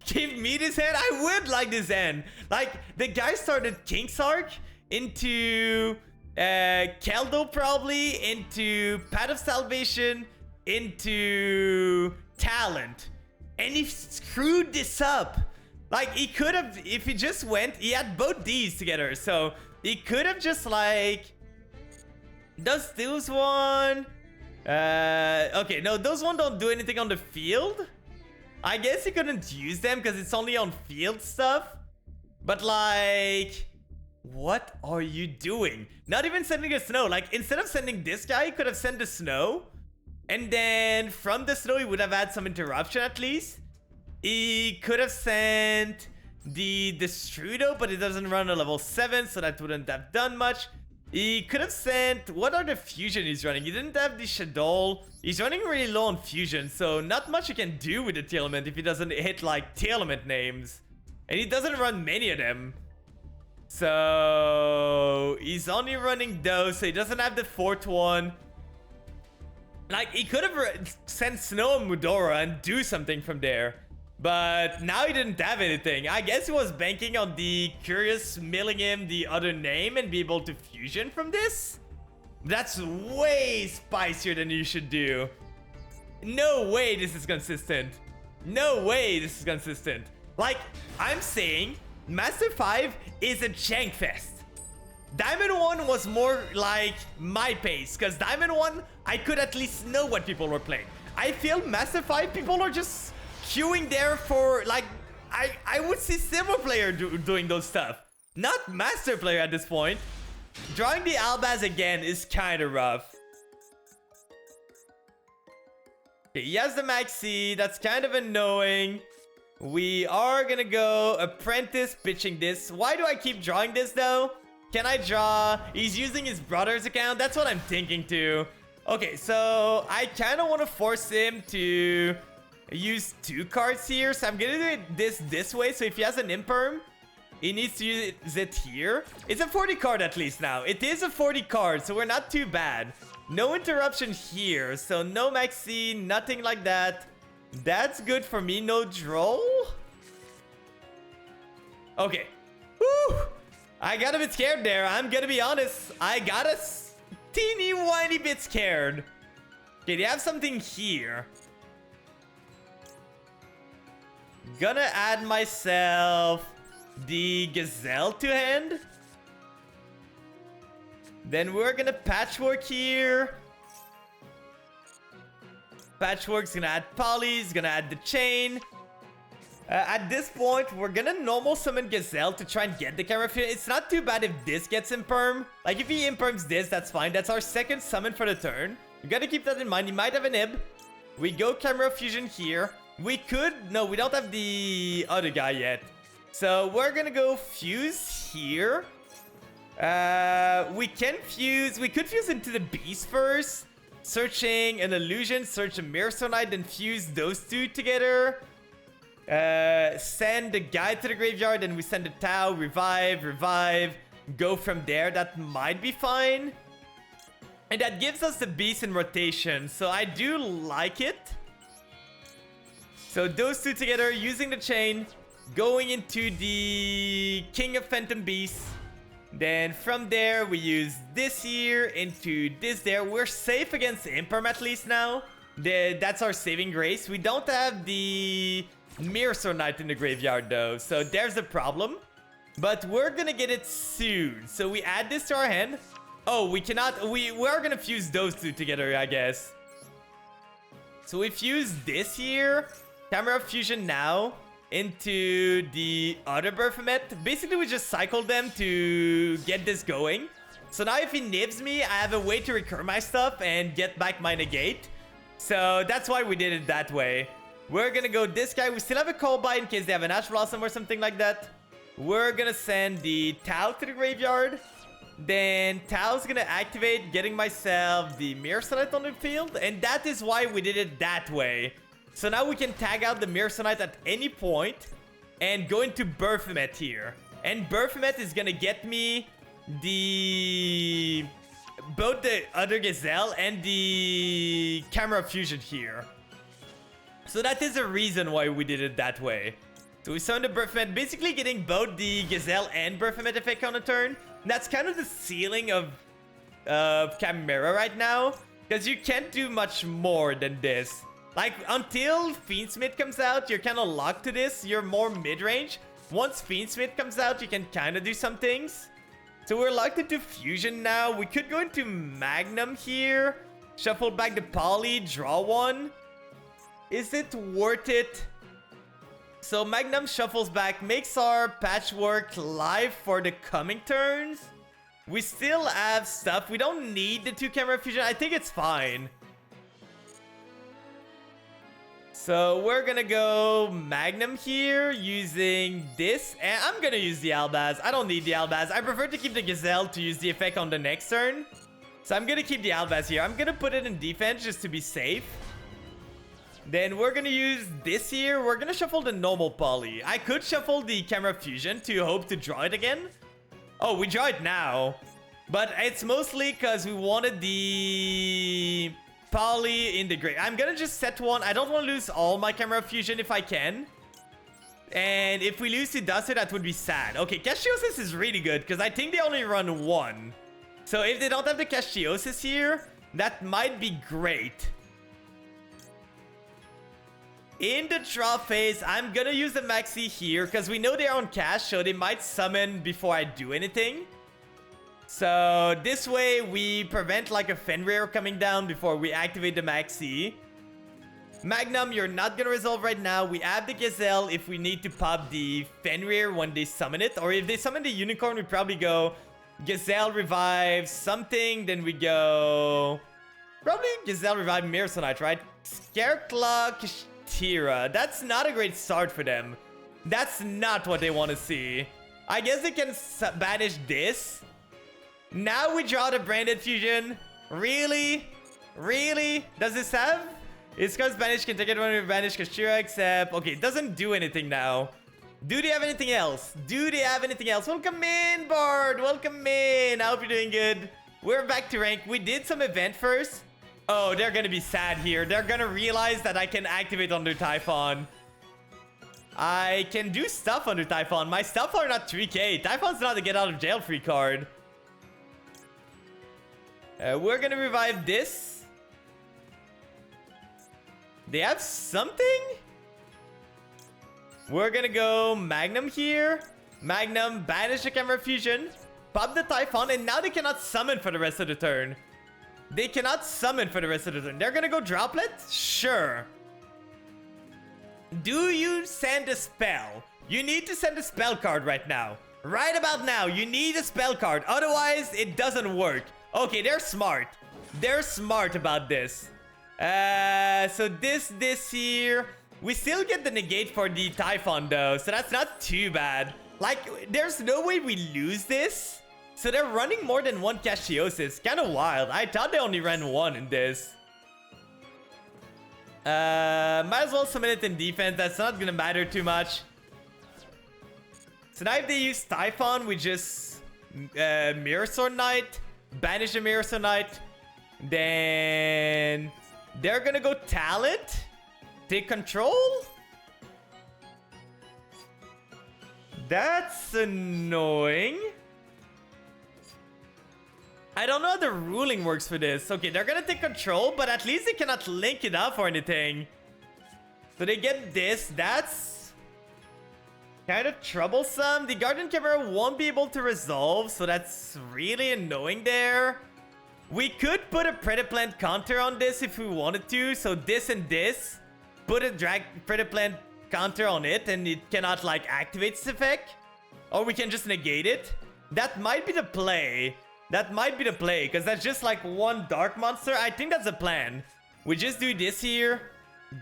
Give me this hand? I would like this hand. Like, the guy started Kingsark into Keldo probably, into Path of Salvation, into Talent. And he screwed this up. Like, he could have, if he just went, he had both these together. So, he could have just like, does those one? Okay, no, those one don't do anything on the field. I guess he couldn't use them because it's only on field stuff. But like, what are you doing? Not even sending a snow. Like, instead of sending this guy, he could have sent the snow. And then from the snow, he would have had some interruption at least. He could have sent the Destrudo, but it doesn't run on level 7, so that wouldn't have done much. He could have sent... What are the fusion he's running? He didn't have the Shadol. He's running really low on fusion, so not much you can do with the Telement if he doesn't hit, like, Telement names. And he doesn't run many of them. So... He's only running those, so he doesn't have the fourth one. Like, he could have sent Snow and Mudora and do something from there. But now he didn't have anything. I guess he was banking on the Curious milling him the other name and be able to fusion from this. That's way spicier than you should do. No way this is consistent. No way this is consistent. Like, I'm saying Master 5 is a jank fest. Diamond 1 was more like my pace, because Diamond 1, I could at least know what people were playing. I feel Master 5 people are just queuing there for, like, I would see Silver player doing those stuff. Not Master player at this point. Drawing the Albaz again is kind of rough. Okay, he has the Maxi. That's kind of annoying. We are gonna go Apprentice pitching this. Why do I keep drawing this though? Can I draw? He's using his brother's account. That's what I'm thinking too. Okay, so I kind of want to force him to use 2 cards here. So I'm gonna do it this way. So if he has an Imperm, he needs to use it here. It's a 40 card at least now. It is a 40 card, so we're not too bad. No interruption here. So no Maxi, nothing like that. That's good for me. No draw. Okay. Woo! I got a bit scared there. I'm gonna be honest. I got a teeny whiny bit scared. Okay, they have something here. Gonna add myself the Gazelle to hand. Then we're gonna Patchwork here. Patchwork's gonna add Polys, gonna add the Chain. At this point, we're gonna normal summon Gazelle to try and get the Camera Fusion. It's not too bad if this gets Imperm. Like, if he Imperms this, that's fine. That's our second summon for the turn. You gotta keep that in mind. He might have an Ib. We go Camera Fusion here. We could... No, we don't have the other guy yet. So, we're gonna go Fuse here. We can fuse... We could fuse into the Beast first. Searching an Illusion, search a Mirror Sonite, then fuse those two together. Send the guy to the graveyard, and we send the Tau, revive, go from there. That might be fine. And that gives us the Beast in rotation, so I do like it. So those two together, using the Chain, going into the King of Phantom Beasts. Then from there, we use this here into this there. We're safe against Imperm at least now. That's our saving grace. We don't have the Mirror Knight in the graveyard though, so there's the problem. But we're gonna get it soon. So we add this to our hand. Oh, we cannot. We are gonna fuse those two together, I guess. So we fuse this here, Camera Fusion now, into the other Baphomet. Basically, we just cycled them to get this going. So now if he nibs me, I have a way to recur my stuff and get back my negate. So that's why we did it that way. We're gonna go this guy. We still have a Colby in case they have an Ash Blossom or something like that. We're gonna send the Tau to the graveyard. Then Tau's gonna activate, getting myself the Mirror Sonite on the field. And that is why we did it that way. So now we can tag out the Mirror Sonite at any point and go into Baphomet here. And Baphomet is gonna get me both the other Gazelle and the Camera Fusion here. So that is the reason why we did it that way. So we summoned the Berthomet, basically getting both the Gazelle and Berthomet effect on a turn. And that's kind of the ceiling of Chimera right now. Because you can't do much more than this. Like, until Fiendsmith comes out, you're kind of locked to this. You're more mid-range. Once Fiendsmith comes out, you can kind of do some things. So we're locked into Fusion now. We could go into Magnum here. Shuffle back the Poly, draw one. Is it worth it? So Magnum shuffles back, makes our Patchwork live for the coming turns. We still have stuff. We don't need the 2-camera Fusion. I think it's fine. So we're gonna go Magnum here using this. And I'm gonna use the Albaz. I don't need the Albaz. I prefer to keep the Gazelle to use the effect on the next turn. So I'm gonna keep the Albaz here. I'm gonna put it in defense just to be safe. Then we're gonna use this here. We're gonna shuffle the normal Poly. I could shuffle the Camera Fusion to hope to draw it again. Oh, we draw it now. But it's mostly because we wanted the Poly in the grave. I'm gonna just set one. I don't want to lose all my Camera Fusion if I can. And if we lose to Duster, that would be sad. Okay, Castiosis is really good because I think they only run one. So if they don't have the Castiosis here, that might be great. In the draw phase, I'm gonna use the Maxi here because we know they're on cash, so they might summon before I do anything. So this way, we prevent like a Fenrir coming down before we activate the Maxi. Magnum, you're not gonna resolve right now. We have the Gazelle if we need to pop the Fenrir when they summon it. Or if they summon the Unicorn, we probably go Gazelle revive something, then we go... Probably Gazelle revive Mirsonite, right? Scareclaw, Tira. That's not a great start for them. That's not what they want to see. I guess they can banish this. Now we draw the Branded Fusion. Really? Really? Does this have? It's because banish can take it when we banish Kashira, except... Okay, it doesn't do anything now. Do they have anything else? Do they have anything else? Welcome in, Bard. Welcome in. I hope you're doing good. We're back to rank. We did some event first. Oh, they're gonna be sad here. They're gonna realize that I can activate under Typhon. I can do stuff under Typhon. My stuff are not 3k. Typhon's not a get out of jail free card. We're gonna revive this. They have something? We're gonna go Magnum here. Magnum, banish the Camera Fusion. Pop the Typhon, and now they cannot summon for the rest of the turn. They cannot summon for the rest of the turn. They're gonna go Droplet? Sure. Do you send a spell? You need to send a spell card right now. Right about now, you need a spell card. Otherwise, it doesn't work. Okay, they're smart. They're smart about this. So this here. We still get the negate for the Typhon though, so that's not too bad. Like, there's no way we lose this. So they're running more than one Castiosis. Kind of wild. I thought they only ran one in this. Might as well summon it in defense. That's not gonna matter too much. So now if they use Typhon, we just Mirror Sword Knight, banish the Mirror Sword Knight. Then they're gonna go Talent. Take control? That's annoying. I don't know how the ruling works for this. Okay, they're gonna take control, but at least they cannot link it up or anything. So they get this. That's kind of troublesome. The Guardian Chimera won't be able to resolve, so that's really annoying there. We could put a Predaplant counter on this if we wanted to. So this and this. Put a Predaplant counter on it, and it cannot, like, activate its effect. Or we can just negate it. That might be the play. That might be the play, because that's just like one dark monster. I think that's the plan. We just do this here.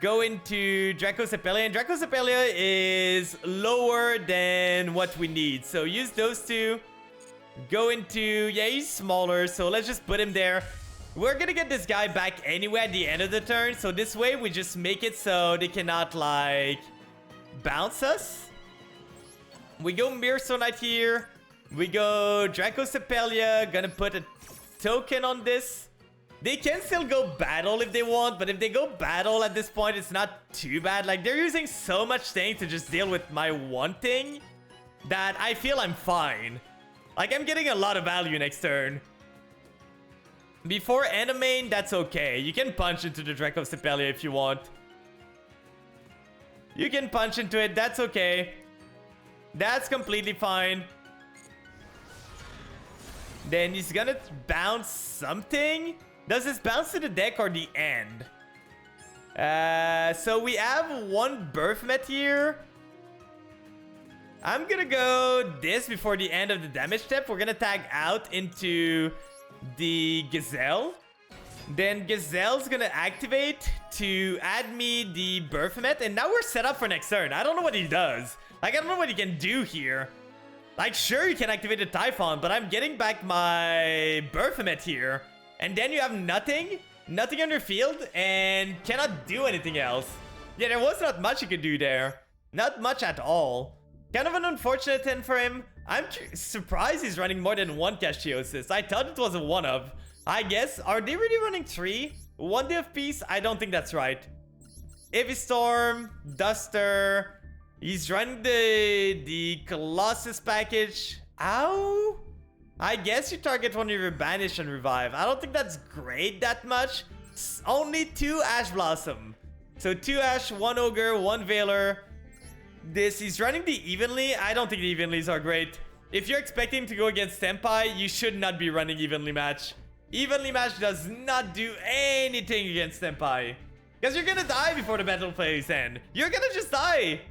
Go into Dracosepelia. And Dracosepelia is lower than what we need. So use those two. Go into... Yeah, he's smaller. So let's just put him there. We're going to get this guy back anyway at the end of the turn. So this way, we just make it so they cannot, like, bounce us. We go Mirror Sword Knight here. We go Dracosepelia. Gonna put a token on this. They can still go battle if they want, but if they go battle at this point, it's not too bad. Like, they're using so much thing to just deal with my one thing that I feel I'm fine. Like, I'm getting a lot of value next turn. Before Animane, that's okay. You can punch into the Draco Sepelia if you want. You can punch into it, that's okay. That's completely fine. Then he's gonna bounce something. Does this bounce to the deck or the end? So we have one Birthmet here. I'm gonna go this before the end of the damage step. We're gonna tag out into the Gazelle. Then Gazelle's gonna activate to add me the Birthmet. And now we're set up for next turn. I don't know what he does. Like, I don't know what he can do here. Like, sure, you can activate the Typhon, but I'm getting back my Birthmet here. And then you have nothing on your field, and cannot do anything else. Yeah, there was not much you could do there. Not much at all. Kind of an unfortunate end for him. I'm surprised he's running more than one Castiosis. I thought it was a one-of. I guess, are they really running 3? 1 Day of Peace? I don't think that's right. Evistorm, Duster. He's running the Colossus package. Ow! I guess you target one of your Banish and Revive. I don't think that's great that much. It's only 2 Ash Blossom. So 2 Ash, 1 Ogre, 1 Veiler. He's running the Evenly. I don't think the Evenlys are great. If you're expecting to go against Senpai, you should not be running Evenly Match. Evenly Match does not do anything against Senpai. Because you're gonna die before the battle phase end. You're gonna just die.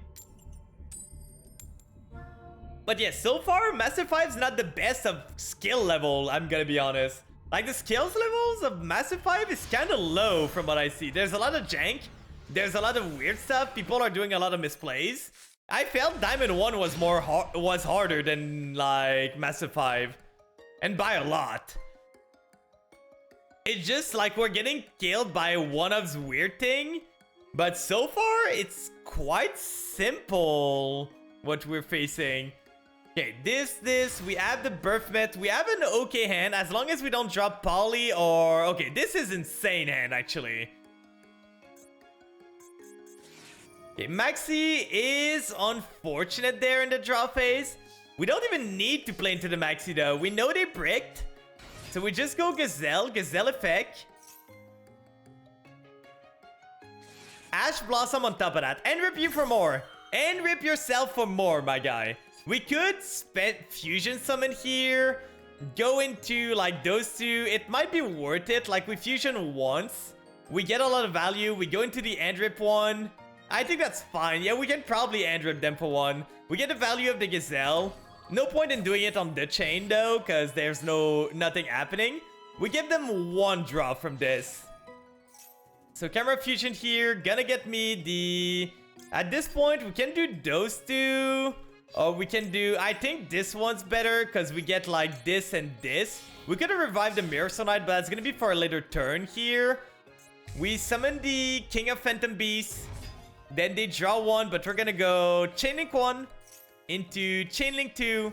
But yeah, so far, Massive 5's not the best of skill level, I'm gonna be honest. Like, the skills levels of Massive 5 is kind of low from what I see. There's a lot of jank. There's a lot of weird stuff. People are doing a lot of misplays. I felt Diamond 1 was harder than, like, Massive 5. And by a lot. It's just, like, we're getting killed by one-of's weird thing. But so far, it's quite simple what we're facing. Okay, we have the Birthmet. We have an okay hand as long as we don't drop Poly or... Okay, this is insane hand, actually. Okay, Maxi is unfortunate there in the draw phase. We don't even need to play into the Maxi, though. We know they bricked. So we just go Gazelle effect. Ash Blossom on top of that. And rip you for more. And rip yourself for more, my guy. We could spend Fusion Summon here, go into, like, those two. It might be worth it. Like, we Fusion once. We get a lot of value. We go into the End Rip one. I think that's fine. Yeah, we can probably End Rip them for one. We get the value of the Gazelle. No point in doing it on the chain, though, because there's nothing happening. We give them 1 draw from this. So, Camera Fusion here. Gonna get me the... At this point, we can do those two. Or we can do, I think this one's better because we get like this and this. We could have revived the Mirror Sonite, but that's going to be for a later turn here. We summon the King of Phantom Beasts. Then they draw 1, but we're going to go Chainlink 1 into Chainlink 2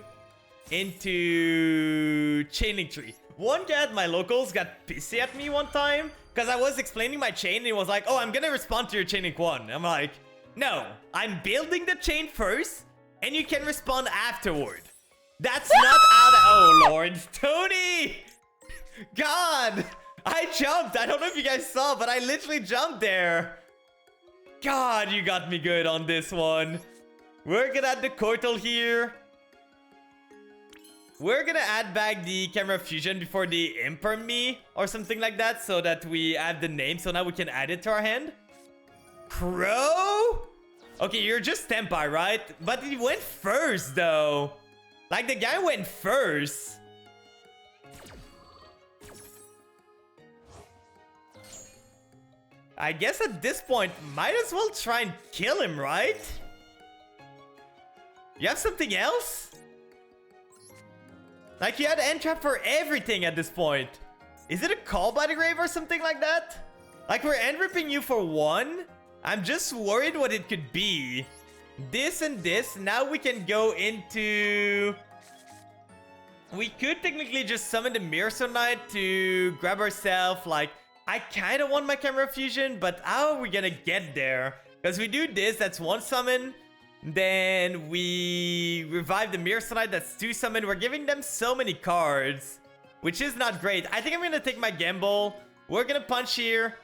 into Chainlink 3. One guy at my locals got pissy at me one time because I was explaining my chain and he was like, oh, I'm going to respond to your Chainlink 1. I'm like, no, I'm building the chain first. And you can respond afterward. That's not out of... Oh, Lord. Tony! God! I jumped. I don't know if you guys saw, but I literally jumped there. God, you got me good on this one. We're gonna add the Cortal here. We're gonna add back the Camera Fusion before they imperm me or something like that so that we add the name. So now we can add it to our hand. Crow? Okay, you're just Senpai, right? But he went first, though. Like, the guy went first. I guess at this point, might as well try and kill him, right? You have something else? Like, you had End Trap for everything at this point. Is it a Call by the Grave or something like that? Like, we're end ripping you for 1? I'm just worried what it could be. This and this. Now we can go into... We could technically just summon the Mirrorstone Knight to grab ourselves. Like, I kind of want my Camera Fusion, but how are we gonna get there? Because we do this, that's 1 summon. Then we revive the Mirrorstone Knight, that's 2 summon. We're giving them so many cards, which is not great. I think I'm gonna take my gamble. We're gonna punch here.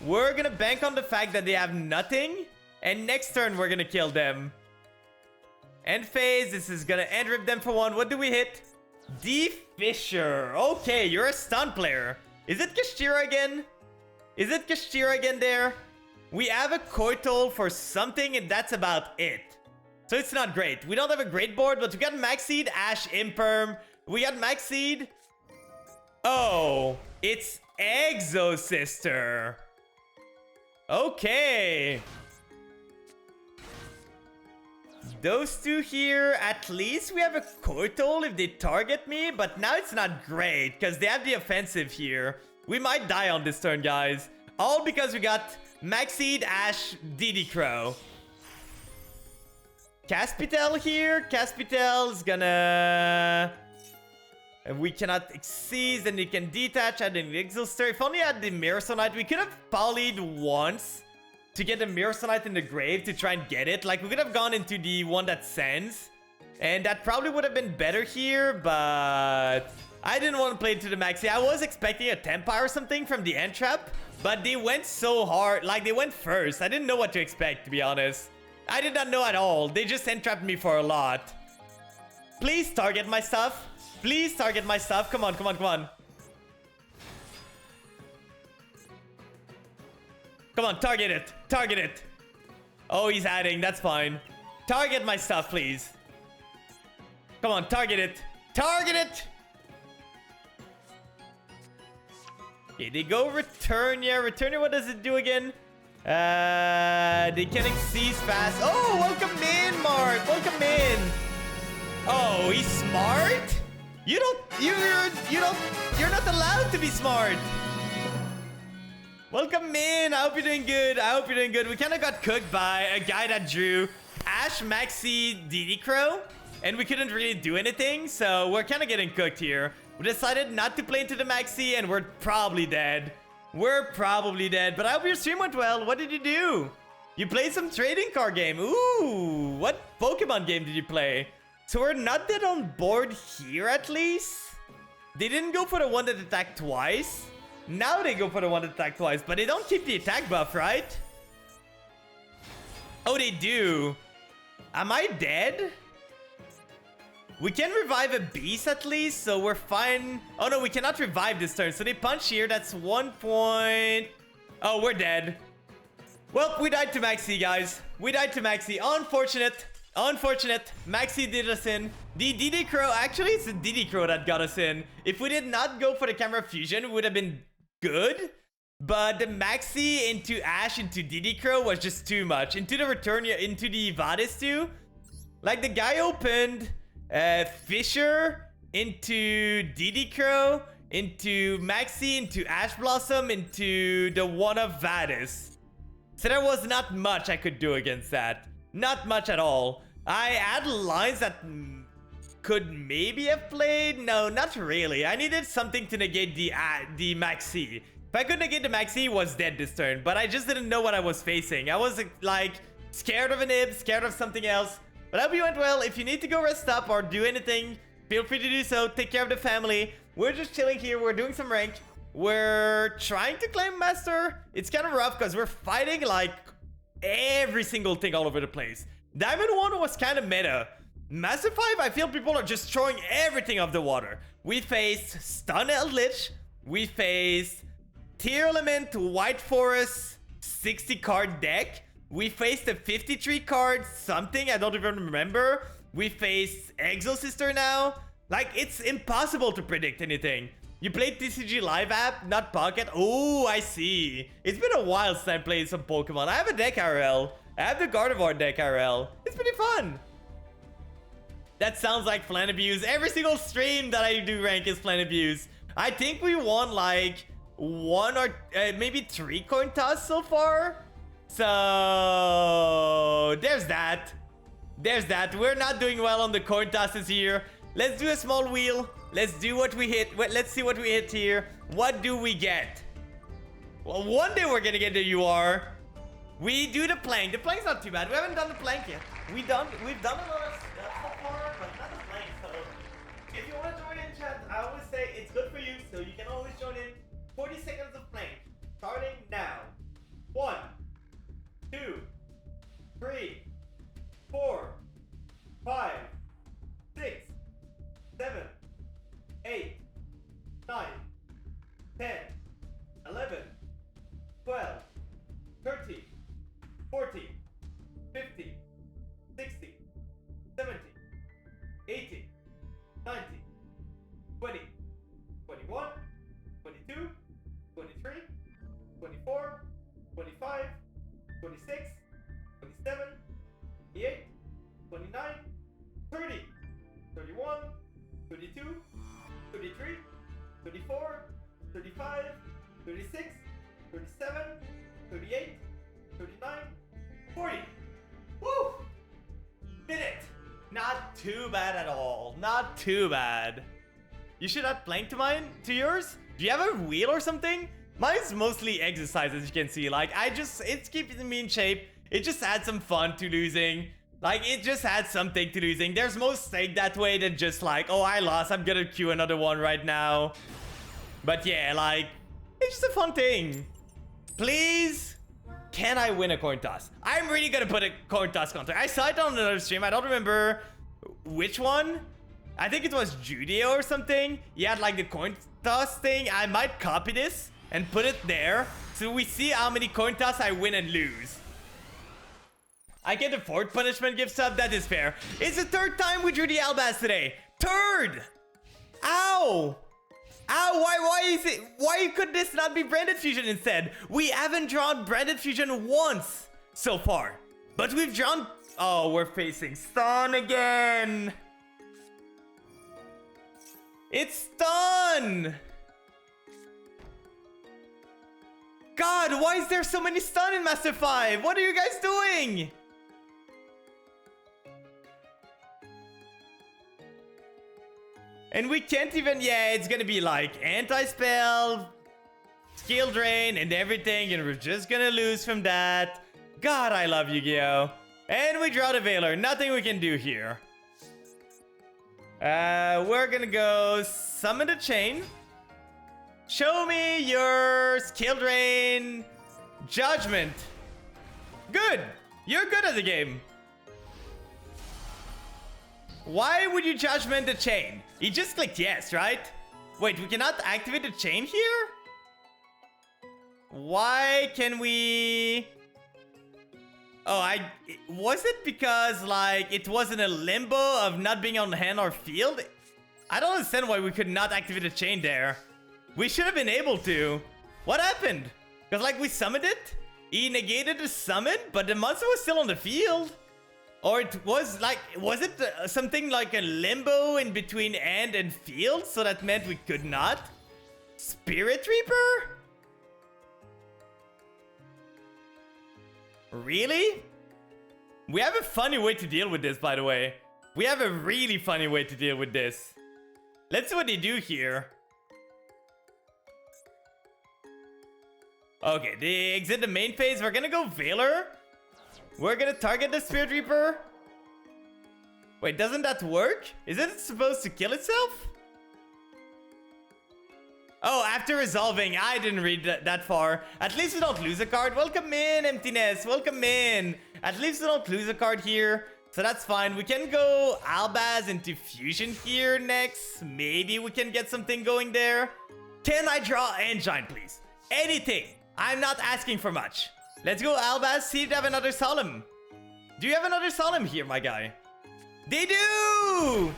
We're gonna bank on the fact that they have nothing. And next turn, we're gonna kill them. End phase, this is gonna end rip them for 1. What do we hit? D. Fisher. Okay, you're a stun player. Is it Kashtira again? Is it Kashtira again there? We have a Koitol for something, and that's about it. So it's not great. We don't have a great board, but we got Max Seed, Ash, Imperm. We got Max Seed. Oh, it's Exo Sister. Okay. Those 2 here, at least we have a Koitol if they target me, but now it's not great because they have the offensive here. We might die on this turn, guys. All because we got Max Seed, Ash, DD Crow. Caspitel here. Caspitel is gonna... We cannot exceed, and you can detach at an Exoster. If only I had the Mirrorstone Knight, we could have polyed once to get the Mirrorstone Knight in the grave to try and get it. Like, we could have gone into the one that sends, and that probably would have been better here, but I didn't want to play it to the max. I was expecting a Tempire or something from the end trap, but they went so hard. Like, they went first. I didn't know what to expect, to be honest. I did not know at all. They just end trapped me for a lot. Please target my stuff. Please target my stuff. Come on, come on, come on. Come on, target it. Target it. Oh, he's adding. That's fine. Target my stuff, please. Come on, target it. Target it. Okay, they go Returnia. Returnia, what does it do again? They can exceed fast. Oh, welcome in, Mark. Welcome in. Oh, he's smart? You're not allowed to be smart. Welcome in. I hope you're doing good. I hope you're doing good. We kind of got cooked by a guy that drew Ash, Maxi, DD Crow, and we couldn't really do anything, so we're kind of getting cooked here. We decided not to play into the Maxi, and we're probably dead. We're probably dead, but I hope your stream went well. What did you do? You played some trading card game. Ooh, what Pokemon game did you play? So we're not dead on board here, at least. They didn't go for the one that attacked twice. Now they go for the one that attacked twice, but they don't keep the attack buff, right? Oh, they do. Am I dead? We can revive a beast at least, so we're fine. Oh no, we cannot revive this turn. So they punch here. That's 1 point. Oh, we're dead. Well, we died to Maxi, guys. We died to Maxi. Unfortunate. Unfortunate. Maxi did us in. The DD Crow, actually, it's the DD Crow that got us in. If we did not go for the Camera Fusion, it would have been good. But the Maxi into Ash into DD Crow was just too much. Into the Returnia, into the Vadis too. Like, the guy opened Fisher into DD Crow, into Maxi, into Ash Blossom, into the one of Vadis. So there was not much I could do against that. Not much at all. I had lines that could maybe have played. No, not really. I needed something to negate the Maxi. If I could negate the Maxi, he was dead this turn. But I just didn't know what I was facing. I was like scared of an Ib, scared of something else. But I hope you went well. If you need to go rest up or do anything, feel free to do so. Take care of the family. We're just chilling here. We're doing some rank. We're trying to claim Master. It's kind of rough because we're fighting like every single thing all over the place. Diamond 1 was kind of meta. Master 5, I feel people are just throwing everything off the water. We faced Stun Eldritch. We faced Tier Element, White Forest, 60 card deck. We faced a 53 card something, I don't even remember. We faced Exo Sister now. Like, it's impossible to predict anything. You played TCG Live app, not Pocket. Oh, I see. It's been a while since I played some Pokemon. I have a deck RL. I have the Gardevoir deck RL. It's pretty fun. That sounds like Flanabuse. Every single stream that I do rank is Flanabuse. I think we won like 1 or maybe 3 coin toss so far. So there's that. There's that. We're not doing well on the coin tosses here. Let's do a small wheel. Let's do what we hit. Let's see what we hit here. What do we get? Well, one day we're gonna get the UR. We do the plank. The plank's not too bad. We haven't done the plank yet. We've done a lot of stuff so far, but not the plank. So if you want to join in chat, I always say it's good for you, so you can always join in. 40 seconds of plank. Starting now. 1, 2, 3, 4, 5, 6, 7, 8, 9, 10, 11, 12, 13, 14, 15, 16, 17, 18, 19, 20, 21, 22, 23, 24, 25, 26, 27, 28, 29, 30, 31, 32, 33, 34, 35, 36, 37, 38, 39, 40. Woo! Did it! Not too bad at all. Not too bad. You should add plank to mine? To yours? Do you have a wheel or something? Mine's mostly exercise, as you can see. Like, it's keeping me in shape. It just adds some fun to losing. Like, it just adds something to losing. There's more stake that way than just like, oh, I lost, I'm gonna queue another one right now. But yeah, like, it's just a fun thing. Please, can I win a coin toss? I'm really gonna put a coin toss counter. I saw it on another stream. I don't remember which one. I think it was Judio or something. He had like the coin toss thing. I might copy this and put it there, so we see how many coin toss I win and lose. I get the 4th punishment gift sub. That is fair. It's the 3rd time we drew the Albaz today. 3rd! Ow! Ow, why is it? Why could this not be Branded Fusion instead? We haven't drawn Branded Fusion once so far. But we've drawn... Oh, we're facing stun again. It's stun! God, why is there so many stun in Master 5? What are you guys doing? And we can't even... Yeah, it's gonna be like anti-spell, skill drain, and everything. And we're just gonna lose from that. God, I love Yu-Gi-Oh! And we draw the Veiler. Nothing we can do here. We're gonna go summon the chain. Show me your skill drain. Judgment. Good. You're good at the game. Why would you judgment the chain? You just clicked yes, right? Wait, we cannot activate the chain here? Why can we... Oh, was it because, like, it was in a limbo of not being on hand or field? I don't understand why we could not activate the chain there. We should have been able to. What happened? Because, like, we summoned it. He negated the summon, but the monster was still on the field. Or it was, like, was it something like a limbo in between end and field? So that meant we could not? Spirit Reaper? Really? We have a funny way to deal with this, by the way. We have a really funny way to deal with this. Let's see what they do here. Okay, they exit the main phase. We're gonna go Veiler. We're gonna target the Spirit Reaper. Wait, doesn't that work? Is it supposed to kill itself? Oh, after resolving. I didn't read that far. At least we don't lose a card. Welcome in, Emptiness. Welcome in. At least we don't lose a card here. So that's fine. We can go Albaz into Fusion here next. Maybe we can get something going there. Can I draw Engine, please? Anything. I'm not asking for much. Let's go Albaz, see if they have another Solemn. Do you have another Solemn here, my guy? They do!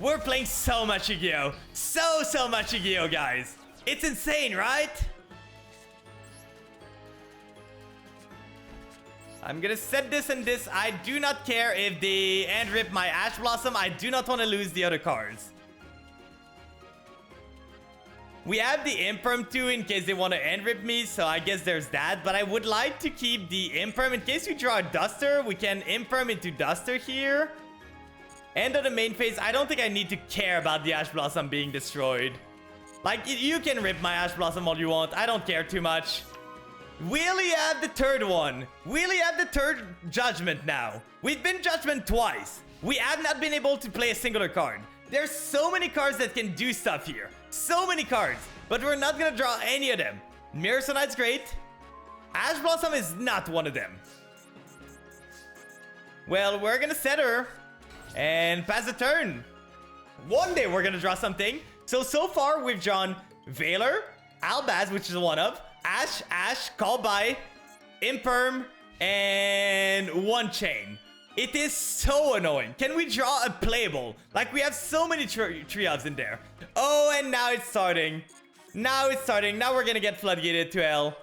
We're playing so much Yu-Gi-Oh! So much Yu-Gi-Oh, guys. It's insane, right? I'm gonna set this and this. I do not care if they end rip my Ash Blossom. I do not want to lose the other cards. We have the Imperm too in case they want to end rip me, so I guess there's that. But I would like to keep the Imperm in case we draw a Duster. We can Imperm into Duster here. End of the main phase. I don't think I need to care about the Ash Blossom being destroyed. Like, you can rip my Ash Blossom all you want. I don't care too much. We only have the third one. We only have the third Judgment now. We've been Judgment twice. We have not been able to play a singular card. There's so many cards that can do stuff here. So many cards. But we're not gonna draw any of them. Mirror Sonite's great. Ash Blossom is not one of them. Well, we're gonna set her and pass the turn. One day we're gonna draw something. So far we've drawn Veiler, Albaz, which is a one of, Ash, Call By, Imperm, and one chain. It is so annoying. Can we draw a playable? Like, we have so many trios in there. Oh, and now it's starting. Now it's starting. Now we're gonna get floodgated to hell.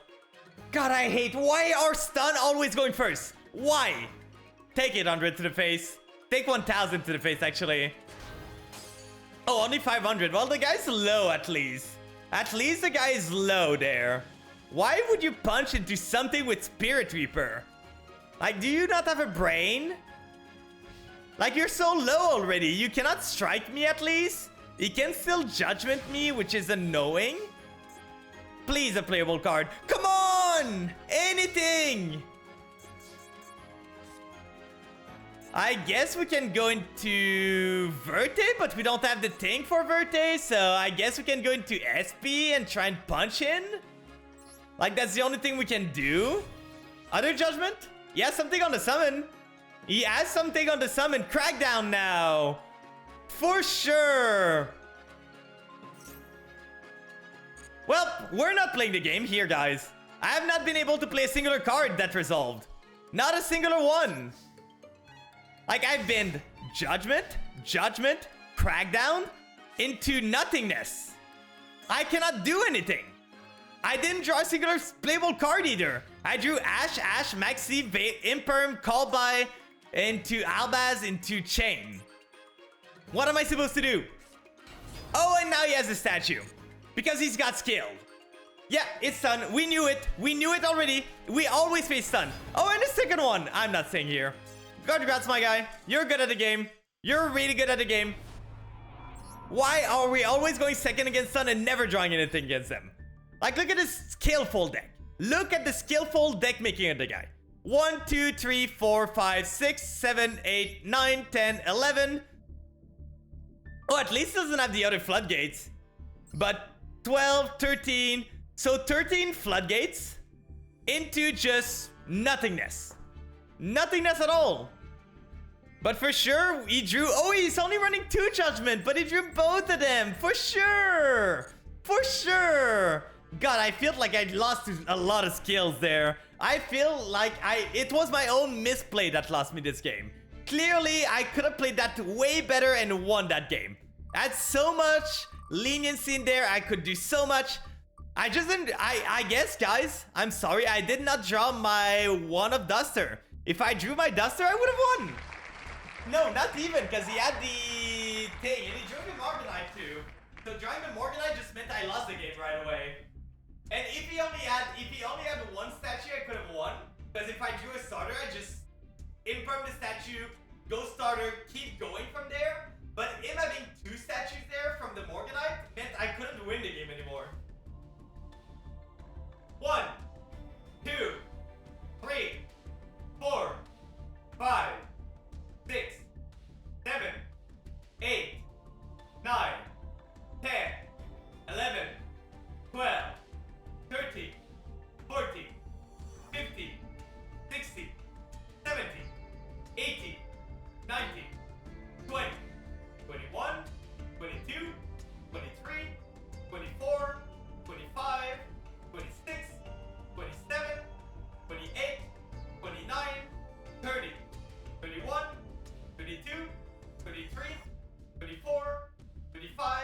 God, I hate. Why are stun always going first? Why? Take 800 to the face. Take 1000 to the face, actually. Oh, only 500. Well, the guy's low, at least. At least the guy is low there. Why would you punch into something with Spirit Reaper? Like, do you not have a brain? Like, you're so low already. You cannot strike me, at least. He can still Judgment me, which is annoying. Please, a playable card. Come on! Anything! I guess we can go into Verte, but we don't have the thing for Verte, so I guess we can go into SP and try and punch in. Like, that's the only thing we can do. Other Judgment? He has something on the summon. He has something on the summon. Crackdown now. For sure. Well, we're not playing the game here, guys. I have not been able to play a singular card that resolved. Not a singular one. Like, I've been Judgment, Crackdown, into nothingness. I cannot do anything. I didn't draw a singular playable card either. I drew Ash, Maxi, Imperm, Call By, into Albaz, into Chain. What am I supposed to do? Oh, and now he has a statue. Because he's got skilled. Yeah, it's stun. We knew it. We knew it already. We always face stun. Oh, and the second one. I'm not staying here. Congrats, my guy. You're good at the game. You're really good at the game. Why are we always going second against stun and never drawing anything against them? Like, look at this skillful deck. Look at the skillful deck making of the guy. 1, 2, 3, 4, 5, 6, 7, 8, 9, 10, 11. Oh, at least doesn't have the other floodgates. But 12, 13. So 13 floodgates into just nothingness. Nothingness at all. But for sure, he drew... Oh, he's only running 2 Judgment, but he drew both of them. For sure. For sure. God, I feel like I lost a lot of skills there. I feel like it was my own misplay that lost me this game. Clearly, I could have played that way better and won that game. I had so much leniency in there. I could do so much. I just didn't... I guess, guys, I'm sorry. I did not draw my one of Duster. If I drew my Duster, I would have won. No, not even, because he had the thing, and he drew the Morganite too. So drawing the Morganite just meant I lost the game right away. And if he only had one statue, I could have won. Because if I drew a starter, I just imperm the statue, go starter, keep going from there. But him having 2 statues there from the Morganite meant I couldn't win the game anymore. 1, 2, 3, 4, 5, 6, 7, 8, 9, 10, 11, 12, 13, 14, 15, 16, 17, 18, 19, 20, 21, 22, 23, 24, 25, 26, 27, 28, 29, 30, 31, 32, 33, 34, 35,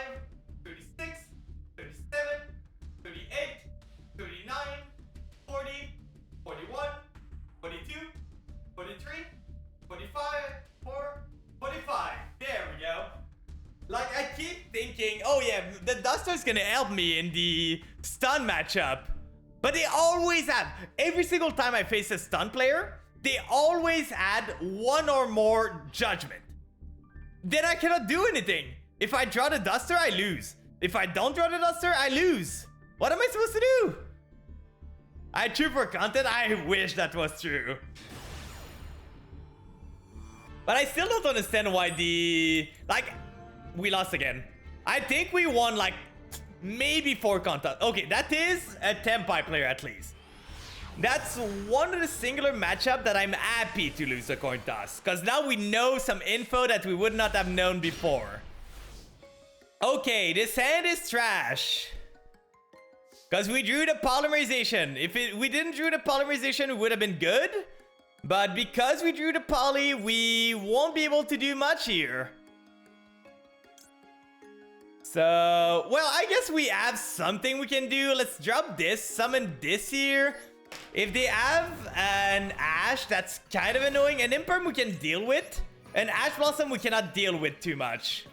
36, 37, 38, 39, 40, 41, 42, 43, 45, 4, 45. There we go. Like, I keep thinking, oh yeah, the Duster's gonna help me in the stun matchup. But they always have, every single time I face a stun player, they always add 1 or more Judgment. then I cannot do anything. If I draw the Duster, I lose. If I don't draw the Duster, I lose. What am I supposed to do? I drew for content. I wish that was true. But I still don't understand why like, we lost again. I think we won like maybe 4 contests. Okay, that is a Tenpai player at least. That's one of the singular matchup that I'm happy to lose a coin toss. Because now we know some info that we would not have known before. Okay, this hand is trash. Because we drew the polymerization. If we didn't drew the polymerization, it would have been good. But because we drew the poly, we won't be able to do much here. So, well, I guess we have something we can do. Let's drop this, summon this here. If they have an Ash, that's kind of annoying. An Imperm we can deal with. An Ash Blossom we cannot deal with too much.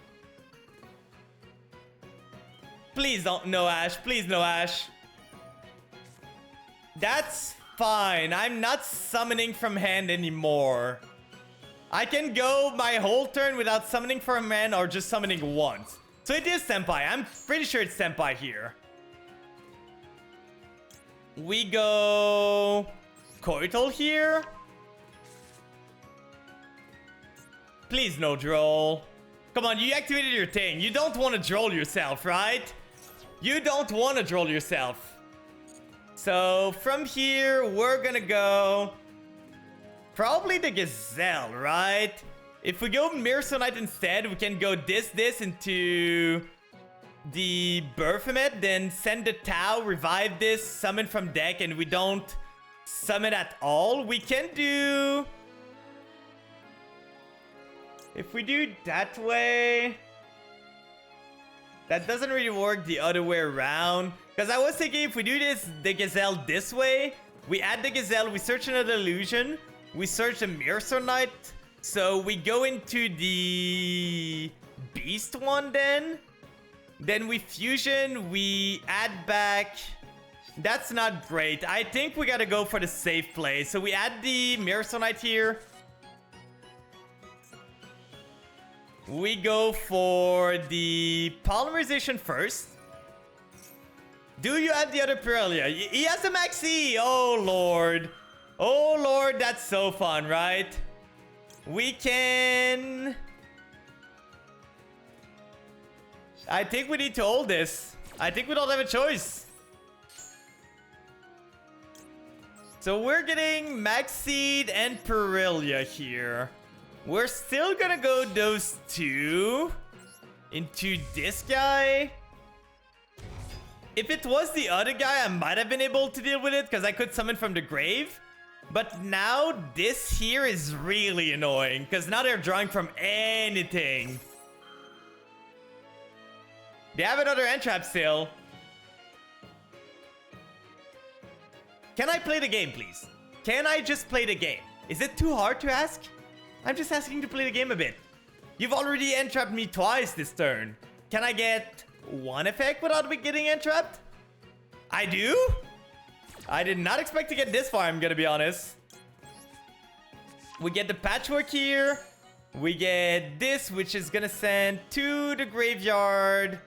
Please don't, no Ash. Please no Ash. That's fine. I'm not summoning from hand anymore. I can go my whole turn without summoning from hand or just summoning once. So it is Senpai. I'm pretty sure it's Senpai here. We go Koital here. Please no droll. Come on, you activated your thing. You don't want to droll yourself, right? You don't want to droll yourself. So from here, we're gonna go probably the Gazelle, right? If we go Mirror-Sonite instead, we can go this into the Berthomet, then send the Tau, revive this, summon from deck, and we don't summon at all. We can do... If we do that way... That doesn't really work the other way around. Because I was thinking if we do this, the Gazelle this way, we add the Gazelle, we search another illusion, we search the Mirror-Sonite. So we go into the Beast one then. Then we fusion, we add back. That's not great. I think we gotta go for the safe play. So we add the Mirror-Sonite here. We go for the polymerization first. Do you add the other Pyrelia? He has a Maxi! Oh lord. Oh lord, that's so fun, right? We can... I think we need to hold this. I think we don't have a choice. So we're getting Max Seed and Pyrelia here. We're still gonna go those two into this guy. If it was the other guy, I might have been able to deal with it because I could summon from the grave. But now this here is really annoying because now they're drawing from anything. They have another Entrap still. Can I play the game, please? Can I just play the game? Is it too hard to ask? I'm just asking to play the game a bit. You've already entrapped me twice this turn. Can I get one effect without me getting entrapped? I do? I did not expect to get this far, I'm gonna be honest. We get the Patchwork here. We get this, which is gonna send to the graveyard.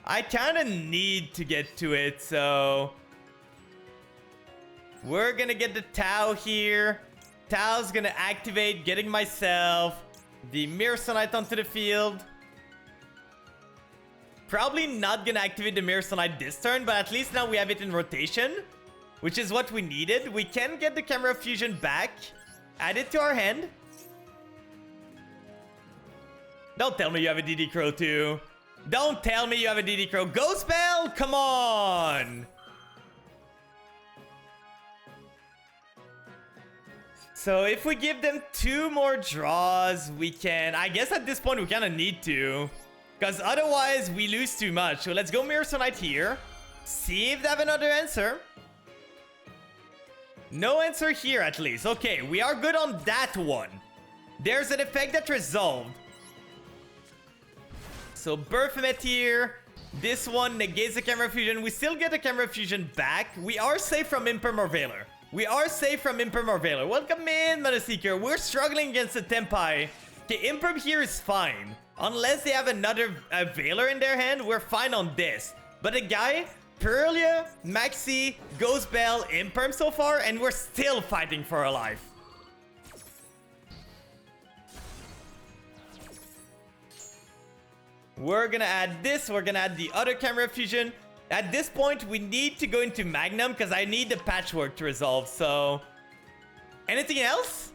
I kind of need to get to it, so... We're gonna get the Tau here. Tau's gonna activate, getting myself the Mirror-Sonite onto the field. Probably not gonna activate the Mirror-Sonite this turn, but at least now we have it in rotation, which is what we needed. We can get the Camera Fusion back, add it to our hand. Don't tell me you have a DD Crow too. Don't tell me you have a DD Crow. Ghost Bell, come on! So if we give them 2 more draws, we can... I guess at this point we kind of need to. Because otherwise we lose too much. So let's go Mirror-Sonite here. See if they have another answer. No answer here at least. Okay, we are good on that one. There's an effect that resolved. So Berthomet here. This one negates the Camera Fusion. We still get the Camera Fusion back. We are safe from Imperm or Veiler. We are safe from Imperm or Veiler. Welcome in, Mana Seeker. We're struggling against the Tenpai. Okay, Imperm here is fine. Unless they have another Veiler in their hand, we're fine on this. But the guy, Purlia, Maxi, Ghost Bell, Imperm so far, and we're still fighting for our life. We're gonna add this, we're gonna add the other camera fusion. At this point, we need to go into Magnum because I need the patchwork to resolve, so... Anything else?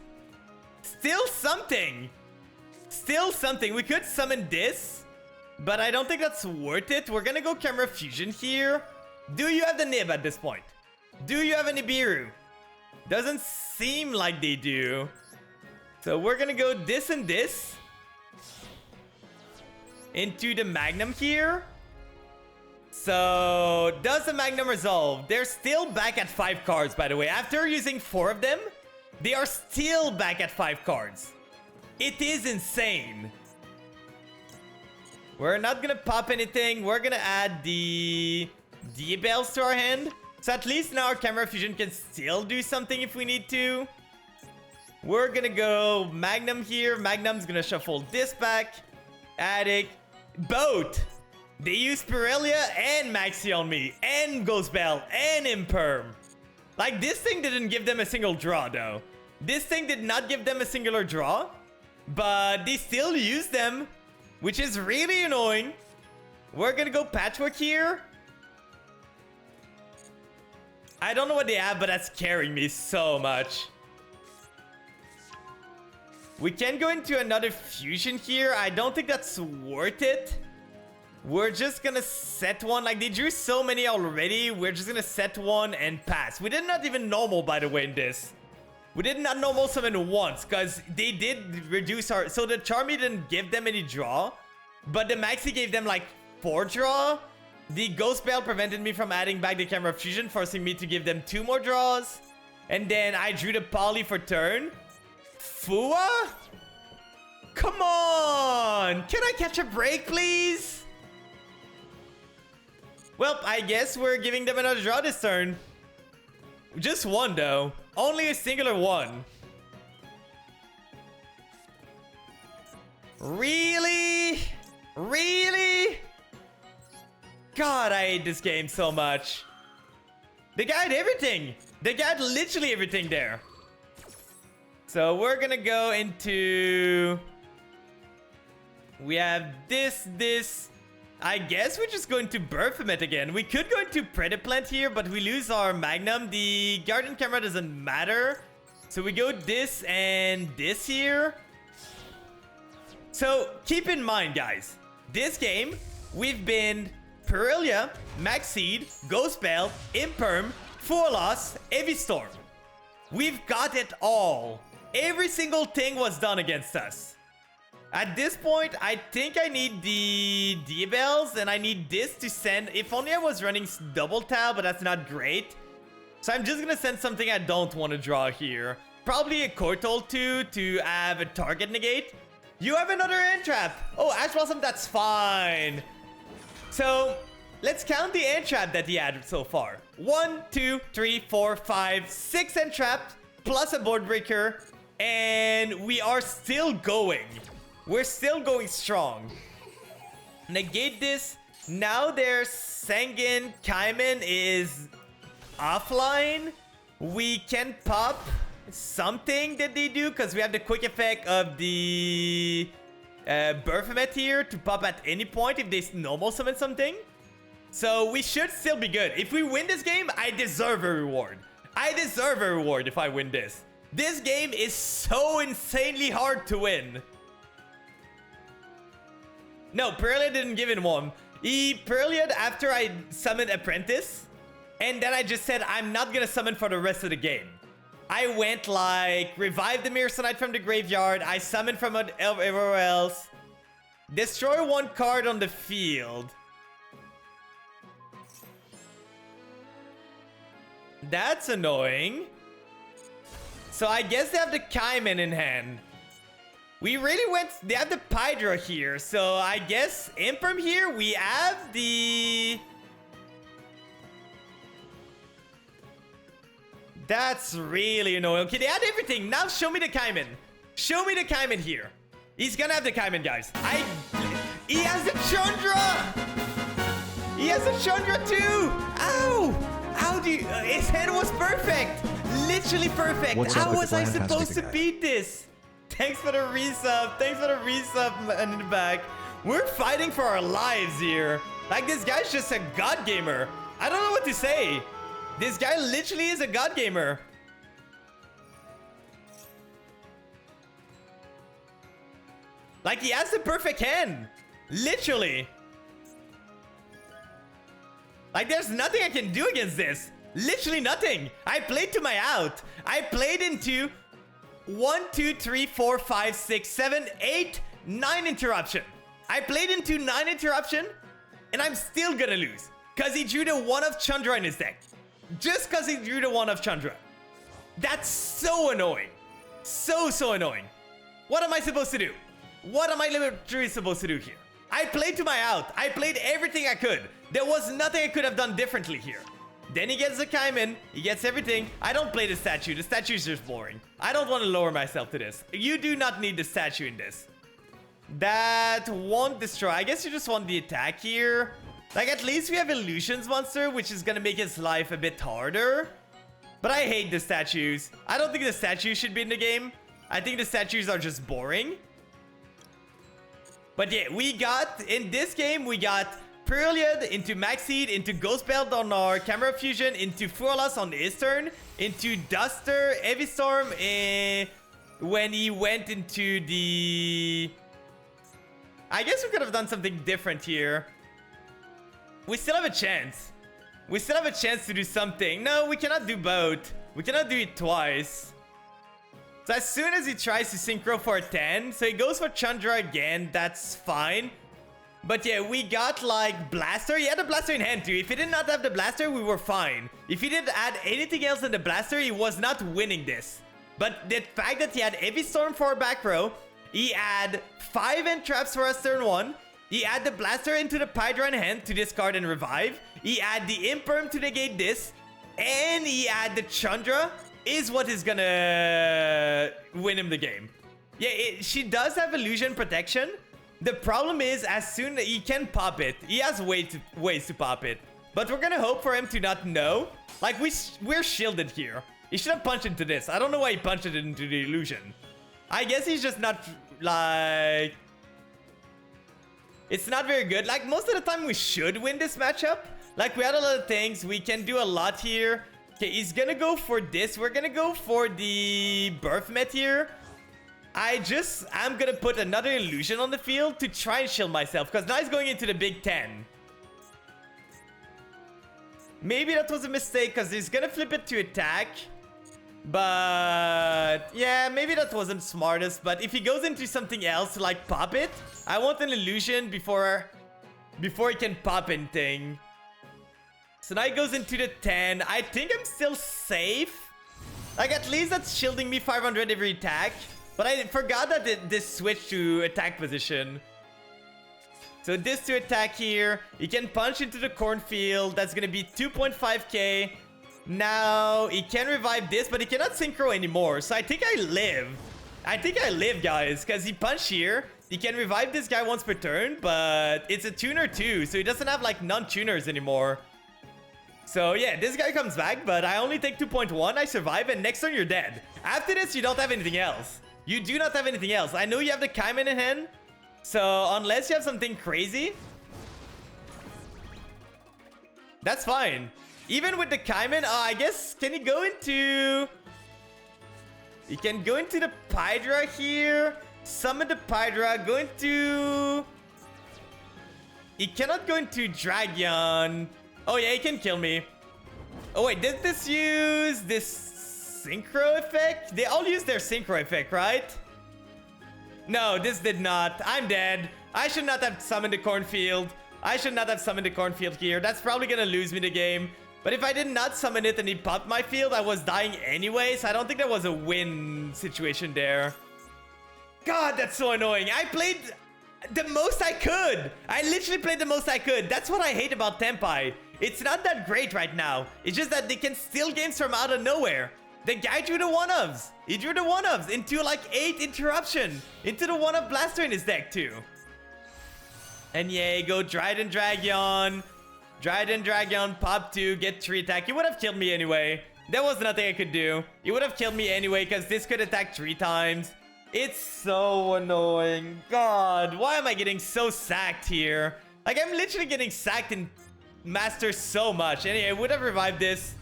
Still something. Still something. We could summon this, but I don't think that's worth it. We're gonna go camera fusion here. Do you have the Nib at this point? Do you have a Nibiru? Doesn't seem like they do. So we're gonna go this and this into the Magnum here. So, does the Magnum resolve? They're still back at 5 cards, by the way. After using 4 of them, they are still back at 5 cards. It is insane. We're not gonna pop anything. We're gonna add the D-Bells to our hand. So at least now our camera fusion can still do something if we need to. We're gonna go Magnum here. Magnum's gonna shuffle this back. Attic. Boat. They used Pirellia and Maxi on me. And Ghost Bell. And Imperm. Like, this thing didn't give them a single draw, though. This thing did not give them a singular draw. But they still used them. Which is really annoying. We're gonna go Patchwork here. I don't know what they have, but that's scaring me so much. We can go into another fusion here. I don't think that's worth it. We're just gonna set one. Like, they drew so many already. We're just gonna set one and pass. We did not even normal, by the way, in this. We did not normal summon once, because they did reduce our... So the Charmy didn't give them any draw, but the Maxi gave them, like, 4 draw. The Ghost Bell prevented me from adding back the Camera Fusion, forcing me to give them 2 more draws. And then I drew the Poly for turn. Fua? Come on! Can I catch a break, please? Well, I guess we're giving them another draw this turn. Just one, though. Only a singular one. Really? Really? God, I hate this game so much. They got everything. They got literally everything there. So we're gonna go into... We have this. I guess we're just going to Berthomet again. We could go into Predaplant here, but we lose our Magnum. The Guardian Camera doesn't matter. So we go this and this here. So keep in mind, guys. This game, we've been Pirellia, Maxseed, Ghost Bell, Imperm, Fuelos, Evistorm. We've got it all. Every single thing was done against us. At this point, I think I need the D-Bells, and I need this to send... If only I was running double tap, but that's not great. So I'm just gonna send something I don't want to draw here. Probably a Cortol 2 to have a target negate. You have another End Trap. Oh, Ash Blossom, that's fine. So, let's count the End Trap that he had so far. 1, 2, 3, 4, 5, 6 End Traps, plus a Board Breaker. And we are still going. We're still going strong. Negate this. Now their Sanguine Kaiman is offline. We can pop something that they do because we have the quick effect of the Berthomet here to pop at any point if they normal summon something. So we should still be good. If we win this game, I deserve a reward. I deserve a reward if I win this. This game is so insanely hard to win. No, Pirelli didn't give it one. He Pirelli'd after I summoned Apprentice. And then I just said, I'm not gonna summon for the rest of the game. I went like, revive the Mirror Sonite from the graveyard. I summoned from everywhere else. Destroy one card on the field. That's annoying. So I guess they have the Kaiman in hand. We really went... They have the Pydra here. So I guess Imperm here, we have the... That's really annoying. Okay, they had everything. Now show me the Kaiman. Show me the Kaiman here. He's gonna have the Kaiman, guys. He has the Chandra! He has a Chandra too! Ow! How do you... his head was perfect! Literally perfect! How was I supposed to beat this? Thanks for the resub. Thanks for the resub, man, in the back. We're fighting for our lives here. Like, this guy's just a god gamer. I don't know what to say. This guy literally is a god gamer. Like, he has the perfect hand. Literally. Like, there's nothing I can do against this. Literally nothing. I played to my out. I played into 1, 2, 3, 4, 5, 6, 7, 8, 9 interruption. I played into 9 interruption, and I'm still gonna lose. Because he drew the 1 of Chandra in his deck. Just because he drew the 1 of Chandra. That's so annoying. So annoying. What am I supposed to do? What am I literally supposed to do here? I played to my out. I played everything I could. There was nothing I could have done differently here. Then he gets the Kaiman. He gets everything. I don't play the statue. The statue is just boring. I don't want to lower myself to this. You do not need the statue in this. That won't destroy. I guess you just want the attack here. Like, at least we have Illusions Monster, which is gonna make his life a bit harder. But I hate the statues. I don't think the statues should be in the game. I think the statues are just boring. But yeah, we got, in this game, we got Prelude into Maxeed, into Ghost Belt on our Camera Fusion, into Fualas on his turn, into Duster, Heavy Storm, when he went into the... I guess we could have done something different here. We still have a chance. We still have a chance to do something. No, we cannot do both. We cannot do it twice. So as soon as he tries to synchro for a 10, so he goes for Chandra again, that's fine. But yeah, we got like Blaster. He had a Blaster in hand too. If he did not have the Blaster, we were fine. If he didn't add anything else in the Blaster, he was not winning this. But the fact that he had Heavy Storm for a back row, he had 5 end traps for us turn 1. He had the Blaster into the Pydra in hand to discard and revive. He had the Imperm to negate this. And he had the Chandra is what is gonna win him the game. Yeah, she does have Illusion Protection. The problem is, as soon as he can pop it, he has ways to pop it. But we're gonna hope for him to not know. Like, we're shielded here. He should have punched into this. I don't know why he punched it into the Illusion. I guess he's just not, like... It's not very good. Like, most of the time we should win this matchup. Like, we had a lot of things. We can do a lot here. Okay, he's gonna go for this. We're gonna go for the Birth Met here. I'm gonna put another Illusion on the field to try and shield myself. Because now he's going into the Big 10. Maybe that was a mistake because he's gonna flip it to attack. But yeah, maybe that wasn't smartest. But if he goes into something else, like pop it, I want an Illusion before he can pop anything. So now he goes into the 10. I think I'm still safe. Like, at least that's shielding me 500 every attack. But I forgot that this switched to attack position. So this to attack here. He can punch into the cornfield. That's going to be 2.5k. Now, he can revive this, but he cannot synchro anymore. So I think I live. I think I live, guys, because he punched here. He can revive this guy once per turn, but it's a tuner too. So he doesn't have, like, non-tuners anymore. So yeah, this guy comes back, but I only take 2.1. I survive, and next turn you're dead. After this, you don't have anything else. You do not have anything else. I know you have the Kaiman in hand. So unless you have something crazy, that's fine. Even with the Kaiman, I guess, can he go into... He can go into the Pydra here. Summon the Pydra. Go into... He cannot go into Dragon. Oh yeah, he can kill me. Oh wait, did this use this synchro effect? They all use their synchro effect, right? No, this did not. I'm dead. I should not have summoned the cornfield. I should not have summoned the cornfield here. That's probably gonna lose me the game. But if I did not summon it and he popped my field, I was dying anyway. So I don't think there was a win situation there. God, that's so annoying. I played the most I could. I literally played the most I could. That's what I hate about Tenpai. It's not that great right now. It's just that they can steal games from out of nowhere. The guy drew the one-ofs. He drew the one-ofs into like 8 interruption. Into the one-of Blaster in his deck too. And yeah, go Dryden Dragon. Dryden Dragon, pop 2, get 3 attack. He would have killed me anyway. There was nothing I could do. He would have killed me anyway because this could attack 3 times. It's so annoying. God, why am I getting so sacked here? Like, I'm literally getting sacked in Master so much. Anyway, I would have revived this.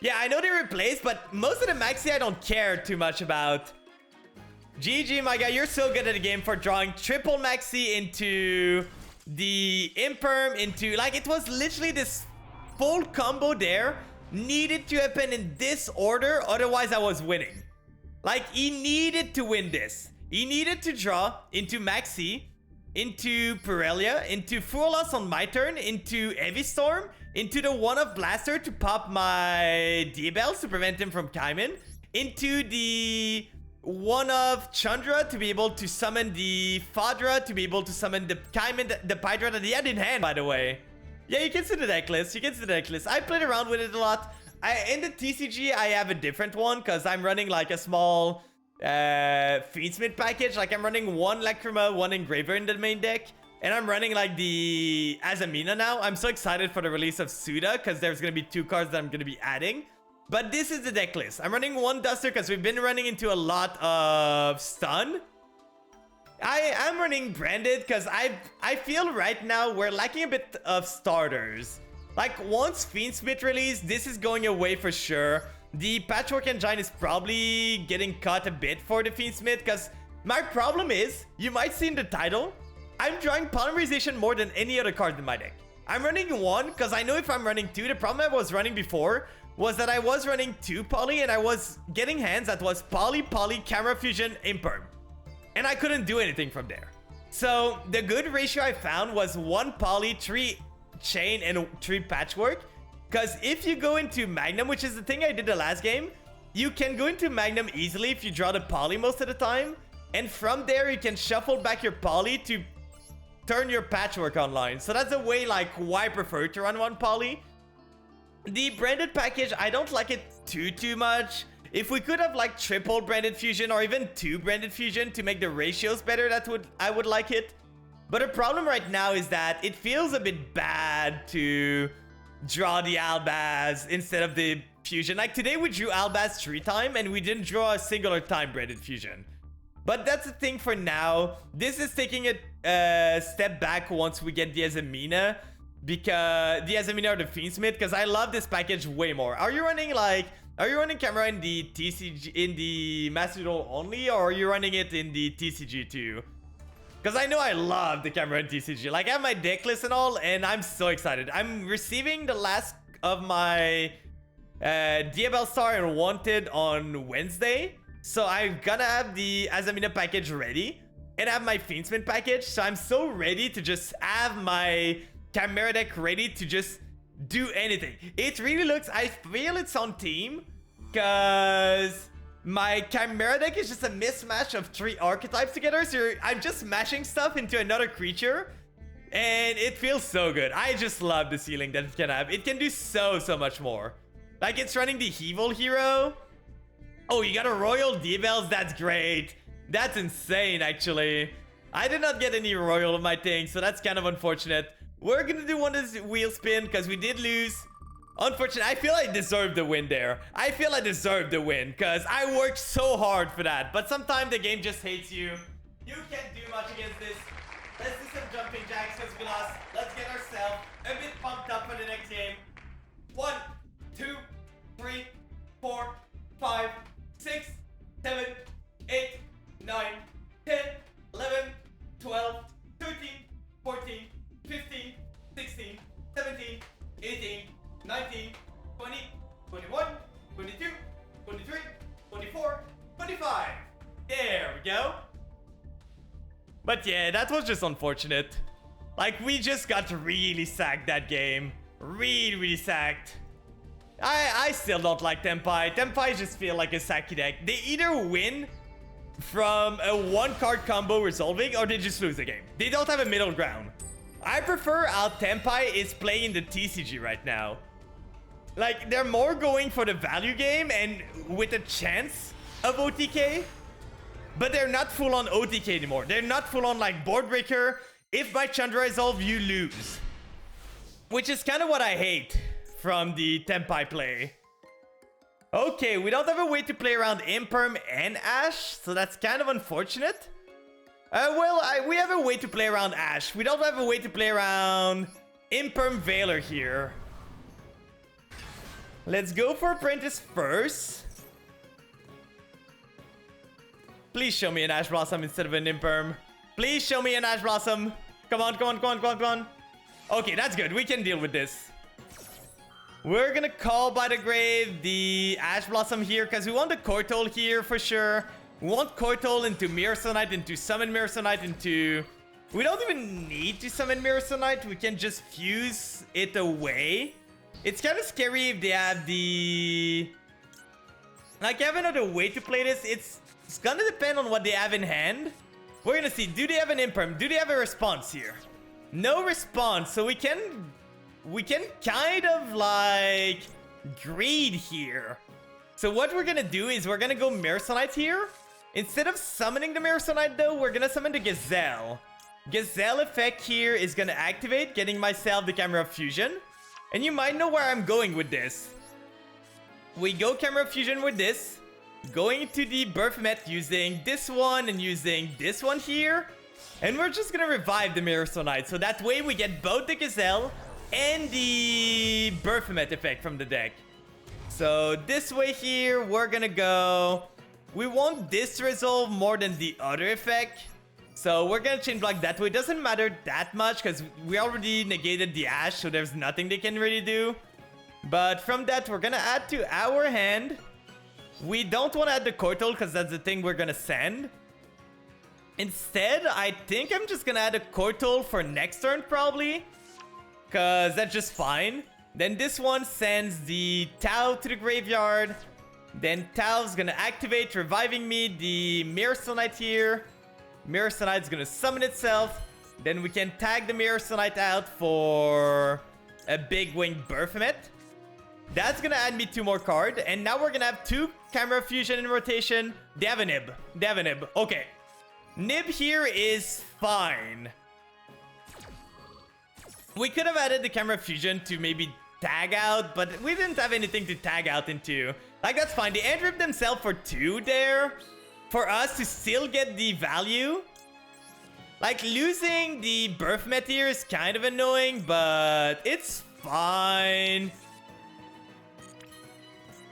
Yeah, I know they replaced, but most of the Maxi I don't care too much about. GG, my guy. You're so good at the game for drawing triple Maxi into the Imperm, into... Like, it was literally this full combo there. Needed to happen in this order, otherwise I was winning. Like, he needed to win this. He needed to draw into Maxi, into Pirellia, into Fuelos on my turn, into Heavy Storm, into the one of Blaster to pop my D-Bells to prevent him from Kaimin, into the one of Chandra to be able to summon the Fadra, to be able to summon the Kaimin, the Pydra that he had in hand, by the way. Yeah, you can see the deck list. You can see the deck list. I played around with it a lot. In the TCG, I have a different one because I'm running like a small Fiendsmith package. Like I'm running 1 Lacrima, 1 Engraver in the main deck. And I'm running like the Azamina now. I'm so excited for the release of Suda because there's going to be 2 cards that I'm going to be adding. But this is the deck list. I'm running 1 Duster because we've been running into a lot of stun. I am running Branded because I feel right now we're lacking a bit of starters. Like, once Fiendsmith release, this is going away for sure. The Patchwork Engine is probably getting cut a bit for the Fiendsmith, because my problem is, you might see in the title, I'm drawing Polymerization more than any other card in my deck. I'm running 1, because I know if I'm running 2, the problem I was running before was that I was running 2 Poly, and I was getting hands that was Poly, Camera Fusion, Imperm. And I couldn't do anything from there. So, the good ratio I found was 1 Poly, 3 Chain and 3 Patchwork, because if you go into Magnum, which is the thing I did the last game, you can go into Magnum easily if you draw the Poly most of the time, and from there you can shuffle back your Poly to turn your Patchwork online. So that's a way like why I prefer to run 1 Poly. The Branded package, I don't like it too much. If we could have like triple Branded Fusion or even 2 Branded Fusion to make the ratios better, I would like it. But the problem right now is that it feels a bit bad to draw the Albaz instead of the Fusion. Like today we drew Albaz 3 times and we didn't draw a singular time Branded Fusion. But that's the thing for now. This is taking a step back once we get the Azamina. Because the Azamina or the Fiendsmith, because I love this package way more. Are you running camera in the TCG, in the Master Duel only, or are you running it in the TCG too? Because I know I love the camera in TCG. Like, I have my deck list and all, and I'm so excited. I'm receiving the last of my Diabell Star and Wanted on Wednesday. So I'm gonna have the Azamina package ready. And have my Fiendsmith package. So I'm so ready to just have my Chimera deck ready to just do anything. It really looks... I feel it's on team. Because... my Chimera deck is just a mismatch of 3 archetypes together, so I'm just mashing stuff into another creature, and it feels so good. I just love the ceiling that it can have. It can do so much more. Like, it's running the Evil Hero. Oh, you got a Royal D-Bells? That's great. That's insane, actually. I did not get any Royal of my thing, so that's kind of unfortunate. We're gonna do one of this wheel spin, because we did lose... Unfortunately, I feel I deserved the win there. I feel I deserved the win because I worked so hard for that. But sometimes the game just hates you. You can't do much against this. Let's do some jumping jacks because we lost. Let's get ourselves a bit pumped up for the next game. 1, 2, 3, 4, 5, 6, 7, 8, 9, 10, 11, 12, 13, 14, 15, 16, 17, 18, 19, 20, 21, 22, 23, 24, 25. There we go. But yeah, that was just unfortunate. Like, we just got really sacked that game. Really sacked. I still don't like Tenpai. Tenpai just feel like a sacky deck. They either win from a 1-card combo resolving, or they just lose the game. They don't have a middle ground. I prefer how Tenpai is playing in the TCG right now. Like, they're more going for the value game and with a chance of OTK. But they're not full on OTK anymore. They're not full on like board breaker. If by Chandra Resolve you lose. Which is kind of what I hate from the Tempai play. Okay, we don't have a way to play around Imperm and Ashe. So that's kind of unfortunate. We have a way to play around Ashe. We don't have a way to play around Imperm Veiler here. Let's go for Apprentice first. Please show me an Ash Blossom instead of an Imperm. Please show me an Ash Blossom. Come on, come on, come on, come on, come on. Okay, that's good. We can deal with this. We're gonna call by the grave the Ash Blossom here because we want the Cortol here for sure. We want Cortol into Mirror-Sonite, into Summon Mirror-Sonite, into... We don't even need to summon Mirror-Sonite. We can just fuse it away. It's kind of scary if they have the... Like, I have another way to play this. It's gonna depend on what they have in hand. We're gonna see. Do they have an Imperm? Do they have a response here? No response. So we can kind of like greed here. So what we're gonna do is we're gonna go Mirror-Sonite here. Instead of summoning the Mirror-Sonite though, we're gonna summon the Gazelle. Gazelle effect here is gonna activate, getting myself the Camera of Fusion. And you might know where I'm going with this. We go Camera of Fusion with this. Going to the Baphomet using this one and using this one here. And we're just gonna revive the Mirror-Sonite. So that way we get both the Gazelle and the Baphomet effect from the deck. So this way here, we're gonna go... We want this to resolve more than the other effect. So we're gonna chain block that way. It doesn't matter that much because we already negated the Ashe, so there's nothing they can really do. But from that, we're gonna add to our hand. We don't want to add the Cortol because that's the thing we're gonna send. Instead, I think I'm just gonna add a Cortol for next turn probably. Because that's just fine. Then this one sends the Tau to the graveyard. Then Tau's gonna activate, reviving me. The Mirror-Sonite here. Mirror-Sonite's gonna summon itself. Then we can tag the Mirror-Sonite out for a big winged Baphomet. That's gonna add me 2 more cards. And now we're gonna have 2 Camera Fusion in rotation. They have a Nib. They have a Nib. Okay. Nib here is fine. We could have added the Camera Fusion to maybe tag out, but we didn't have anything to tag out into. Like, that's fine. They end rip themselves for 2 there. For us to still get the value. Like, losing the Baphomet here is kind of annoying, but it's fine.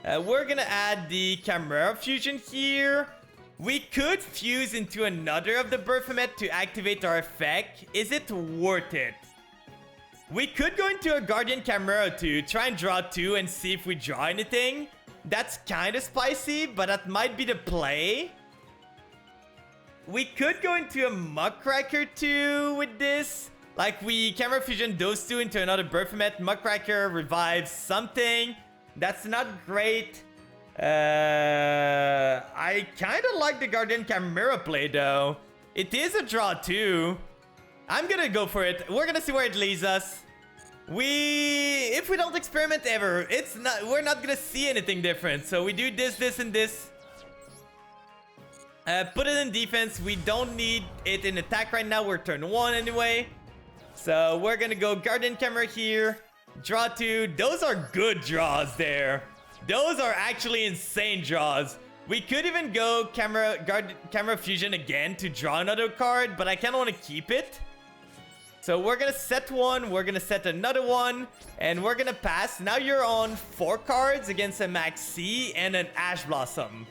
We're gonna add the Camera Fusion here. We could fuse into another of the Baphomet to activate our effect. Is it worth it? We could go into a Guardian Chimera to try and draw 2 and see if we draw anything. That's kind of spicy, but that might be the play. We could go into a Muckracker too with this. Like, we Camera Fusion those 2 into another Baphomet. Muckracker revives something. That's not great. I kind of like the Guardian Chimera play though. It is a draw too. I'm gonna go for it. We're gonna see where it leads us. If we don't experiment ever, we're not gonna see anything different. So we do this, this, and this. Put it in defense. We don't need it in attack right now. We're turn 1 anyway. So we're gonna go Guardian Chimera here. Draw 2. Those are good draws there. Those are actually insane draws. We could even go Camera Fusion again to draw another card, but I kind of want to keep it. So we're going to set 1, we're going to set another 1, and we're going to pass. Now you're on 4 cards against a Maxi and an Ash Blossom.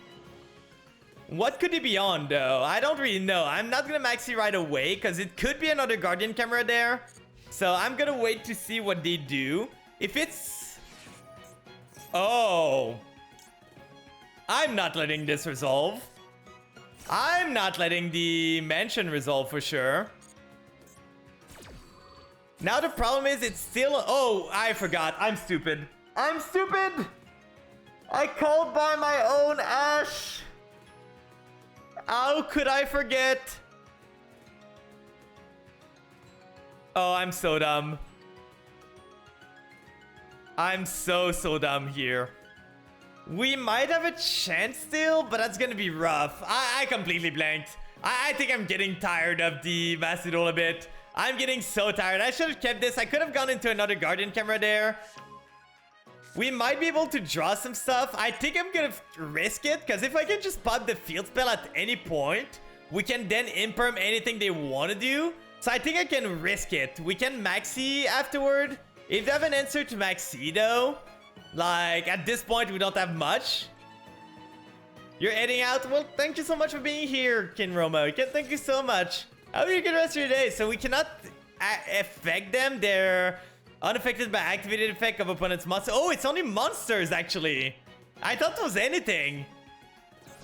What could he be on, though? I don't really know. I'm not going to Maxi right away, because it could be another Guardian Chimera there. So I'm going to wait to see what they do. If it's... Oh... I'm not letting this resolve. I'm not letting the mansion resolve for sure. Now the problem is it's still... Oh, I forgot. I'm stupid. I'm stupid! I called by my own Ash. How could I forget? Oh, I'm so dumb. I'm so dumb here. We might have a chance still, but that's gonna be rough. I completely blanked. I think I'm getting tired of the Mastodon a bit. I'm getting so tired. I should have kept this. I could have gone into another Guardian camera there. We might be able to draw some stuff. I think I'm gonna risk it, because if I can just pop the field spell at any point, we can then imperm anything they want to do. So I think I can risk it. We can Maxi afterward. If they have an answer to Maxi though, like at this point we don't have much. You're heading out? Well, thank you so much for being here, Kinroma. Thank you so much. I hope you have a good rest of your day. So we cannot affect them. They're unaffected by activated effect of opponent's monster. Oh, it's only monsters, actually. I thought it was anything.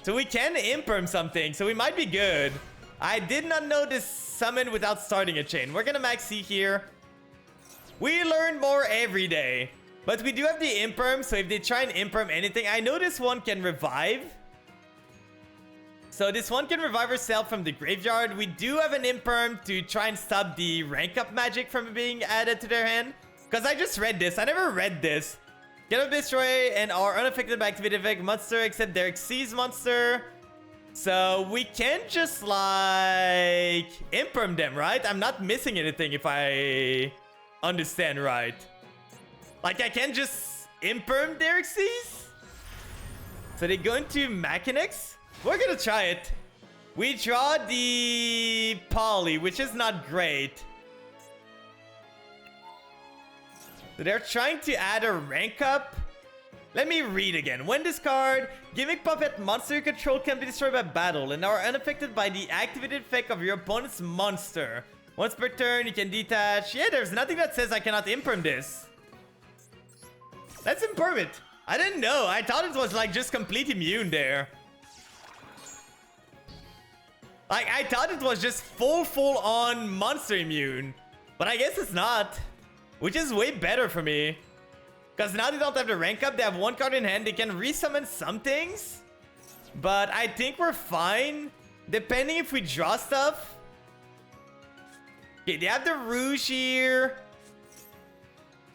So we can imperm something. So we might be good. I did not know this summon without starting a chain. We're gonna max C here. We learn more every day. But we do have the imperm. So if they try and imperm anything, I know this one can revive. So this one can revive herself from the graveyard. We do have an imperm to try and stop the rank up magic from being added to their hand. Because I just read this. I never read this. Get up destroy and are unaffected by activated effect monster except their Xyz monster. So we can just like imperm them, right? I'm not missing anything if I understand right. Like I can just imperm their Xyz. So they go into Machinax. We're gonna try it. We draw the Poly, which is not great. So they're trying to add a rank up. Let me read again. When this card, Gimmick Puppet monster you control can be destroyed by battle and are unaffected by the activated effect of your opponent's monster. Once per turn, you can detach. Yeah, there's nothing that says I cannot imperm this. Let's imperm it. I didn't know. I thought it was like just complete immune there. Like, I thought it was just full on monster immune. But I guess it's not. Which is way better for me. Because now they don't have the rank up. They have one card in hand. They can resummon some things. But I think we're fine. Depending if we draw stuff. Okay, they have the Rouge here.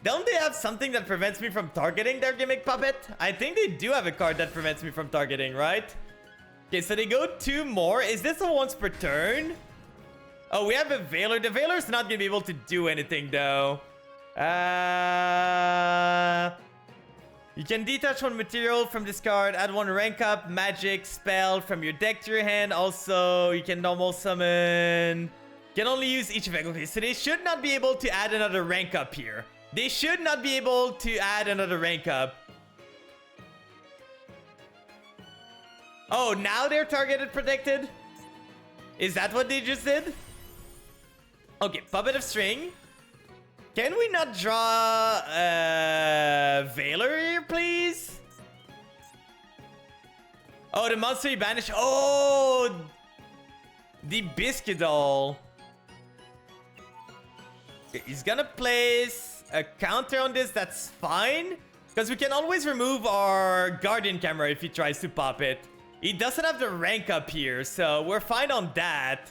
Don't they have something that prevents me from targeting their Gimmick Puppet? I think they do have a card that prevents me from targeting, right? Okay, so they go 2 more. Is this a once per turn? Oh, we have a Veiler. The Veiler's not gonna be able to do anything, though. You can detach one material from this card, add one rank up, magic, spell from your deck to your hand. Also, you can normal summon. Can only use each effect. Okay, so they should not be able to add another rank up here. They should not be able to add another rank up. Oh, now they're targeted protected? Is that what they just did? Okay, Puppet of String. Can we not draw Veiler here, please? Oh, the monster you banished. Oh, the Biscuitol. Okay, he's gonna place a counter on this. That's fine. Because we can always remove our Guardian camera if he tries to pop it. He doesn't have the rank up here, so we're fine on that.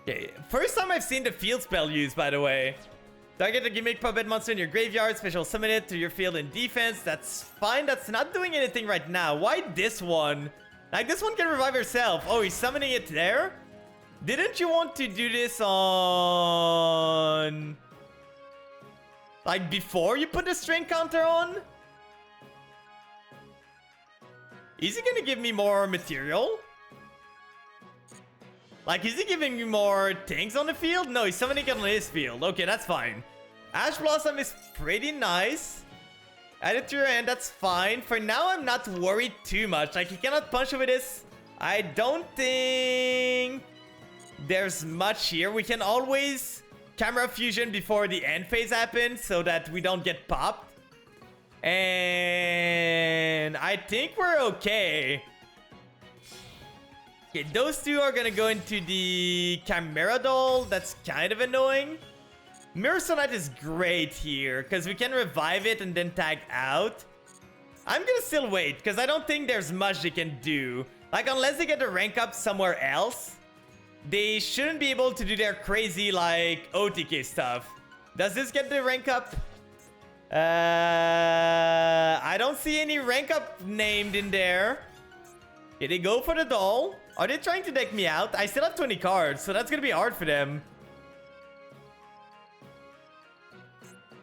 Okay, first time I've seen the field spell used, by the way. Target a Gimmick Puppet monster in your graveyard, special summon it to your field in defense. That's fine, that's not doing anything right now. Why this one? Like, this one can revive herself. Oh, he's summoning it there? Didn't you want to do this on... like, before you put the string counter on? Is he gonna give me more material? Like, is he giving me more things on the field? No, he's summoning it on his field. Okay, that's fine. Ash Blossom is pretty nice. Add it to your hand, that's fine. For now, I'm not worried too much. Like, he cannot punch with this. I don't think there's much here. We can always camera fusion before the end phase happens so that we don't get popped. And I think we're okay. Okay, those two are gonna go into the Chimera Doll. That's kind of annoying. Mirror Sonite is great here because we can revive it and then tag out. I'm gonna still wait because I don't think there's much they can do. Like, unless they get the rank up somewhere else, they shouldn't be able to do their crazy, like, OTK stuff. Does this get the rank up? I don't see any rank up named in there. Did they go for the doll? Are they trying to deck me out? I still have 20 cards, so that's gonna be hard for them.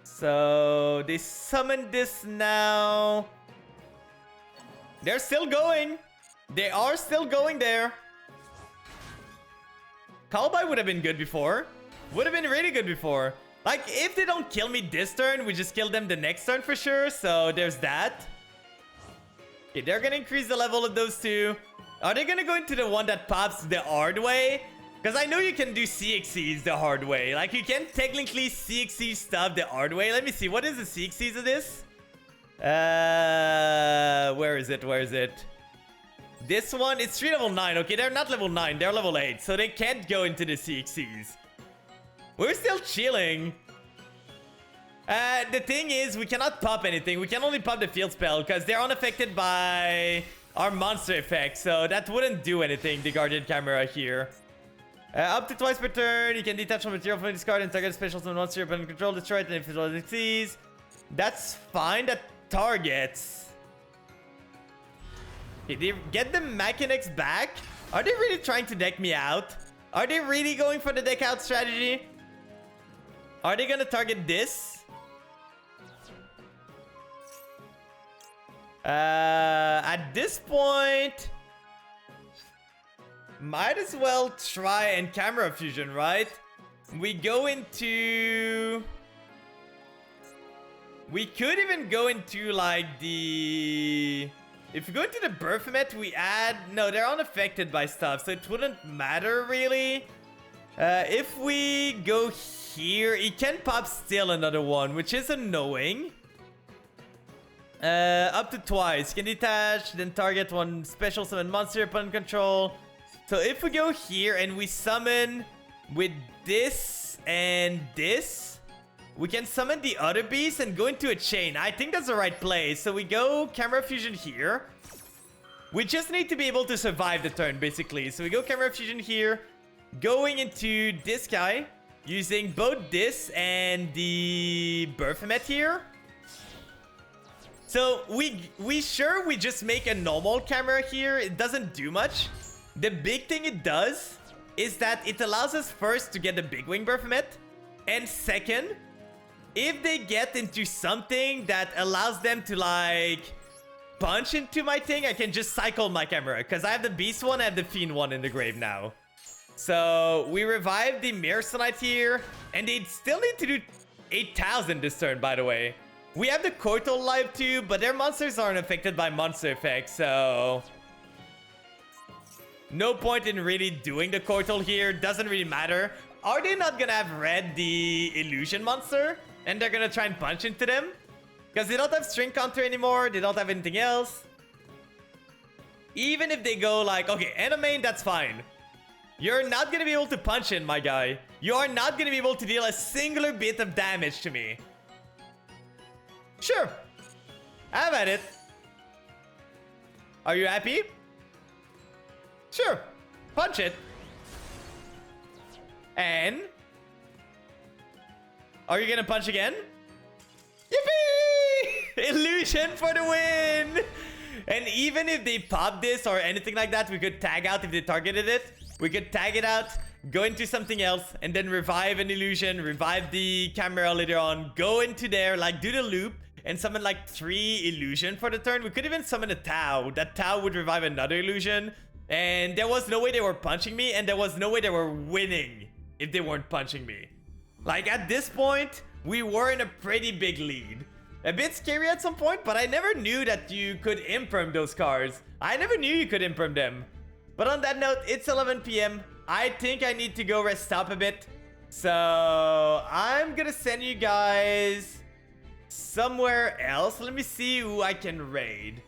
So they summoned this now. They're still going. They are still going there. Cowboy would have been good before. Would have been really good before. Like, if they don't kill me this turn, we just kill them the next turn for sure. So there's that. Okay, they're gonna increase the level of those two. Are they gonna go into the one that pops the hard way? Because I know you can do CXCs the hard way. Like, you can technically CXC stuff the hard way. Let me see. What is the CXCs of this? Where is it? Where is it? This one, it's 3 level 9. Okay, they're not level 9. They're level 8. So they can't go into the CXCs. We're still chilling. The thing is, we cannot pop anything. We can only pop the field spell because they're unaffected by our monster effect. So that wouldn't do anything, the Guardian Camera here. Up to twice per turn, you can detach from material from this card and target a special summon monster upon control, destroy it, and if it succeeds. That's fine, that targets. Okay, they get the mechanics back? Are they really trying to deck me out? Are they really going for the deck out strategy? Are they gonna target this? At this point, might as well try and camera fusion, right? We go into... We could even go into like the... If we go into the Baphomet, we add... No, they're unaffected by stuff, so it wouldn't matter really. If we go here, it can pop still another one, which is annoying. Up to twice. Can detach, then target one special summon monster upon control. So if we go here and we summon with this and this, we can summon the other beast and go into a chain. I think that's the right play. So we go camera fusion here. We just need to be able to survive the turn, basically. So we go camera fusion here, going into this guy, using both this and the Baphomet here. So we just make a normal camera here. It doesn't do much. The big thing it does is that it allows us first to get the big wing Baphomet, and second, if they get into something that allows them to like punch into my thing, I can just cycle my camera because I have the beast one, I have the fiend one in the grave now. So we revive the Mercenite here, and they still need to do 8,000 this turn, by the way. We have the Kotal live too, but their monsters aren't affected by monster effects, so no point in really doing the Kotal here. Doesn't really matter. Are they not gonna have read the illusion monster and they're gonna try and punch into them? Because they don't have string counter anymore. They don't have anything else. Even if they go like, okay, Endomain, that's fine. You're not gonna be able to punch in, my guy. You are not gonna be able to deal a singular bit of damage to me. Sure. Have at it. Are you happy? Sure. Punch it. And... Are you gonna punch again? Yippee! Illusion for the win! And even if they pop this or anything like that, we could tag out if they targeted it. We could tag it out, go into something else, and then revive an illusion, revive the camera later on, go into there, like do the loop, and summon like 3 illusion for the turn. We could even summon a Tau. That Tau would revive another illusion. And there was no way they were punching me, and there was no way they were winning if they weren't punching me. Like, at this point, we were in a pretty big lead. A bit scary at some point, but I never knew that you could imperm those cards. I never knew you could imperm them. But on that note, it's 11 p.m. I think I need to go rest up a bit. So, I'm gonna send you guys somewhere else. Let me see who I can raid.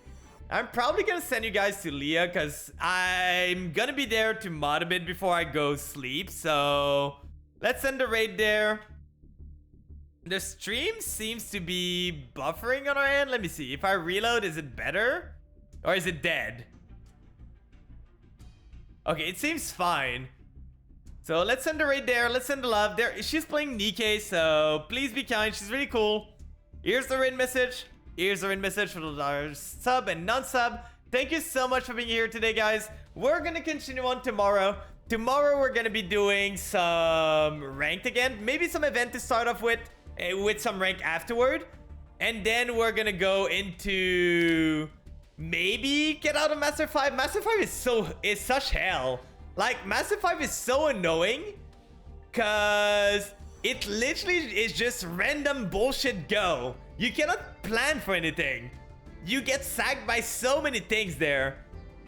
I'm probably gonna send you guys to Leah because I'm gonna be there to mod a bit before I go sleep. So let's send the raid there. The stream seems to be buffering on our end. Let me see. If I reload, is it better? Or is it dead? Okay, it seems fine. So let's send her right there. Let's send the love. There, she's playing Nikke, so please be kind. She's really cool. Here's the raid message. Here's the raid message for the sub and non-sub. Thank you so much for being here today, guys. We're gonna continue on tomorrow. Tomorrow we're gonna be doing some ranked again. Maybe some event to start off with some rank afterward. And then we're gonna go into maybe get out of Master 5. Master 5 is such hell. Like, Master 5 is so annoying because it literally is just random bullshit go. You cannot plan for anything. You get sacked by so many things there.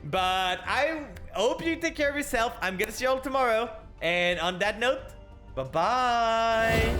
But I hope you take care of yourself. I'm gonna see you all tomorrow. And on that note, bye-bye.